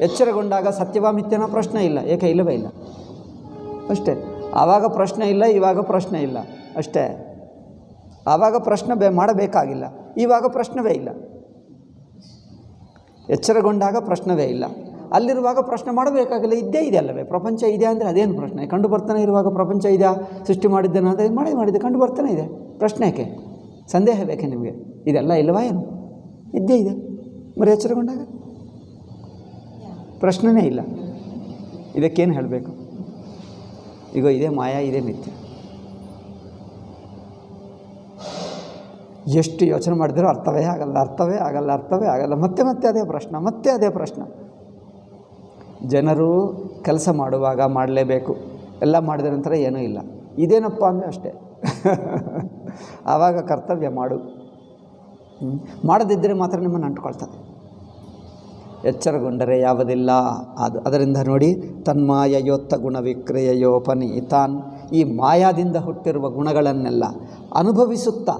ಎಚ್ಚರಗೊಂಡಾಗ ಸತ್ಯವಾ ಮಿಥ್ಯನ ಪ್ರಶ್ನೆ ಇಲ್ಲ, ಏಕೆ? ಇಲ್ಲವೇ ಇಲ್ಲ, ಅಷ್ಟೇ. ಆವಾಗ ಪ್ರಶ್ನೆ ಇಲ್ಲ, ಇವಾಗ ಪ್ರಶ್ನೆ ಇಲ್ಲ, ಅಷ್ಟೇ. ಆವಾಗ ಪ್ರಶ್ನೆ ಮಾಡಬೇಕಾಗಿಲ್ಲ, ಇವಾಗ ಪ್ರಶ್ನವೇ ಇಲ್ಲ. ಎಚ್ಚರಗೊಂಡಾಗ ಪ್ರಶ್ನವೇ ಇಲ್ಲ, ಅಲ್ಲಿರುವಾಗ ಪ್ರಶ್ನೆ ಮಾಡಬೇಕಾಗಿಲ್ಲ. ಇದ್ದೇ ಇದೆ ಅಲ್ಲವೇ? ಪ್ರಪಂಚ ಇದೆ ಅಂದರೆ ಅದೇನು ಪ್ರಶ್ನೆ? ಕಂಡು ಬರ್ತಾನೆ ಇರುವಾಗ ಪ್ರಪಂಚ ಇದೆಯಾ, ಸೃಷ್ಟಿ ಮಾಡಿದ್ದೇನೆ ಅಂದರೆ ಮಾಡಿದೆ, ಕಂಡು ಬರ್ತಾನೆ ಇದೆ. ಪ್ರಶ್ನೆ ಯಾಕೆ? ಸಂದೇಹ ಬೇಕೆ ನಿಮಗೆ? ಇದೆಲ್ಲ ಇಲ್ಲವಾ ಏನು? ಇದ್ದೇ ಇದೆ. మరి ಎಚ್ಚರಗೊಂಡಾಗ ಪ್ರಶ್ನೆನೇ ಇಲ್ಲ. ಇದಕ್ಕೇನು ಹೇಳಬೇಕು? ಈಗ ಇದೇ ಮಾಯಾ, ಇದೇ ಮಿಥ್ಯ. ಎಷ್ಟು ಯೋಚನೆ ಮಾಡಿದರೂ ಅರ್ಥವೇ ಆಗಲ್ಲ. ಮತ್ತೆ ಅದೇ ಪ್ರಶ್ನೆ. ಜನರು ಕೆಲಸ ಮಾಡುವಾಗ ಮಾಡಲೇಬೇಕು, ಎಲ್ಲ ಮಾಡಿದ ನಂತರ ಏನೂ ಇಲ್ಲ, ಇದೇನಪ್ಪ ಅಂದರೆ ಅಷ್ಟೇ. ಆವಾಗ ಕರ್ತವ್ಯ ಮಾಡು. ಮಾಡದಿದ್ದರೆ ಮಾತ್ರ ನಿಮ್ಮನ್ನು ಅಂಟ್ಕೊಳ್ತದೆ. ಎಚ್ಚರಗೊಂಡರೆ ಯಾವುದಿಲ್ಲ. ಅದರಿಂದ ನೋಡಿ, ತನ್ಮಾಯಯೋತ್ತ ಗುಣ ವಿಕ್ರಿಯೋಪನೀತಾನ್, ಈ ಮಾಯಾದಿಂದ ಹುಟ್ಟಿರುವ ಗುಣಗಳನ್ನೆಲ್ಲ ಅನುಭವಿಸುತ್ತಾ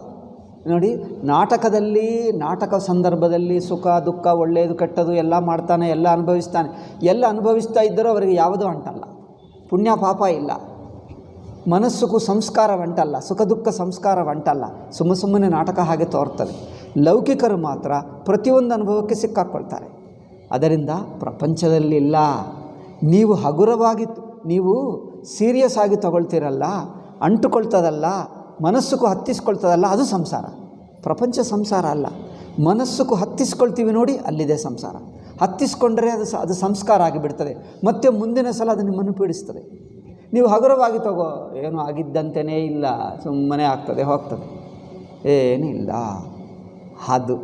ನೋಡಿ. ನಾಟಕ ಸಂದರ್ಭದಲ್ಲಿ ಸುಖ ದುಃಖ ಒಳ್ಳೆಯದು ಕೆಟ್ಟದು ಎಲ್ಲ ಮಾಡ್ತಾನೆ, ಎಲ್ಲ ಅನುಭವಿಸ್ತಾನೆ. ಎಲ್ಲ ಅನುಭವಿಸ್ತಾ ಇದ್ದರೂ ಅವರಿಗೆ ಯಾವುದೂ ಅಂಟಲ್ಲ, ಪುಣ್ಯ ಪಾಪ ಇಲ್ಲ, ಮನಸ್ಸುಗೂ ಸಂಸ್ಕಾರವಂಟಲ್ಲ, ಸುಖ ದುಃಖ ಸಂಸ್ಕಾರವಂಟಲ್ಲ. ಸುಮ್ಮನೆ ನಾಟಕ ಹಾಗೆ ತೋರ್ತದೆ. ಲೌಕಿಕರು ಮಾತ್ರ ಪ್ರತಿಯೊಂದು ಅನುಭವಕ್ಕೆ ಸಿಕ್ಕಾಕ್ಕೊಳ್ತಾರೆ. ಅದರಿಂದ ಪ್ರಪಂಚದಲ್ಲಿಲ್ಲ. ನೀವು ಹಗುರವಾಗಿ, ನೀವು ಸೀರಿಯಸ್ ಆಗಿ ತಗೊಳ್ತೀರಲ್ಲ, ಅಂಟುಕೊಳ್ತದಲ್ಲ, ಮನಸ್ಸುಗೂ ಹತ್ತಿಸ್ಕೊಳ್ತದಲ್ಲ, ಅದು ಸಂಸಾರ. ಪ್ರಪಂಚ ಸಂಸಾರ ಅಲ್ಲ. ಮನಸ್ಸುಗೂ ಹತ್ತಿಸ್ಕೊಳ್ತೀವಿ ನೋಡಿ, ಅಲ್ಲಿದೆ ಸಂಸಾರ. ಹತ್ತಿಸ್ಕೊಂಡ್ರೆ ಅದು ಸಂಸ್ಕಾರ ಆಗಿಬಿಡ್ತದೆ. ಮತ್ತೆ ಮುಂದಿನ ಸಲ ಅದು ನಿಮ್ಮನ್ನು ಪೀಡಿಸ್ತದೆ. ನೀವು ಹಗುರವಾಗಿ ತಗೋ, ಏನೂ ಆಗಿದ್ದಂತೆಯೇ ಇಲ್ಲ, ಸುಮ್ಮನೆ ಆಗ್ತದೆ ಹೋಗ್ತದೆ, ಏನಿಲ್ಲ. ಅದು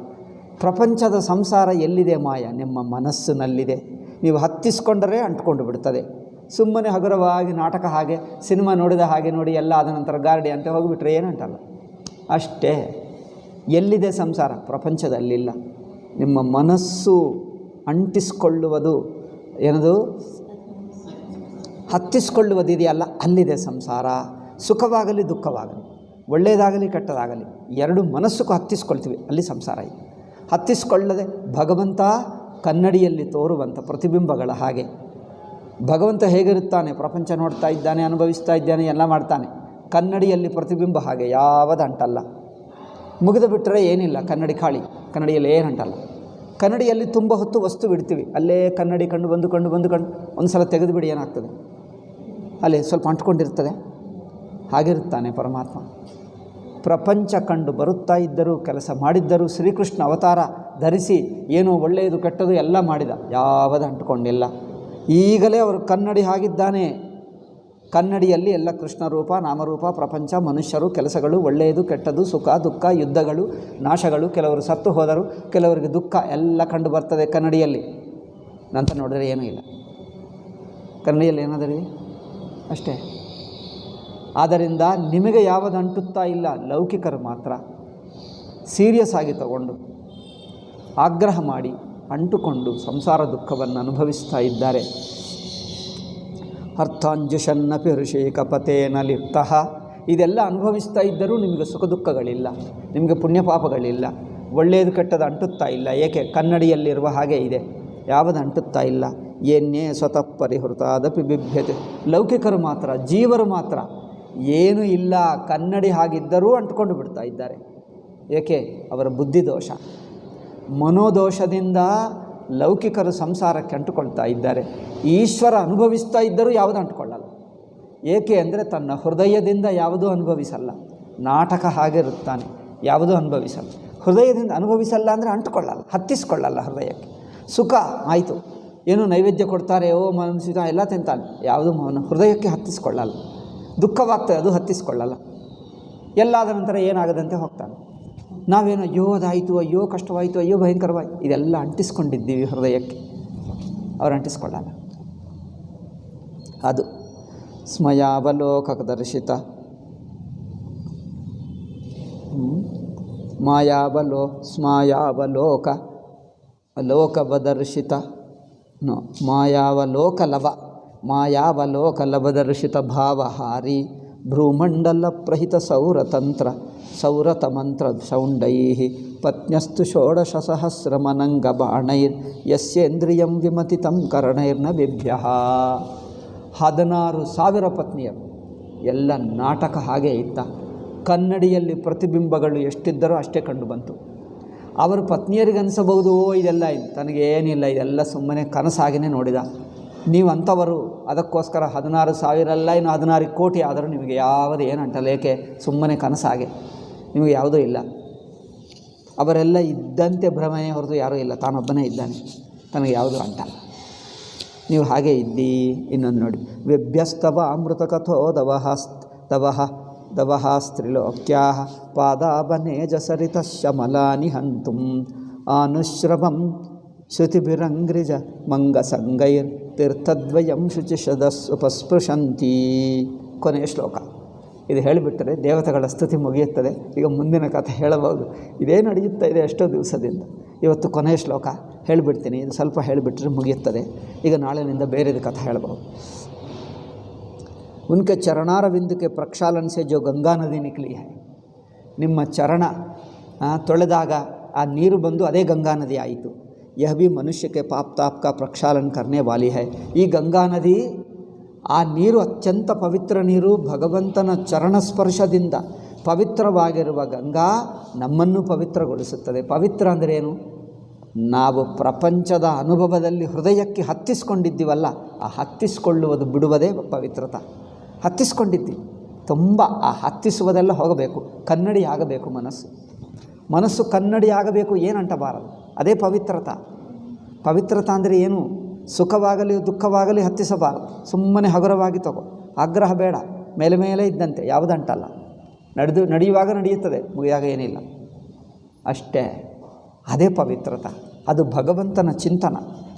ಪ್ರಪಂಚದ ಸಂಸಾರ ಎಲ್ಲಿದೆ? ಮಾಯ ನಿಮ್ಮ ಮನಸ್ಸಿನಲ್ಲಿದೆ. ನೀವು ಹತ್ತಿಸ್ಕೊಂಡರೆ ಅಂಟ್ಕೊಂಡು ಬಿಡ್ತದೆ. ಸುಮ್ಮನೆ ಹಗುರವಾಗಿ ನಾಟಕ ಹಾಗೆ, ಸಿನಿಮಾ ನೋಡಿದ ಹಾಗೆ ನೋಡಿ, ಎಲ್ಲ ಆದ ನಂತರ ಗಾರ್ಡಿ ಅಂತ ಹೋಗಿಬಿಟ್ರೆ ಏನಂಟಲ್ಲ, ಅಷ್ಟೇ. ಎಲ್ಲಿದೆ ಸಂಸಾರ? ಪ್ರಪಂಚದಲ್ಲಿಲ್ಲ. ನಿಮ್ಮ ಮನಸ್ಸು ಅಂಟಿಸ್ಕೊಳ್ಳುವುದು ಏನದು, ಹತ್ತಿಸ್ಕೊಳ್ಳುವುದಿದೆಯಲ್ಲ, ಅಲ್ಲಿದೆ ಸಂಸಾರ. ಸುಖವಾಗಲಿ ದುಃಖವಾಗಲಿ, ಒಳ್ಳೆಯದಾಗಲಿ ಕೆಟ್ಟದಾಗಲಿ, ಎರಡು ಮನಸ್ಸುಗೂ ಹತ್ತಿಸ್ಕೊಳ್ತೀವಿ, ಅಲ್ಲಿ ಸಂಸಾರ ಇದೆ. ಹತ್ತಿಸ್ಕೊಳ್ಳದೆ ಭಗವಂತ ಕನ್ನಡಿಯಲ್ಲಿ ತೋರುವಂಥ ಪ್ರತಿಬಿಂಬಗಳ ಹಾಗೆ ಭಗವಂತ ಹೇಗಿರುತ್ತಾನೆ? ಪ್ರಪಂಚ ನೋಡ್ತಾ ಇದ್ದಾನೆ, ಅನುಭವಿಸ್ತಾ ಇದ್ದಾನೆ, ಎಲ್ಲ ಮಾಡ್ತಾನೆ. ಕನ್ನಡಿಯಲ್ಲಿ ಪ್ರತಿಬಿಂಬ ಹಾಗೆ ಯಾವುದು ಅಂಟಲ್ಲ. ಮುಗಿದು ಬಿಟ್ಟರೆ ಏನಿಲ್ಲ, ಕನ್ನಡಿ ಖಾಲಿ, ಕನ್ನಡಿಯಲ್ಲಿ ಏನು ಅಂಟಲ್ಲ. ಕನ್ನಡಿಯಲ್ಲಿ ತುಂಬ ಹೊತ್ತು ವಸ್ತು ಬಿಡ್ತೀವಿ, ಅಲ್ಲೇ ಕನ್ನಡಿ ಕಂಡು ಬಂದು ಒಂದು ಸಲ ತೆಗೆದು ಬಿಡಿ, ಏನಾಗ್ತದೆ? ಅಲ್ಲಿ ಸ್ವಲ್ಪ ಅಂಟ್ಕೊಂಡಿರ್ತದೆ. ಹಾಗಿರುತ್ತಾನೆ ಪರಮಾತ್ಮ. ಪ್ರಪಂಚ ಕಂಡು ಬರುತ್ತಾ ಇದ್ದರೂ, ಕೆಲಸ ಮಾಡಿದ್ದರೂ, ಶ್ರೀಕೃಷ್ಣ ಅವತಾರ ಧರಿಸಿ ಏನೋ ಒಳ್ಳೆಯದು ಕೆಟ್ಟದು ಎಲ್ಲ ಮಾಡಿದ, ಯಾವುದು ಅಂಟುಕೊಂಡಿಲ್ಲ. ಈಗಲೇ ಅವರು ಕನ್ನಡಿ ಆಗಿದ್ದಾನೆ. ಕನ್ನಡಿಯಲ್ಲಿ ಎಲ್ಲ ಕೃಷ್ಣ ರೂಪ, ನಾಮರೂಪ, ಪ್ರಪಂಚ, ಮನುಷ್ಯರು, ಕೆಲಸಗಳು, ಒಳ್ಳೆಯದು ಕೆಟ್ಟದು, ಸುಖ ದುಃಖ, ಯುದ್ಧಗಳು, ನಾಶಗಳು, ಕೆಲವರು ಸತ್ತು ಹೋದರು, ಕೆಲವರಿಗೆ ದುಃಖ ಎಲ್ಲ ಕಂಡು ಬರ್ತದೆ ಕನ್ನಡಿಯಲ್ಲಿ. ನಂತರ ನೋಡಿದರೆ ಏನೂ ಇಲ್ಲ, ಕನ್ನಡಿಯಲ್ಲಿ ಏನಾದರೂ ಅಷ್ಟೇ. ಆದ್ದರಿಂದ ನಿಮಗೆ ಯಾವುದು ಅಂಟುತ್ತಾ ಇಲ್ಲ. ಲೌಕಿಕರು ಮಾತ್ರ ಸೀರಿಯಸ್ ಆಗಿ ತಗೊಂಡು ಆಗ್ರಹ ಮಾಡಿ ಅಂಟುಕೊಂಡು ಸಂಸಾರ ದುಃಖವನ್ನು ಅನುಭವಿಸ್ತಾ ಇದ್ದಾರೆ. ಅರ್ಥಾಂಜುಷನ್ನಪಿ ಋಷಿಕಪತೇನ ಲಿಪ್ತಃ, ಇದೆಲ್ಲ ಅನುಭವಿಸ್ತಾ ಇದ್ದರೂ ನಿಮಗೆ ಸುಖ ದುಃಖಗಳಿಲ್ಲ, ನಿಮಗೆ ಪುಣ್ಯ ಪಾಪಗಳಿಲ್ಲ, ಒಳ್ಳೆಯದು ಕೆಟ್ಟದು ಅಂಟುತ್ತಾ ಇಲ್ಲ. ಏಕೆ? ಕನ್ನಡಿಯಲ್ಲಿರುವ ಹಾಗೆ ಇದೆ, ಯಾವುದು ಅಂಟುತ್ತಾ ಇಲ್ಲ. ಏನೇ ಸ್ವತಃ ಪರಿಹೃತಾದಪಿ ಬಿಭ್ಯತೆ. ಲೌಕಿಕರು ಮಾತ್ರ, ಜೀವರು ಮಾತ್ರ ಏನೂ ಇಲ್ಲ, ಕನ್ನಡಿ ಹಾಗಿದ್ದರೂ ಅಂಟ್ಕೊಂಡು ಬಿಡ್ತಾ ಇದ್ದಾರೆ. ಏಕೆ? ಅವರ ಬುದ್ಧಿದೋಷ, ಮನೋದೋಷದಿಂದ ಲೌಕಿಕರು ಸಂಸಾರಕ್ಕೆ ಅಂಟುಕೊಳ್ತಾ ಇದ್ದಾರೆ. ಈಶ್ವರ ಅನುಭವಿಸ್ತಾ ಇದ್ದರೂ ಯಾವುದು ಅಂಟುಕೊಳ್ಳಲ್ಲ. ಏಕೆ ಅಂದರೆ ತನ್ನ ಹೃದಯದಿಂದ ಯಾವುದೂ ಅನುಭವಿಸಲ್ಲ. ನಾಟಕ ಹಾಗಿರುತ್ತಾನೆ, ಯಾವುದೂ ಅನುಭವಿಸಲ್ಲ. ಹೃದಯದಿಂದ ಅನುಭವಿಸಲ್ಲ ಅಂದರೆ ಅಂಟುಕೊಳ್ಳಲ್ಲ, ಹತ್ತಿಸ್ಕೊಳ್ಳಲ್ಲ ಹೃದಯಕ್ಕೆ. ಸುಖ ಆಯಿತು, ಏನು ನೈವೇದ್ಯ ಕೊಡ್ತಾರೆ, ಓ ಮನಸ್ಸಿನ ಎಲ್ಲ ತಿಂತಾನೆ, ಯಾವುದು ಹೃದಯಕ್ಕೆ ಹತ್ತಿಸ್ಕೊಳ್ಳಲ್ಲ. ದುಃಖವಾಗ್ತದೆ, ಅದು ಹತ್ತಿಸ್ಕೊಳ್ಳಲ್ಲ. ಎಲ್ಲಾದ ನಂತರ ಏನಾಗದಂತೆ ಹೋಗ್ತಾನೆ. ನಾವೇನು ಅಯ್ಯೋ ಅದಾಯಿತು, ಅಯ್ಯೋ ಕಷ್ಟವಾಯಿತು, ಅಯ್ಯೋ ಭಯಂಕರವಾಯಿತು, ಇದೆಲ್ಲ ಅಂಟಿಸ್ಕೊಂಡಿದ್ದೀವಿ ಹೃದಯಕ್ಕೆ. ಅವ್ರು ಅಂಟಿಸ್ಕೊಳ್ಳಲ್ಲ. ಅದು ಸ್ಮಯಾವಲೋಕದರ್ಶಿತ ಸ್ಮಾಯಾವಲೋಕ ಲೋಕವದರ್ಶಿತ ಮಾಯಾವಲೋಕಲಭದರ್ಶಿತ ಭಾವಹಾರಿ ಭ್ರೂಮಂಡಲ ಪ್ರಹಿತ ಸೌರತಮಂತ್ರ ಸೌಂಡೈ ಪತ್ನ್ಯಸ್ತು ಷೋಡಶಸಹಸ್ರಮನಂಗಬಾಣೈರ್ ಯಸ್ಯೇಂದ್ರಿಯಂ ವಿಮತಿತಂ ಕರ್ಣೈರ್ನ ಬಿಭ್ಯಃ. 16,000 ಪತ್ನಿಯರು. ಎಲ್ಲ ನಾಟಕ ಹಾಗೇ ಇತ್ತ. ಕನ್ನಡಿಯಲ್ಲಿ ಪ್ರತಿಬಿಂಬಗಳು ಎಷ್ಟಿದ್ದರೋ ಅಷ್ಟೇ ಕಂಡು ಬಂತು. ಅವರು ಪತ್ನಿಯರಿಗೆ ಅನಿಸಬಹುದು, ಓ ಇದೆಲ್ಲ ತನಗೇನಿಲ್ಲ, ಇದೆಲ್ಲ ಸುಮ್ಮನೆ ಕನಸಾಗಿಯೇ ನೋಡಿದ. ನೀವು ಅಂಥವರು, ಅದಕ್ಕೋಸ್ಕರ 16,000 ಅಲ್ಲ, ಇನ್ನು 16 ಕೋಟಿ ಆದರೂ ನಿಮಗೆ ಯಾವುದು ಏನು ಅಂಟಲ್ಲ. ಏಕೆ? ಸುಮ್ಮನೆ ಕನಸಾಗೆ, ನಿಮಗೆ ಯಾವುದೂ ಇಲ್ಲ. ಅವರೆಲ್ಲ ಇದ್ದಂತೆ ಭ್ರಮೆಯೇ ಹೊರತು ಯಾರೂ ಇಲ್ಲ, ತಾನೊಬ್ಬನೇ ಇದ್ದಾನೆ, ತನಗೆ ಯಾವುದೂ ಅಂಟಲ್ಲ. ನೀವು ಹಾಗೆ ಇದ್ದೀ. ಇನ್ನೊಂದು ನೋಡಿ, ವ್ಯಭ್ಯಸ್ತವ ಅಮೃತಕಥೋ ದವಹಾಸ್ತ್ರಿಲೋಕ್ಯಾ ಪಾದಾಬನೇಜ ಸರಿತ ಶಮಲಾನಿ ಹಂತುಂ ಆನುಶ್ರವಂ ಶ್ರುತಿಭಿರಂಗ್ರಿಜ ಮಂಗಸಂಗೈರ್ ತೀರ್ಥದ್ವಯಂ ಶುಚಿಷದಸ್ಪಸ್ಪೃಶಂತಿ. ಕೊನೆಯ ಶ್ಲೋಕ ಇದು ಹೇಳಿಬಿಟ್ಟರೆ ದೇವತೆಗಳ ಸ್ತುತಿ ಮುಗಿಯುತ್ತದೆ. ಈಗ ಮುಂದಿನ ಕಥೆ ಹೇಳಬಹುದು. ಇದೇ ನಡೆಯುತ್ತಾ ಇದೆ ಎಷ್ಟೋ ದಿವಸದಿಂದ. ಇವತ್ತು ಕೊನೆಯ ಶ್ಲೋಕ ಹೇಳಿಬಿಡ್ತೀನಿ, ಇದು ಸ್ವಲ್ಪ ಹೇಳಿಬಿಟ್ರೆ ಮುಗಿಯುತ್ತದೆ. ಈಗ ನಾಳೆನಿಂದ ಬೇರೆದು ಕಥೆ ಹೇಳಬಹುದು. ಉನ್ಕೆ ಚರಣಾರವಿಂದ के प्रक्षालन से जो गंगा नदी निकली है, ನಿಮ್ಮ ಚರಣ ತೊಳೆದಾಗ ಆ ನೀರು ಬಂದು ಅದೇ ಗಂಗಾ ನದಿ ಆಯಿತು. यह भी मनुष्य के पाप ताप का प्रक्षालन करने वाली है. ಈ ಗಂಗಾ ನದಿ, ಆ ನೀರು ಅತ್ಯಂತ ಪವಿತ್ರ ನೀರು. ಭಗವಂತನ ಚರಣ ಸ್ಪರ್ಶದಿಂದ ಪವಿತ್ರವಾಗಿರುವ ಗಂಗಾ ನಮ್ಮನ್ನು ಪವಿತ್ರಗೊಳಿಸುತ್ತದೆ. ಪವಿತ್ರ ಅಂದರೆ ಏನು? ನಾವು ಪ್ರಪಂಚದ ಅನುಭವದಲ್ಲಿ ಹೃದಯಕ್ಕೆ ಹತ್ತಿಸ್ಕೊಂಡಿದ್ದೀವಲ್ಲ, ಆ ಹತ್ತಿಸ್ಕೊಳ್ಳುವುದು ಬಿಡುವುದೇ ಪವಿತ್ರತ. ಹತ್ತಿಸ್ಕೊಂಡಿದ್ದೀವಿ ತುಂಬ, ಆ ಹತ್ತಿಸುವುದೆಲ್ಲ ಹೋಗಬೇಕು. ಕನ್ನಡಿ ಆಗಬೇಕು ಮನಸ್ಸು ಕನ್ನಡಿ ಆಗಬೇಕು, ಏನಂಟಬಾರದು. ಅದೇ ಪವಿತ್ರತ. ಪವಿತ್ರತ ಅಂದರೆ ಏನು? ಸುಖವಾಗಲಿ ದುಃಖವಾಗಲಿ ಹತ್ತಿಸಬಾರದು. ಸುಮ್ಮನೆ ಹಗುರವಾಗಿ ತಗೋ, ಆಗ್ರಹ ಬೇಡ. ಮೇಲೆ ಇದ್ದಂತೆ ಯಾವುದಂಟಲ್ಲ. ನಡೆಯುವಾಗ ನಡೆಯುತ್ತದೆ, ಮುಗಿಯಾಗ ಏನಿಲ್ಲ, ಅಷ್ಟೇ. ಅದೇ ಪವಿತ್ರತ. ಅದು ಭಗವಂತನ ಚಿಂತನ.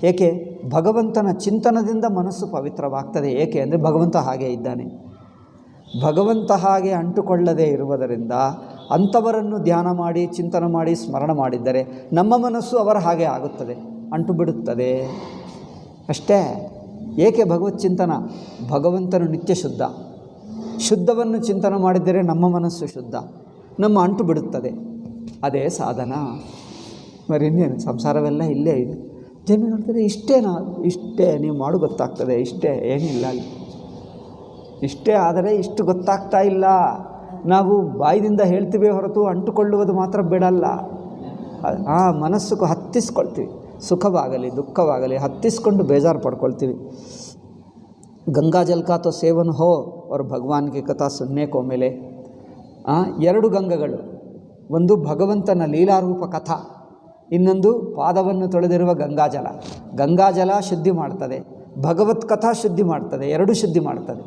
ಏಕೆ? ಭಗವಂತನ ಚಿಂತನದಿಂದ ಮನಸ್ಸು ಪವಿತ್ರವಾಗ್ತದೆ. ಏಕೆ ಅಂದರೆ ಭಗವಂತ ಹಾಗೆ ಇದ್ದಾನೆ. ಭಗವಂತ ಹಾಗೆ ಅಂಟುಕೊಳ್ಳದೇ ಇರುವುದರಿಂದ ಅಂಥವರನ್ನು ಧ್ಯಾನ ಮಾಡಿ, ಚಿಂತನೆ ಮಾಡಿ, ಸ್ಮರಣ ಮಾಡಿದ್ದರೆ ನಮ್ಮ ಮನಸ್ಸು ಅವರ ಹಾಗೆ ಆಗುತ್ತದೆ, ಅಂಟು ಬಿಡುತ್ತದೆ, ಅಷ್ಟೇ. ಏಕೆ ಭಗವತ್ ಚಿಂತನ? ಭಗವಂತನು ನಿತ್ಯ ಶುದ್ಧ. ಶುದ್ಧವನ್ನು ಚಿಂತನೆ ಮಾಡಿದ್ದರೆ ನಮ್ಮ ಮನಸ್ಸು ಶುದ್ಧ, ನಮ್ಮ ಅಂಟು ಬಿಡುತ್ತದೆ. ಅದೇ ಸಾಧನ. మరి ಇನ್ನೇನು? ಸಂಸಾರವೆಲ್ಲ ಇಲ್ಲೇ ಇದೆ. ಜನ ಹೇಳ್ತಾರೆ, ಇಷ್ಟೇ ನೀವು ಮಾಡು ಗೊತ್ತಾಗ್ತದೆ, ಇಷ್ಟೇ, ಏನಿಲ್ಲ ಅಲ್ಲಿ. ಇಷ್ಟೇ ಆದರೆ ಇಷ್ಟು ಗೊತ್ತಾಗ್ತಾ ಇಲ್ಲ. ನಾವು ಬಾಯಿದಿಂದ ಹೇಳ್ತೀವಿ ಹೊರತು ಅಂಟುಕೊಳ್ಳುವುದು ಮಾತ್ರ ಬಿಡಲ್ಲ. ಆ ಮನಸ್ಸು ಹತ್ತಿಸ್ಕೊಳ್ತೀವಿ. ಸುಖವಾಗಲಿ ದುಃಖವಾಗಲಿ ಹತ್ತಿಸ್ಕೊಂಡು ಬೇಜಾರು ಪಡ್ಕೊಳ್ತೀವಿ. ಗಂಗಾ ಜಲ್ ಕಾ ತೋ ಸೇವನ್ ಹೋ और भगवान की कथा सुनने को मिले. 2 ಗಂಗಗಳು. ಒಂದು ಭಗವಂತನ ಲೀಲಾರೂಪ ಕಥಾ, ಇನ್ನೊಂದು ಪಾದವನ್ನು ತೊಳೆದಿರುವ ಗಂಗಾಜಲ. ಗಂಗಾಜಲ ಶುದ್ಧಿ ಮಾಡ್ತದೆ, ಭಗವತ್ ಕಥಾ ಶುದ್ಧಿ ಮಾಡ್ತದೆ. 2 ಶುದ್ಧಿ ಮಾಡ್ತದೆ.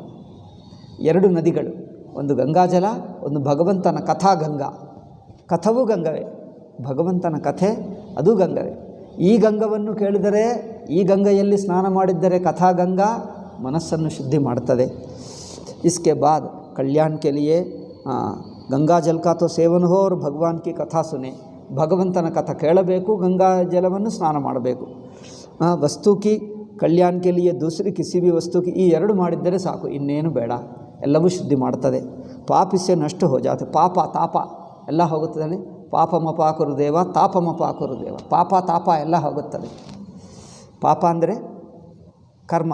2 ನದಿಗಳು, ಒಂದು ಗಂಗಾಜಲ, ಒಂದು ಭಗವಂತನ ಕಥಾ ಗಂಗಾ. ಕಥವೂ ಗಂಗವೇ, ಭಗವಂತನ ಕಥೆ ಅದು ಗಂಗವೇ. ಈ ಗಂಗವನ್ನು ಕೇಳಿದರೆ, ಈ ಗಂಗೆಯಲ್ಲಿ ಸ್ನಾನ ಮಾಡಿದ್ದರೆ ಕಥಾ ಗಂಗಾ ಮನಸ್ಸನ್ನು ಶುದ್ಧಿ ಮಾಡ್ತದೆ. इसके बाद कल्याण के लिए गंगा जल का तो सेवन हो और भगवान की कथा सुने. ಭಗವಂತನ ಕಥೆ ಕೇಳಬೇಕು, ಗಂಗಾ ಜಲವನ್ನು ಸ್ನಾನ ಮಾಡಬೇಕು. ವಸ್ತು ಕಿ ಕಲ್ಯಾಣ ಕೆ ಲಿಯೆ ದೂಸರಿ ಕಿಸಿ ಭಿ ವಸ್ತು ಕಿ, ಈ 2 ಮಾಡಿದ್ದರೆ ಸಾಕು, ಇನ್ನೇನು ಬೇಡ. ಎಲ್ಲವೂ ಶುದ್ಧಿ ಮಾಡ್ತದೆ. ಪಾಪಿಸೆ ನಷ್ಟ ಹೋ ಜಾತೆ. ಪಾಪ ತಾಪ ಎಲ್ಲ ಹೋಗುತ್ತದೆ. ಪಾಪಮಪಾಕುರು ದೇವ, ತಾಪಮಪಾಕುರು ದೇವ. ಪಾಪ ತಾಪ ಎಲ್ಲ ಹೋಗುತ್ತದೆ. ಪಾಪ ಅಂದರೆ ಕರ್ಮ,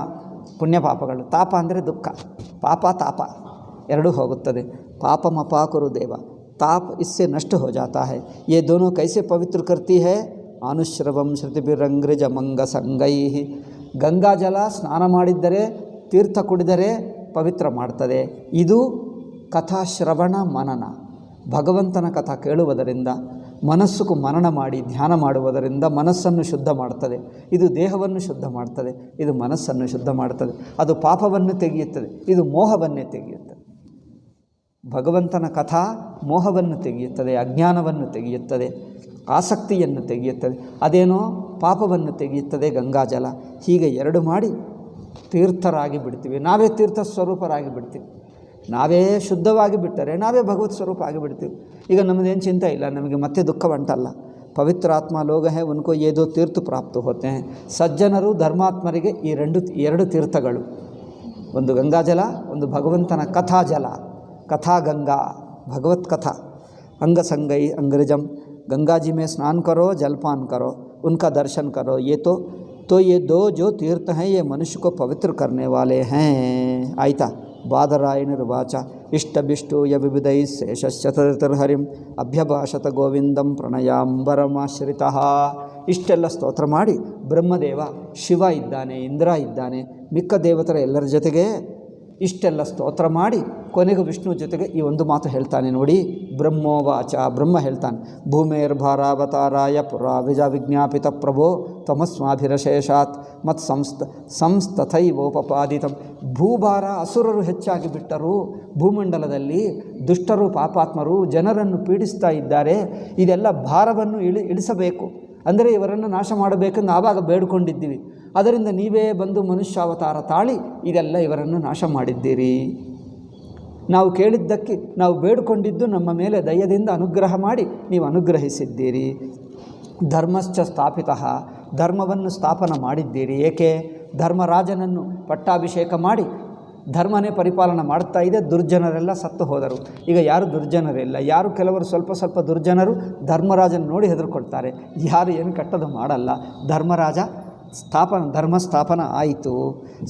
ಪುಣ್ಯ ಪಾಪಗಳು. ತಾಪ ಅಂದರೆ ದುಃಖ. ಪಾಪ ತಾಪ 2 ಹೋಗುತ್ತದೆ. ಪಾಪಮಪಾಕುರು ದೇವ, ताप इससे नष्ट हो जाता है. ये दोनों कैसे पवित्र करती है? अनुश्रवम श्रुतिभिरंग्रज मंग संगೈ. ಗಂಗಾ ಜಲ ಸ್ನಾನ ಮಾಡಿದ್ದರೆ, ತೀರ್ಥ ಕುಡಿದರೆ ಪವಿತ್ರ ಮಾಡ್ತದೆ. ಇದು ಕಥಾ ಶ್ರವಣ ಮನನ. ಭಗವಂತನ ಕಥಾ ಕೇಳುವುದರಿಂದ ಮನಸ್ಸುకు ಮನನ ಮಾಡಿ ಧ್ಯಾನ ಮಾಡುವುದರಿಂದ ಮನಸ್ಸನ್ನು ಶುದ್ಧ ಮಾಡ್ತದೆ. ಇದು ದೇಹವನ್ನು ಶುದ್ಧ ಮಾಡ್ತದೆ, ಇದು ಮನಸ್ಸನ್ನು ಶುದ್ಧ ಮಾಡ್ತದೆ. ಅದು ಪಾಪವನ್ನು ತೆಗೆಯುತ್ತದೆ, ಇದು ಮೋಹವನ್ನೇ ತೆಗೆಯುತ್ತದೆ. ಭಗವಂತನ ಕಥಾ ಮೋಹವನ್ನು ತೆಗೆಯುತ್ತದೆ, ಅಜ್ಞಾನವನ್ನು ತೆಗೆಯುತ್ತದೆ, ಆಸಕ್ತಿಯನ್ನು ತೆಗೆಯುತ್ತದೆ. ಅದೇನೋ ಪಾಪವನ್ನು ತೆಗೆಯುತ್ತದೆ ಗಂಗಾಜಲ. ಹೀಗೆ ಎರಡು ಮಾಡಿ ತೀರ್ಥರಾಗಿ ಬಿಡ್ತೀವಿ. ನಾವೇ ತೀರ್ಥ ಸ್ವರೂಪರಾಗಿ ಬಿಡ್ತೀವಿ. ನಾವೇ ಶುದ್ಧವಾಗಿ ಬಿಟ್ಟರೆ ನಾವೇ ಭಗವತ್ ಸ್ವರೂಪ ಆಗಿಬಿಡ್ತೀವಿ. ಈಗ ನಮ್ಮದೇನು ಚಿಂತೆ ಇಲ್ಲ, ನಮಗೆ ಮತ್ತೆ ದುಃಖ ಬಂಟಲ್ಲ. ಪವಿತ್ರ ಆತ್ಮ ಲೋಗ ಹೇ ಉನ್ಕೋ ಏದೋ ತೀರ್ಥ ಪ್ರಾಪ್ತ ಹೋತೆ. ಸಜ್ಜನರು ಧರ್ಮಾತ್ಮರಿಗೆ ಈ ಎರಡು ತೀರ್ಥಗಳು, ಒಂದು ಗಂಗಾಜಲ, ಒಂದು ಭಗವಂತನ ಕಥಾಜಲ. ಕಥಾ ಗಂಗಾ ಭಗವತ್ ಕಥಾ. अंगसंगई अंग्रेजम गंगा जी में स्नान करो, जलपान करो, उनका दर्शन करो. ये तो ये दो जो तीर्थ हैं ये मनुष्य को पवित्र करने वाले हैं. आयता बादरायणिर्वाच इष्टभिष्टु यविविधैः शेषश्चतुर्हरिं अभ्यभाषत ಗೋವಿಂದಂ ಪ್ರಣಯಾಂಬರಮಾಶ್ರಿತಃ. ಇಷ್ಟೆಲ್ಲ ಸ್ತೋತ್ರ ಮಾಡಿ ಬ್ರಹ್ಮದೇವ, ಶಿವ ಇದ್ದಾನೆ, ಇಂದ್ರ ಇದ್ದಾನೆ, ಮಿಕ್ಕ ದೇವತರ ಎಲ್ಲರ ಜೊತೆಗೆ ಇಷ್ಟೆಲ್ಲ ಸ್ತೋತ್ರ ಮಾಡಿ ಕೊನೆಗೆ ವಿಷ್ಣು ಜೊತೆಗೆ ಈ ಒಂದು ಮಾತು ಹೇಳ್ತಾನೆ ನೋಡಿ. ಬ್ರಹ್ಮೋವಾಚ, ಬ್ರಹ್ಮ ಹೇಳ್ತಾನೆ, ಭೂಮೇರ್ಭಾರಾವತಾರಾಯ ಪುರಾ ವಿಜ್ಞಾಪಿತ ಪ್ರಭೋ ತಮಸ್ಮಾಭಿರಶೇಷಾತ್ ಮತ್ ಸಂಸ್ತಥೈವೋಪಪಾದಿತಂ. ಭೂಭಾರ, ಅಸುರರು ಹೆಚ್ಚಾಗಿ ಬಿಟ್ಟರು. ಭೂಮಂಡಲದಲ್ಲಿ ದುಷ್ಟರು, ಪಾಪಾತ್ಮರು ಜನರನ್ನು ಪೀಡಿಸ್ತಾ ಇದ್ದಾರೆ. ಇದೆಲ್ಲ ಭಾರವನ್ನು ಇಳಿಸಬೇಕು, ಅಂದರೆ ಇವರನ್ನು ನಾಶ ಮಾಡಬೇಕೆಂದು ಆವಾಗ ಬೇಡಿಕೊಂಡಿದ್ದೀವಿ. ಅದರಿಂದ ನೀವೇ ಬಂದು ಮನುಷ್ಯಾವತಾರ ತಾಳಿ ಇದೆಲ್ಲ ಇವರನ್ನು ನಾಶ ಮಾಡಿದ್ದೀರಿ. ನಾವು ಕೇಳಿದ್ದಕ್ಕೆ, ನಾವು ಬೇಡಿಕೊಂಡಿದ್ದು ನಮ್ಮ ಮೇಲೆ ದಯದಿಂದ ಅನುಗ್ರಹ ಮಾಡಿ ನೀವು ಅನುಗ್ರಹಿಸಿದ್ದೀರಿ. ಧರ್ಮಶ್ಚ ಸ್ಥಾಪಿತಃ, ಧರ್ಮವನ್ನು ಸ್ಥಾಪನ ಮಾಡಿದ್ದೀರಿ. ಏಕೆ? ಧರ್ಮರಾಜನನ್ನು ಪಟ್ಟಾಭಿಷೇಕ ಮಾಡಿ ಧರ್ಮನೇ ಪರಿಪಾಲನೆ ಮಾಡ್ತಾ ಇದೆ. ದುರ್ಜನರೆಲ್ಲ ಸತ್ತು ಹೋದರು. ಈಗ ಯಾರು ದುರ್ಜನರಿಲ್ಲ. ಯಾರು ಕೆಲವರು ಸ್ವಲ್ಪ ದುರ್ಜನರು ಧರ್ಮರಾಜನ ನೋಡಿ ಹೆದರ್ಕೊಳ್ತಾರೆ. ಯಾರು ಏನು ಕೆಟ್ಟದ್ದು ಮಾಡಲ್ಲ. ಧರ್ಮ ಸ್ಥಾಪನ ಆಯಿತು.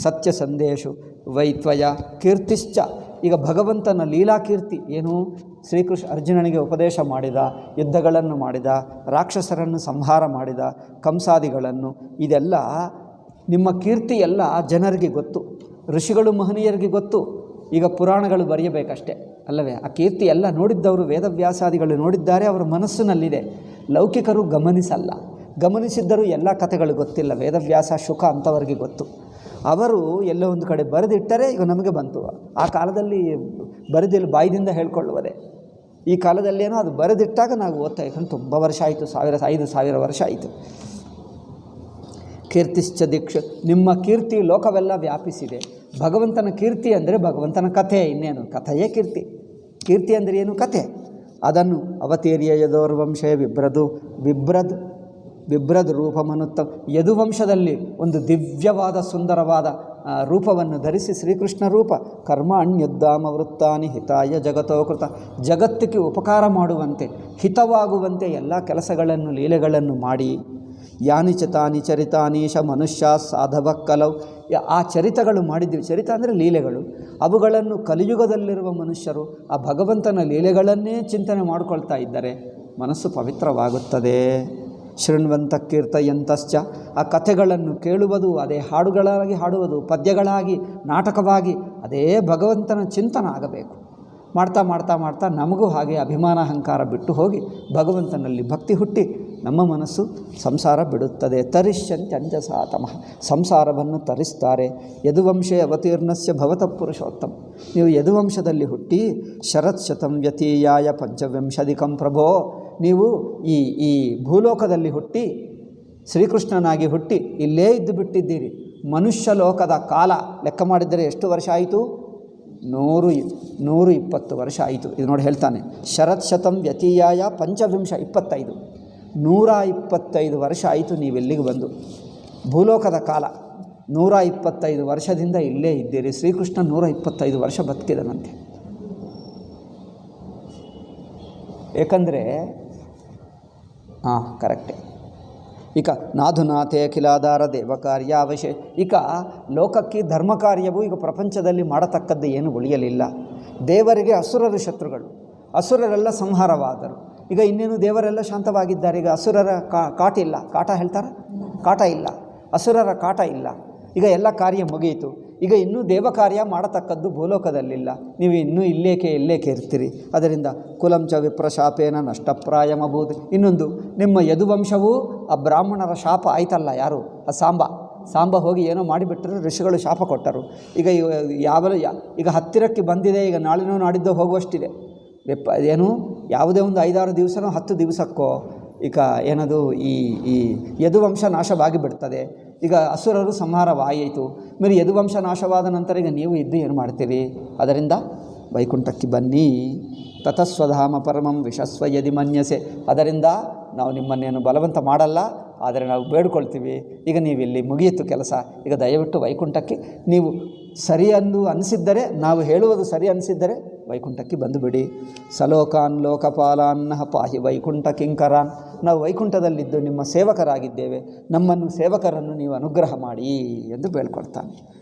ಸತ್ಯ ಸಂದೇಶು ವೈತ್ವಯ ಕೀರ್ತಿಶ್ಚ. ಈಗ ಭಗವಂತನ ಲೀಲಾಕೀರ್ತಿ ಏನು? ಶ್ರೀಕೃಷ್ಣ ಅರ್ಜುನನಿಗೆ ಉಪದೇಶ ಮಾಡಿದ, ಯುದ್ಧಗಳನ್ನು ಮಾಡಿದ, ರಾಕ್ಷಸರನ್ನು ಸಂಹಾರ ಮಾಡಿದ, ಕಂಸಾದಿಗಳನ್ನು, ಇದೆಲ್ಲ ನಿಮ್ಮ ಕೀರ್ತಿ ಎಲ್ಲ ಜನರಿಗೆ ಗೊತ್ತು. ಋಷಿಗಳು ಮಹನೀಯರಿಗೆ ಗೊತ್ತು. ಈಗ ಪುರಾಣಗಳು ಬರೆಯಬೇಕಷ್ಟೇ ಅಲ್ಲವೇ? ಆ ಕೀರ್ತಿ ಎಲ್ಲ ನೋಡಿದ್ದವರು ವೇದವ್ಯಾಸಾದಿಗಳು ನೋಡಿದ್ದಾರೆ, ಅವರ ಮನಸ್ಸಿನಲ್ಲಿದೆ. ಲೌಕಿಕರು ಗಮನಿಸಲ್ಲ. ಗಮನಿಸಿದ್ದರೂ ಎಲ್ಲ ಕಥೆಗಳು ಗೊತ್ತಿಲ್ಲ. ವೇದವ್ಯಾಸ, ಶುಕ ಅಂಥವರಿಗೆ ಗೊತ್ತು. ಅವರು ಎಲ್ಲೋ ಒಂದು ಕಡೆ ಬರೆದಿಟ್ಟರೆ ಈಗ ನಮಗೆ ಬಂತು. ಆ ಕಾಲದಲ್ಲಿ ಬರೆದಿಲ್ಲ, ಬಾಯಿದಿಂದ ಹೇಳ್ಕೊಳ್ಳುವುದೇ. ಈ ಕಾಲದಲ್ಲೇನೋ ಅದು ಬರೆದಿಟ್ಟಾಗ ನಾವು ಓದ್ತಾ ಯಾಕಂದ್ರೆ ತುಂಬ ವರ್ಷ ಆಯಿತು, 5,000 ವರ್ಷ ಆಯಿತು. ಕೀರ್ತಿಶ್ಚ ದೀಕ್ಷ, ನಿಮ್ಮ ಕೀರ್ತಿ ಲೋಕವೆಲ್ಲ ವ್ಯಾಪಿಸಿದೆ. ಭಗವಂತನ ಕೀರ್ತಿ ಅಂದರೆ ಭಗವಂತನ ಕಥೆ, ಇನ್ನೇನು ಕಥೆಯೇ ಕೀರ್ತಿ. ಕೀರ್ತಿ ಅಂದರೆ ಏನು? ಕಥೆ. ಅದನ್ನು ಅವತೀರ್ಯ ಯದೋರ್ವಂಶೇ ವಿಭ್ರದ್ ರೂಪಮನುತ್ತ. ಯದುವಂಶದಲ್ಲಿ ಒಂದು ದಿವ್ಯವಾದ ಸುಂದರವಾದ ರೂಪವನ್ನು ಧರಿಸಿ ಶ್ರೀಕೃಷ್ಣ ರೂಪ. ಕರ್ಮ ಅಣ್ಯುದ್ಧಾಮ ವೃತ್ತಾನಿ ಹಿತಾಯ ಜಗತೋಕೃತ. ಜಗತ್ತಿಗೆ ಉಪಕಾರ ಮಾಡುವಂತೆ, ಹಿತವಾಗುವಂತೆ ಎಲ್ಲ ಕೆಲಸಗಳನ್ನು, ಲೀಲೆಗಳನ್ನು ಮಾಡಿ. ಯಾನಿ ಚ ತಾನಿ ಚರಿತಾನೀಶ ಮನುಷ್ಯ ಸಾಧವ ಕಲವು. ಆ ಚರಿತಗಳು ಮಾಡಿದ್ದೀವಿ. ಚರಿತ ಅಂದರೆ ಲೀಲೆಗಳು. ಅವುಗಳನ್ನು ಕಲಿಯುಗದಲ್ಲಿರುವ ಮನುಷ್ಯರು ಆ ಭಗವಂತನ ಲೀಲೆಗಳನ್ನೇ ಚಿಂತನೆ ಮಾಡಿಕೊಳ್ತಾ ಇದ್ದರೆ ಮನಸ್ಸು ಪವಿತ್ರವಾಗುತ್ತದೆ. ಶೃಣ್ವಂತ ಕೀರ್ತಯಂತಶ್ಚ, ಆ ಕಥೆಗಳನ್ನು ಕೇಳುವುದು, ಅದೇ ಹಾಡುಗಳಾಗಿ ಹಾಡುವುದು, ಪದ್ಯಗಳಾಗಿ, ನಾಟಕವಾಗಿ, ಅದೇ ಭಗವಂತನ ಚಿಂತನ ಆಗಬೇಕು. ಮಾಡ್ತಾ ಮಾಡ್ತಾ ಮಾಡ್ತಾ ನಮಗೂ ಹಾಗೆ ಅಭಿಮಾನ ಅಹಂಕಾರ ಬಿಟ್ಟು ಹೋಗಿ ಭಗವಂತನಲ್ಲಿ ಭಕ್ತಿ ಹುಟ್ಟಿ ನಮ್ಮ ಮನಸ್ಸು ಸಂಸಾರ ಬಿಡುತ್ತದೆ. ತರಿಷ್ಯಂತ್ಯ ಅಂಜಸಾತಮಃ, ಸಂಸಾರವನ್ನು ತರಿಸ್ತಾರೆ. ಯದುವಂಶೇ ಅವತೀರ್ಣಸ್ಯ ಭವತಃ ಪುರುಷೋತ್ತಮ. ನೀವು ಯದುವಂಶದಲ್ಲಿ ಹುಟ್ಟಿ ಶರತ್ಶತಂ ವ್ಯತೀಯಾಯ ಪಂಚವಿಂಶದಿಕಂ ಪ್ರಭೋ, ನೀವು ಈ ಭೂಲೋಕದಲ್ಲಿ ಹುಟ್ಟಿ ಶ್ರೀಕೃಷ್ಣನಾಗಿ ಹುಟ್ಟಿ ಇಲ್ಲೇ ಇದ್ದು ಬಿಟ್ಟಿದ್ದೀರಿ. ಮನುಷ್ಯ ಲೋಕದ ಕಾಲ ಲೆಕ್ಕ ಮಾಡಿದರೆ ಎಷ್ಟು ವರ್ಷ ಆಯಿತು? 120 ವರ್ಷ ಆಯಿತು. ಇದು ನೋಡಿ ಹೇಳ್ತಾನೆ, ಶರತ್ಶತಂ ವ್ಯತೀಯಾಯ ಪಂಚವಿಂಶ 25, 125 ವರ್ಷ ಆಯಿತು ನೀವೆಲ್ಲಿಗೆ ಬಂದು. ಭೂಲೋಕದ ಕಾಲ 125 ವರ್ಷದಿಂದ ಇಲ್ಲೇ ಇದ್ದೀರಿ. ಶ್ರೀಕೃಷ್ಣ 125 ವರ್ಷ ಬದುಕಿದನಂತೆ. ಏಕೆಂದರೆ ಕರೆಕ್ಟೇ. ಇಕ ನಾಧುನಾಥೇ ಅಖಿಲಾಧಾರ ದೇವಕಾರ್ಯ ಅವಶ್ಯ. ಇಕ ಲೋಕಕ್ಕೆ ಧರ್ಮ ಕಾರ್ಯವು ಈಗ ಪ್ರಪಂಚದಲ್ಲಿ ಮಾಡತಕ್ಕದ್ದು ಏನು ಉಳಿಯಲಿಲ್ಲ. ದೇವರಿಗೆ ಅಸುರರು ಶತ್ರುಗಳು, ಅಸುರರೆಲ್ಲ ಸಂಹಾರವಾದರು. ಈಗ ಇನ್ನೇನು ದೇವರೆಲ್ಲ ಶಾಂತವಾಗಿದ್ದಾರೆ. ಈಗ ಅಸುರರ ಕಾಟ ಇಲ್ಲ. ಕಾಟ ಹೇಳ್ತಾರೆ, ಕಾಟ ಇಲ್ಲ, ಅಸುರರ ಕಾಟ ಇಲ್ಲ. ಈಗ ಎಲ್ಲ ಕಾರ್ಯ ಮುಗಿಯಿತು. ಈಗ ಇನ್ನೂ ದೇವ ಕಾರ್ಯ ಮಾಡತಕ್ಕದ್ದು ಭೂಲೋಕದಲ್ಲಿಲ್ಲ, ನೀವು ಇನ್ನೂ ಇಲ್ಲೇಕೆ ಇರ್ತೀರಿ. ಅದರಿಂದ ಕುಲಂಚ ವಿಪ್ರಶಾಪೇನ ನಷ್ಟಪ್ರಾಯಮಬಹುದು. ಇನ್ನೊಂದು, ನಿಮ್ಮ ಯದುವಂಶವೂ ಆ ಬ್ರಾಹ್ಮಣರ ಶಾಪ ಆಯ್ತಲ್ಲ, ಯಾರು ಆ ಸಾಂಬ ಹೋಗಿ ಏನೋ ಮಾಡಿಬಿಟ್ಟರು, ಋಷಿಗಳು ಶಾಪ ಕೊಟ್ಟರು. ಈಗ ಹತ್ತಿರಕ್ಕೆ ಬಂದಿದೆ, ಈಗ ನಾಳಿನೋ ನಾಡಿದ್ದೋ ಹೋಗುವಷ್ಟಿದೆ. ಏನು ಯಾವುದೇ ಒಂದು 5-6 ದಿವಸನೋ 10 ದಿವಸಕ್ಕೋ ಈಗ ಏನದು ಈ ಯದುವಂಶ ನಾಶವಾಗಿ ಬಿಡ್ತದೆ. ಈಗ ಅಸುರರು ಸಂಹಾರವಾಯಿತು, ಮೇರೆ ಯದುವಂಶ ನಾಶವಾದ ನಂತರ ಈಗ ನೀವು ಇದ್ದು ಏನು ಮಾಡ್ತೀರಿ? ಅದರಿಂದ ವೈಕುಂಠಕ್ಕೆ ಬನ್ನಿ. ತತಸ್ವಧಾಮ ಪರಮಂ ವಿಶಸ್ವ ಯದಿ ಮನ್ಯಸೆ. ಅದರಿಂದ ನಾವು ನಿಮ್ಮನ್ನೇನು ಬಲವಂತ ಮಾಡಲ್ಲ, ಆದರೆ ನಾವು ಬೇಡ್ಕೊಳ್ತೀವಿ. ಈಗ ನೀವು ಇಲ್ಲಿ ಮುಗಿಯಿತು ಕೆಲಸ, ಈಗ ದಯವಿಟ್ಟು ವೈಕುಂಠಕ್ಕೆ ನೀವು ಸರಿ ಅನಿಸಿದ್ದರೆ, ನಾವು ಹೇಳುವುದು ಸರಿ ಅನಿಸಿದ್ದರೆ ವೈಕುಂಠಕ್ಕೆ ಬಂದುಬಿಡಿ. ಸಲೋಕಾನ್ ಲೋಕಪಾಲಾನ್ನಃ ಪಾಹಿ ವೈಕುಂಠ ಕಿಂಕರಾನ್. ನಾವು ವೈಕುಂಠದಲ್ಲಿದ್ದು ನಿಮ್ಮ ಸೇವಕರಾಗಿದ್ದೇವೆ, ನಮ್ಮನ್ನು ಸೇವಕರನ್ನು ನೀವು ಅನುಗ್ರಹ ಮಾಡಿ ಎಂದು ಬೇಡ್ಕೊಳ್ತಾನೆ.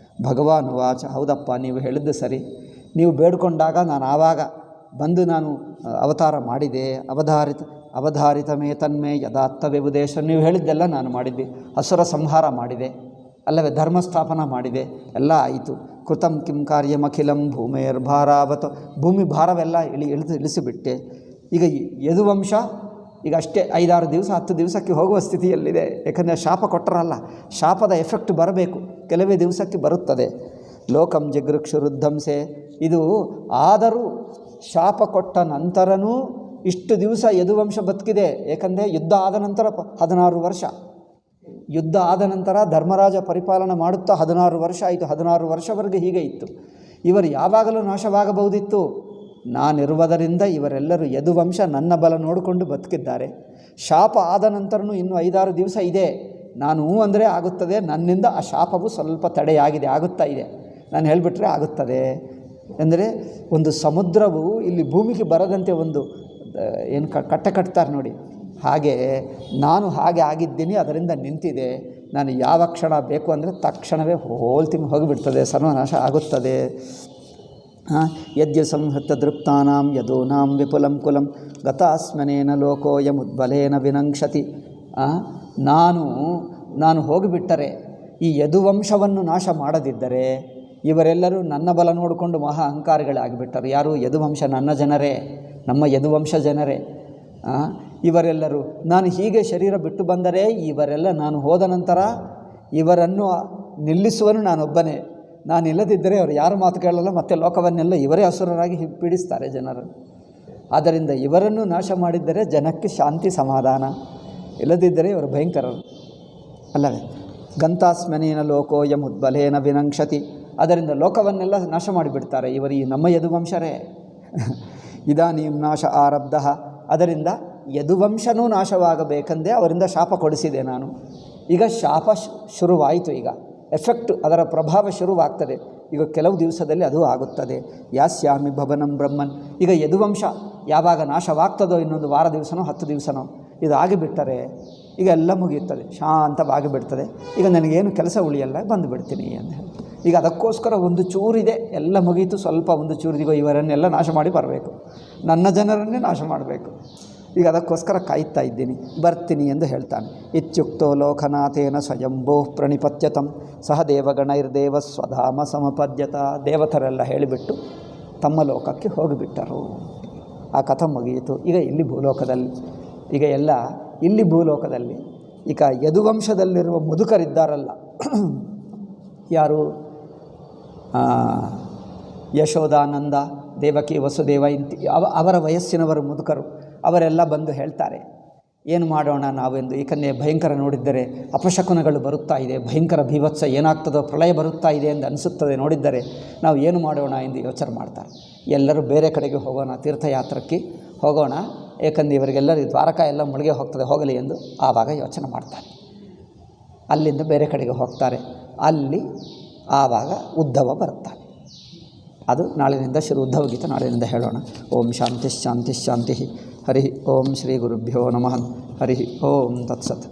ಭಗವಾನ್ ವಾಚ, ಹೌದಪ್ಪ ನೀವು ಹೇಳಿದ್ದು ಸರಿ, ನೀವು ಬೇಡ್ಕೊಂಡಾಗ ನಾನು ಆವಾಗ ಬಂದು ನಾನು ಅವತಾರ ಮಾಡಿದೆ. ಅವಧಾರಿತ ಮೇ ತನ್ಮೇ ಯದಾತ್ತವ್ಯವುದೇಶ. ನೀವು ಹೇಳಿದ್ದೆಲ್ಲ ನಾನು ಮಾಡಿದ್ದೆ. ಅಸುರ ಸಂಹಾರ ಮಾಡಿದೆ ಅಲ್ಲವೇ, ಧರ್ಮಸ್ಥಾಪನ ಮಾಡಿದೆ, ಎಲ್ಲ ಆಯಿತು. ಕೃತಂ ಕಿಂ ಕಾರ್ಯಮಖಿಲಂ ಭೂಮೇರ್ಭಾರಾವತ. ಭೂಮಿ ಭಾರವೆಲ್ಲ ಇಳಿಸಿಬಿಟ್ಟೆ. ಈಗ ಯದುವಂಶ ಈಗ ಅಷ್ಟೇ 5-6 ದಿವಸ 10 ದಿವಸಕ್ಕೆ ಹೋಗುವ ಸ್ಥಿತಿಯಲ್ಲಿದೆ. ಯಾಕಂದರೆ ಶಾಪ ಕೊಟ್ಟರಲ್ಲ, ಶಾಪದ ಎಫೆಕ್ಟ್ ಬರಬೇಕು, ಕೆಲವೇ ದಿವಸಕ್ಕೆ ಬರುತ್ತದೆ. ಲೋಕಂ ಜಿಗೃಕ್ಷುರುದ್ಧಂಸೆ. ಇದು ಆದರೂ ಶಾಪ ಕೊಟ್ಟ ನಂತರನೂ ಇಷ್ಟು ದಿವಸ ಯದುವಂಶ ಬದುಕಿದೆ. ಏಕೆಂದರೆ ಯುದ್ಧ ಆದ ನಂತರ 16 ವರ್ಷ, ಯುದ್ಧ ಆದ ನಂತರ ಧರ್ಮರಾಜ ಪರಿಪಾಲನೆ ಮಾಡುತ್ತಾ 16 ವರ್ಷ ಆಯಿತು. 16 ವರ್ಷವರೆಗೆ ಹೀಗೆ ಇತ್ತು. ಇವರು ಯಾವಾಗಲೂ ನಾಶವಾಗಬಹುದಿತ್ತು. ನಾನಿರುವುದರಿಂದ ಇವರೆಲ್ಲರೂ ಯದುವಂಶ ನನ್ನ ಬಲ ನೋಡಿಕೊಂಡು ಬದುಕಿದ್ದಾರೆ. ಶಾಪ ಆದ ನಂತರನೂ ಇನ್ನೂ 5-6 ದಿವಸ ಇದೆ. ನಾನು ಅಂದರೆ ಆಗುತ್ತದೆ, ನನ್ನಿಂದ ಆ ಶಾಪವು ಸ್ವಲ್ಪ ತಡೆಯಾಗಿದೆ, ಆಗುತ್ತಾ ಇದೆ. ನಾನು ಹೇಳಿಬಿಟ್ರೆ ಆಗುತ್ತದೆ. ಅಂದರೆ ಒಂದು ಸಮುದ್ರವು ಇಲ್ಲಿ ಭೂಮಿಗೆ ಬರದಂತೆ ಒಂದು ಏನು ಕಟ್ತಾರೆ ನೋಡಿ, ಹಾಗೆ ನಾನು ಹಾಗೆ ಆಗಿದ್ದೀನಿ, ಅದರಿಂದ ನಿಂತಿದೆ. ನಾನು ಯಾವ ಕ್ಷಣ ಬೇಕು ಅಂದರೆ ತಕ್ಷಣವೇ ಹೋಗಿಬಿಡ್ತದೆ, ಸರ್ವನಾಶ ಆಗುತ್ತದೆ. ಯದ್ಯ ಸಂಹೃತ ದೃಪ್ತಾನಾಂ ಯದೂನಾಂ ವಿಪುಲಂ ಕುಲಂ ಗತಾಸ್ಮನೇನ ಲೋಕೋಯಮುದ್ಬಲೇನ ವಿನಂಕ್ಷತಿ. ನಾನು ಹೋಗಿಬಿಟ್ಟರೆ, ಈ ಯದುವಂಶವನ್ನು ನಾಶ ಮಾಡದಿದ್ದರೆ ಇವರೆಲ್ಲರೂ ನನ್ನ ಬಲ ನೋಡಿಕೊಂಡು ಮಹಾ ಅಹಂಕಾರಿಗಳಾಗಿಬಿಟ್ಟರು. ಯಾರು? ಯದುವಂಶ ನನ್ನ ಜನರೇ, ನಮ್ಮ ಯದುವಂಶ ಜನರೇ. ಇವರೆಲ್ಲರೂ ನಾನು ಹೀಗೆ ಶರೀರ ಬಿಟ್ಟು ಬಂದರೆ, ಇವರೆಲ್ಲ ನಾನು ಹೋದ ನಂತರ ಇವರನ್ನು ನಿಲ್ಲಿಸುವನು ನಾನೊಬ್ಬನೇ. ನಾನಿಲ್ಲದಿದ್ದರೆ ಅವರು ಯಾರು ಮಾತು ಕೇಳಲ್ಲ, ಮತ್ತು ಲೋಕವನ್ನೆಲ್ಲ ಇವರೇ ಅಸುರರಾಗಿ ಪೀಡಿಸ್ತಾರೆ ಜನರು. ಆದ್ದರಿಂದ ಇವರನ್ನು ನಾಶ ಮಾಡಿದ್ದರೆ ಜನಕ್ಕೆ ಶಾಂತಿ ಸಮಾಧಾನ, ಇಲ್ಲದಿದ್ದರೆ ಇವರು ಭಯಂಕರರು ಅಲ್ಲವೇ. ಗಂತಾಸ್ಮನೇನ ಲೋಕೋಯಂ ಉದ್ಬಲೇನ ವಿನಂಕ್ಷತಿ. ಅದರಿಂದ ಲೋಕವನ್ನೆಲ್ಲ ನಾಶ ಮಾಡಿಬಿಡ್ತಾರೆ ಇವರು, ಈ ನಮ್ಮ ಯದುವಂಶರೇ. ಇದಾನೀಂ ನಾಶ ಆರಬ್ಧ. ಅದರಿಂದ ಯದುವಂಶನೂ ನಾಶವಾಗಬೇಕೆಂದೇ ಅವರಿಂದ ಶಾಪ ಕೊಡಿಸಿದೆ ನಾನು. ಈಗ ಶಾಪ ಶುರುವಾಯಿತು, ಈಗ ಎಫೆಕ್ಟು, ಅದರ ಪ್ರಭಾವ ಶುರುವಾಗ್ತದೆ. ಈಗ ಕೆಲವು ದಿವಸದಲ್ಲಿ ಅದು ಆಗುತ್ತದೆ. ಯಾಸ್ಯಾಮಿ ಭವನಂ ಬ್ರಹ್ಮನ್. ಈಗ ಯದುವಂಶ ಯಾವಾಗ ನಾಶವಾಗ್ತದೋ, ಇನ್ನೊಂದು ವಾರ ದಿವಸನೋ 10 ದಿವಸನೋ ಇದು ಆಗಿಬಿಟ್ಟರೆ ಈಗ ಎಲ್ಲ ಮುಗಿಯುತ್ತದೆ, ಶಾಂತವಾಗಿ ಬಿಡ್ತದೆ. ಈಗ ನನಗೇನು ಕೆಲಸ ಉಳಿಯಲ್ಲ, ಬಂದುಬಿಡ್ತೀನಿ ಅಂತ ಹೇಳಿ. ಈಗ ಅದಕ್ಕೋಸ್ಕರ ಒಂದು ಚೂರಿದೆ, ಎಲ್ಲ ಮುಗೀತು, ಸ್ವಲ್ಪ ಒಂದು ಚೂರಿದಿಗೋ ಇವರನ್ನೆಲ್ಲ ನಾಶ ಮಾಡಿ ಬರಬೇಕು, ನನ್ನ ಜನರನ್ನೇ ನಾಶ ಮಾಡಬೇಕು. ಈಗ ಅದಕ್ಕೋಸ್ಕರ ಕಾಯ್ತಾ ಇದ್ದೀನಿ, ಬರ್ತೀನಿ ಎಂದು ಹೇಳ್ತಾನೆ. ಇತ್ಯುಕ್ತೋ ಲೋಕನಾಥೇನ ಸ್ವಯಂಭೋ ಪ್ರಣಿಪತ್ಯತಂ ಸಹ ದೇವಗಣೈರ್ದೇವ ಸ್ವಧಾಮ ಸಮಪದ್ಯತ. ದೇವತರೆಲ್ಲ ಹೇಳಿಬಿಟ್ಟು ತಮ್ಮ ಲೋಕಕ್ಕೆ ಹೋಗಿಬಿಟ್ಟರು. ಆ ಕಥೆ ಮುಗಿಯಿತು. ಈಗ ಇಲ್ಲಿ ಭೂಲೋಕದಲ್ಲಿ, ಈಗ ಎಲ್ಲ ಇಲ್ಲಿ ಭೂಲೋಕದಲ್ಲಿ ಈಗ ಯದುವಂಶದಲ್ಲಿರುವ ಮುದುಕರಿದ್ದಾರಲ್ಲ, ಯಾರು? ಯಶೋದಾನಂದ, ದೇವಕಿ, ವಸುದೇವ, ಅವರ ವಯಸ್ಸಿನವರು ಮುದುಕರು. ಅವರೆಲ್ಲ ಬಂದು ಹೇಳ್ತಾರೆ, ಏನು ಮಾಡೋಣ ನಾವೆಂದು. ಏಕೆಂದರೆ ಭಯಂಕರ ನೋಡಿದ್ದರೆ ಅಪಶಕುನಗಳು ಬರುತ್ತಾ ಇದೆ, ಭಯಂಕರ ಭೀಭತ್ಸ ಏನಾಗ್ತದೋ, ಪ್ರಳಯ ಬರುತ್ತಾ ಇದೆ ಎಂದು ಅನಿಸುತ್ತದೆ ನೋಡಿದ್ದರೆ, ನಾವು ಏನು ಮಾಡೋಣ ಎಂದು ಯೋಚನೆ ಮಾಡ್ತಾರೆ. ಎಲ್ಲರೂ ಬೇರೆ ಕಡೆಗೆ ಹೋಗೋಣ, ತೀರ್ಥಯಾತ್ರಕ್ಕೆ ಹೋಗೋಣ, ಏಕೆಂದರೆ ಇವರಿಗೆಲ್ಲರಿಗೂ ದ್ವಾರಕ ಎಲ್ಲ ಮುಳುಗೆ ಹೋಗ್ತದೆ, ಹೋಗಲಿ ಎಂದು ಆವಾಗ ಯೋಚನೆ ಮಾಡ್ತಾರೆ. ಅಲ್ಲಿಂದ ಬೇರೆ ಕಡೆಗೆ ಹೋಗ್ತಾರೆ. ಅಲ್ಲಿ ಆವಾಗ ಉದ್ಧವ ಬರುತ್ತಾನೆ. ಅದು ನಾಳಿನಿಂದ ಶ್ರೀ ಉದ್ಧವ ಗೀತೆ ನಾಳಿನಿಂದ ಹೇಳೋಣ. ಓಂ ಶಾಂತಿ ಶಾಂತಿ ಶಾಂತಿ. ಹರಿ ಓಂ ಶ್ರೀ ಗುರುಭ್ಯೋ ನಮಃ. ಹರಿ ಓಂ ತತ್ಸತ್.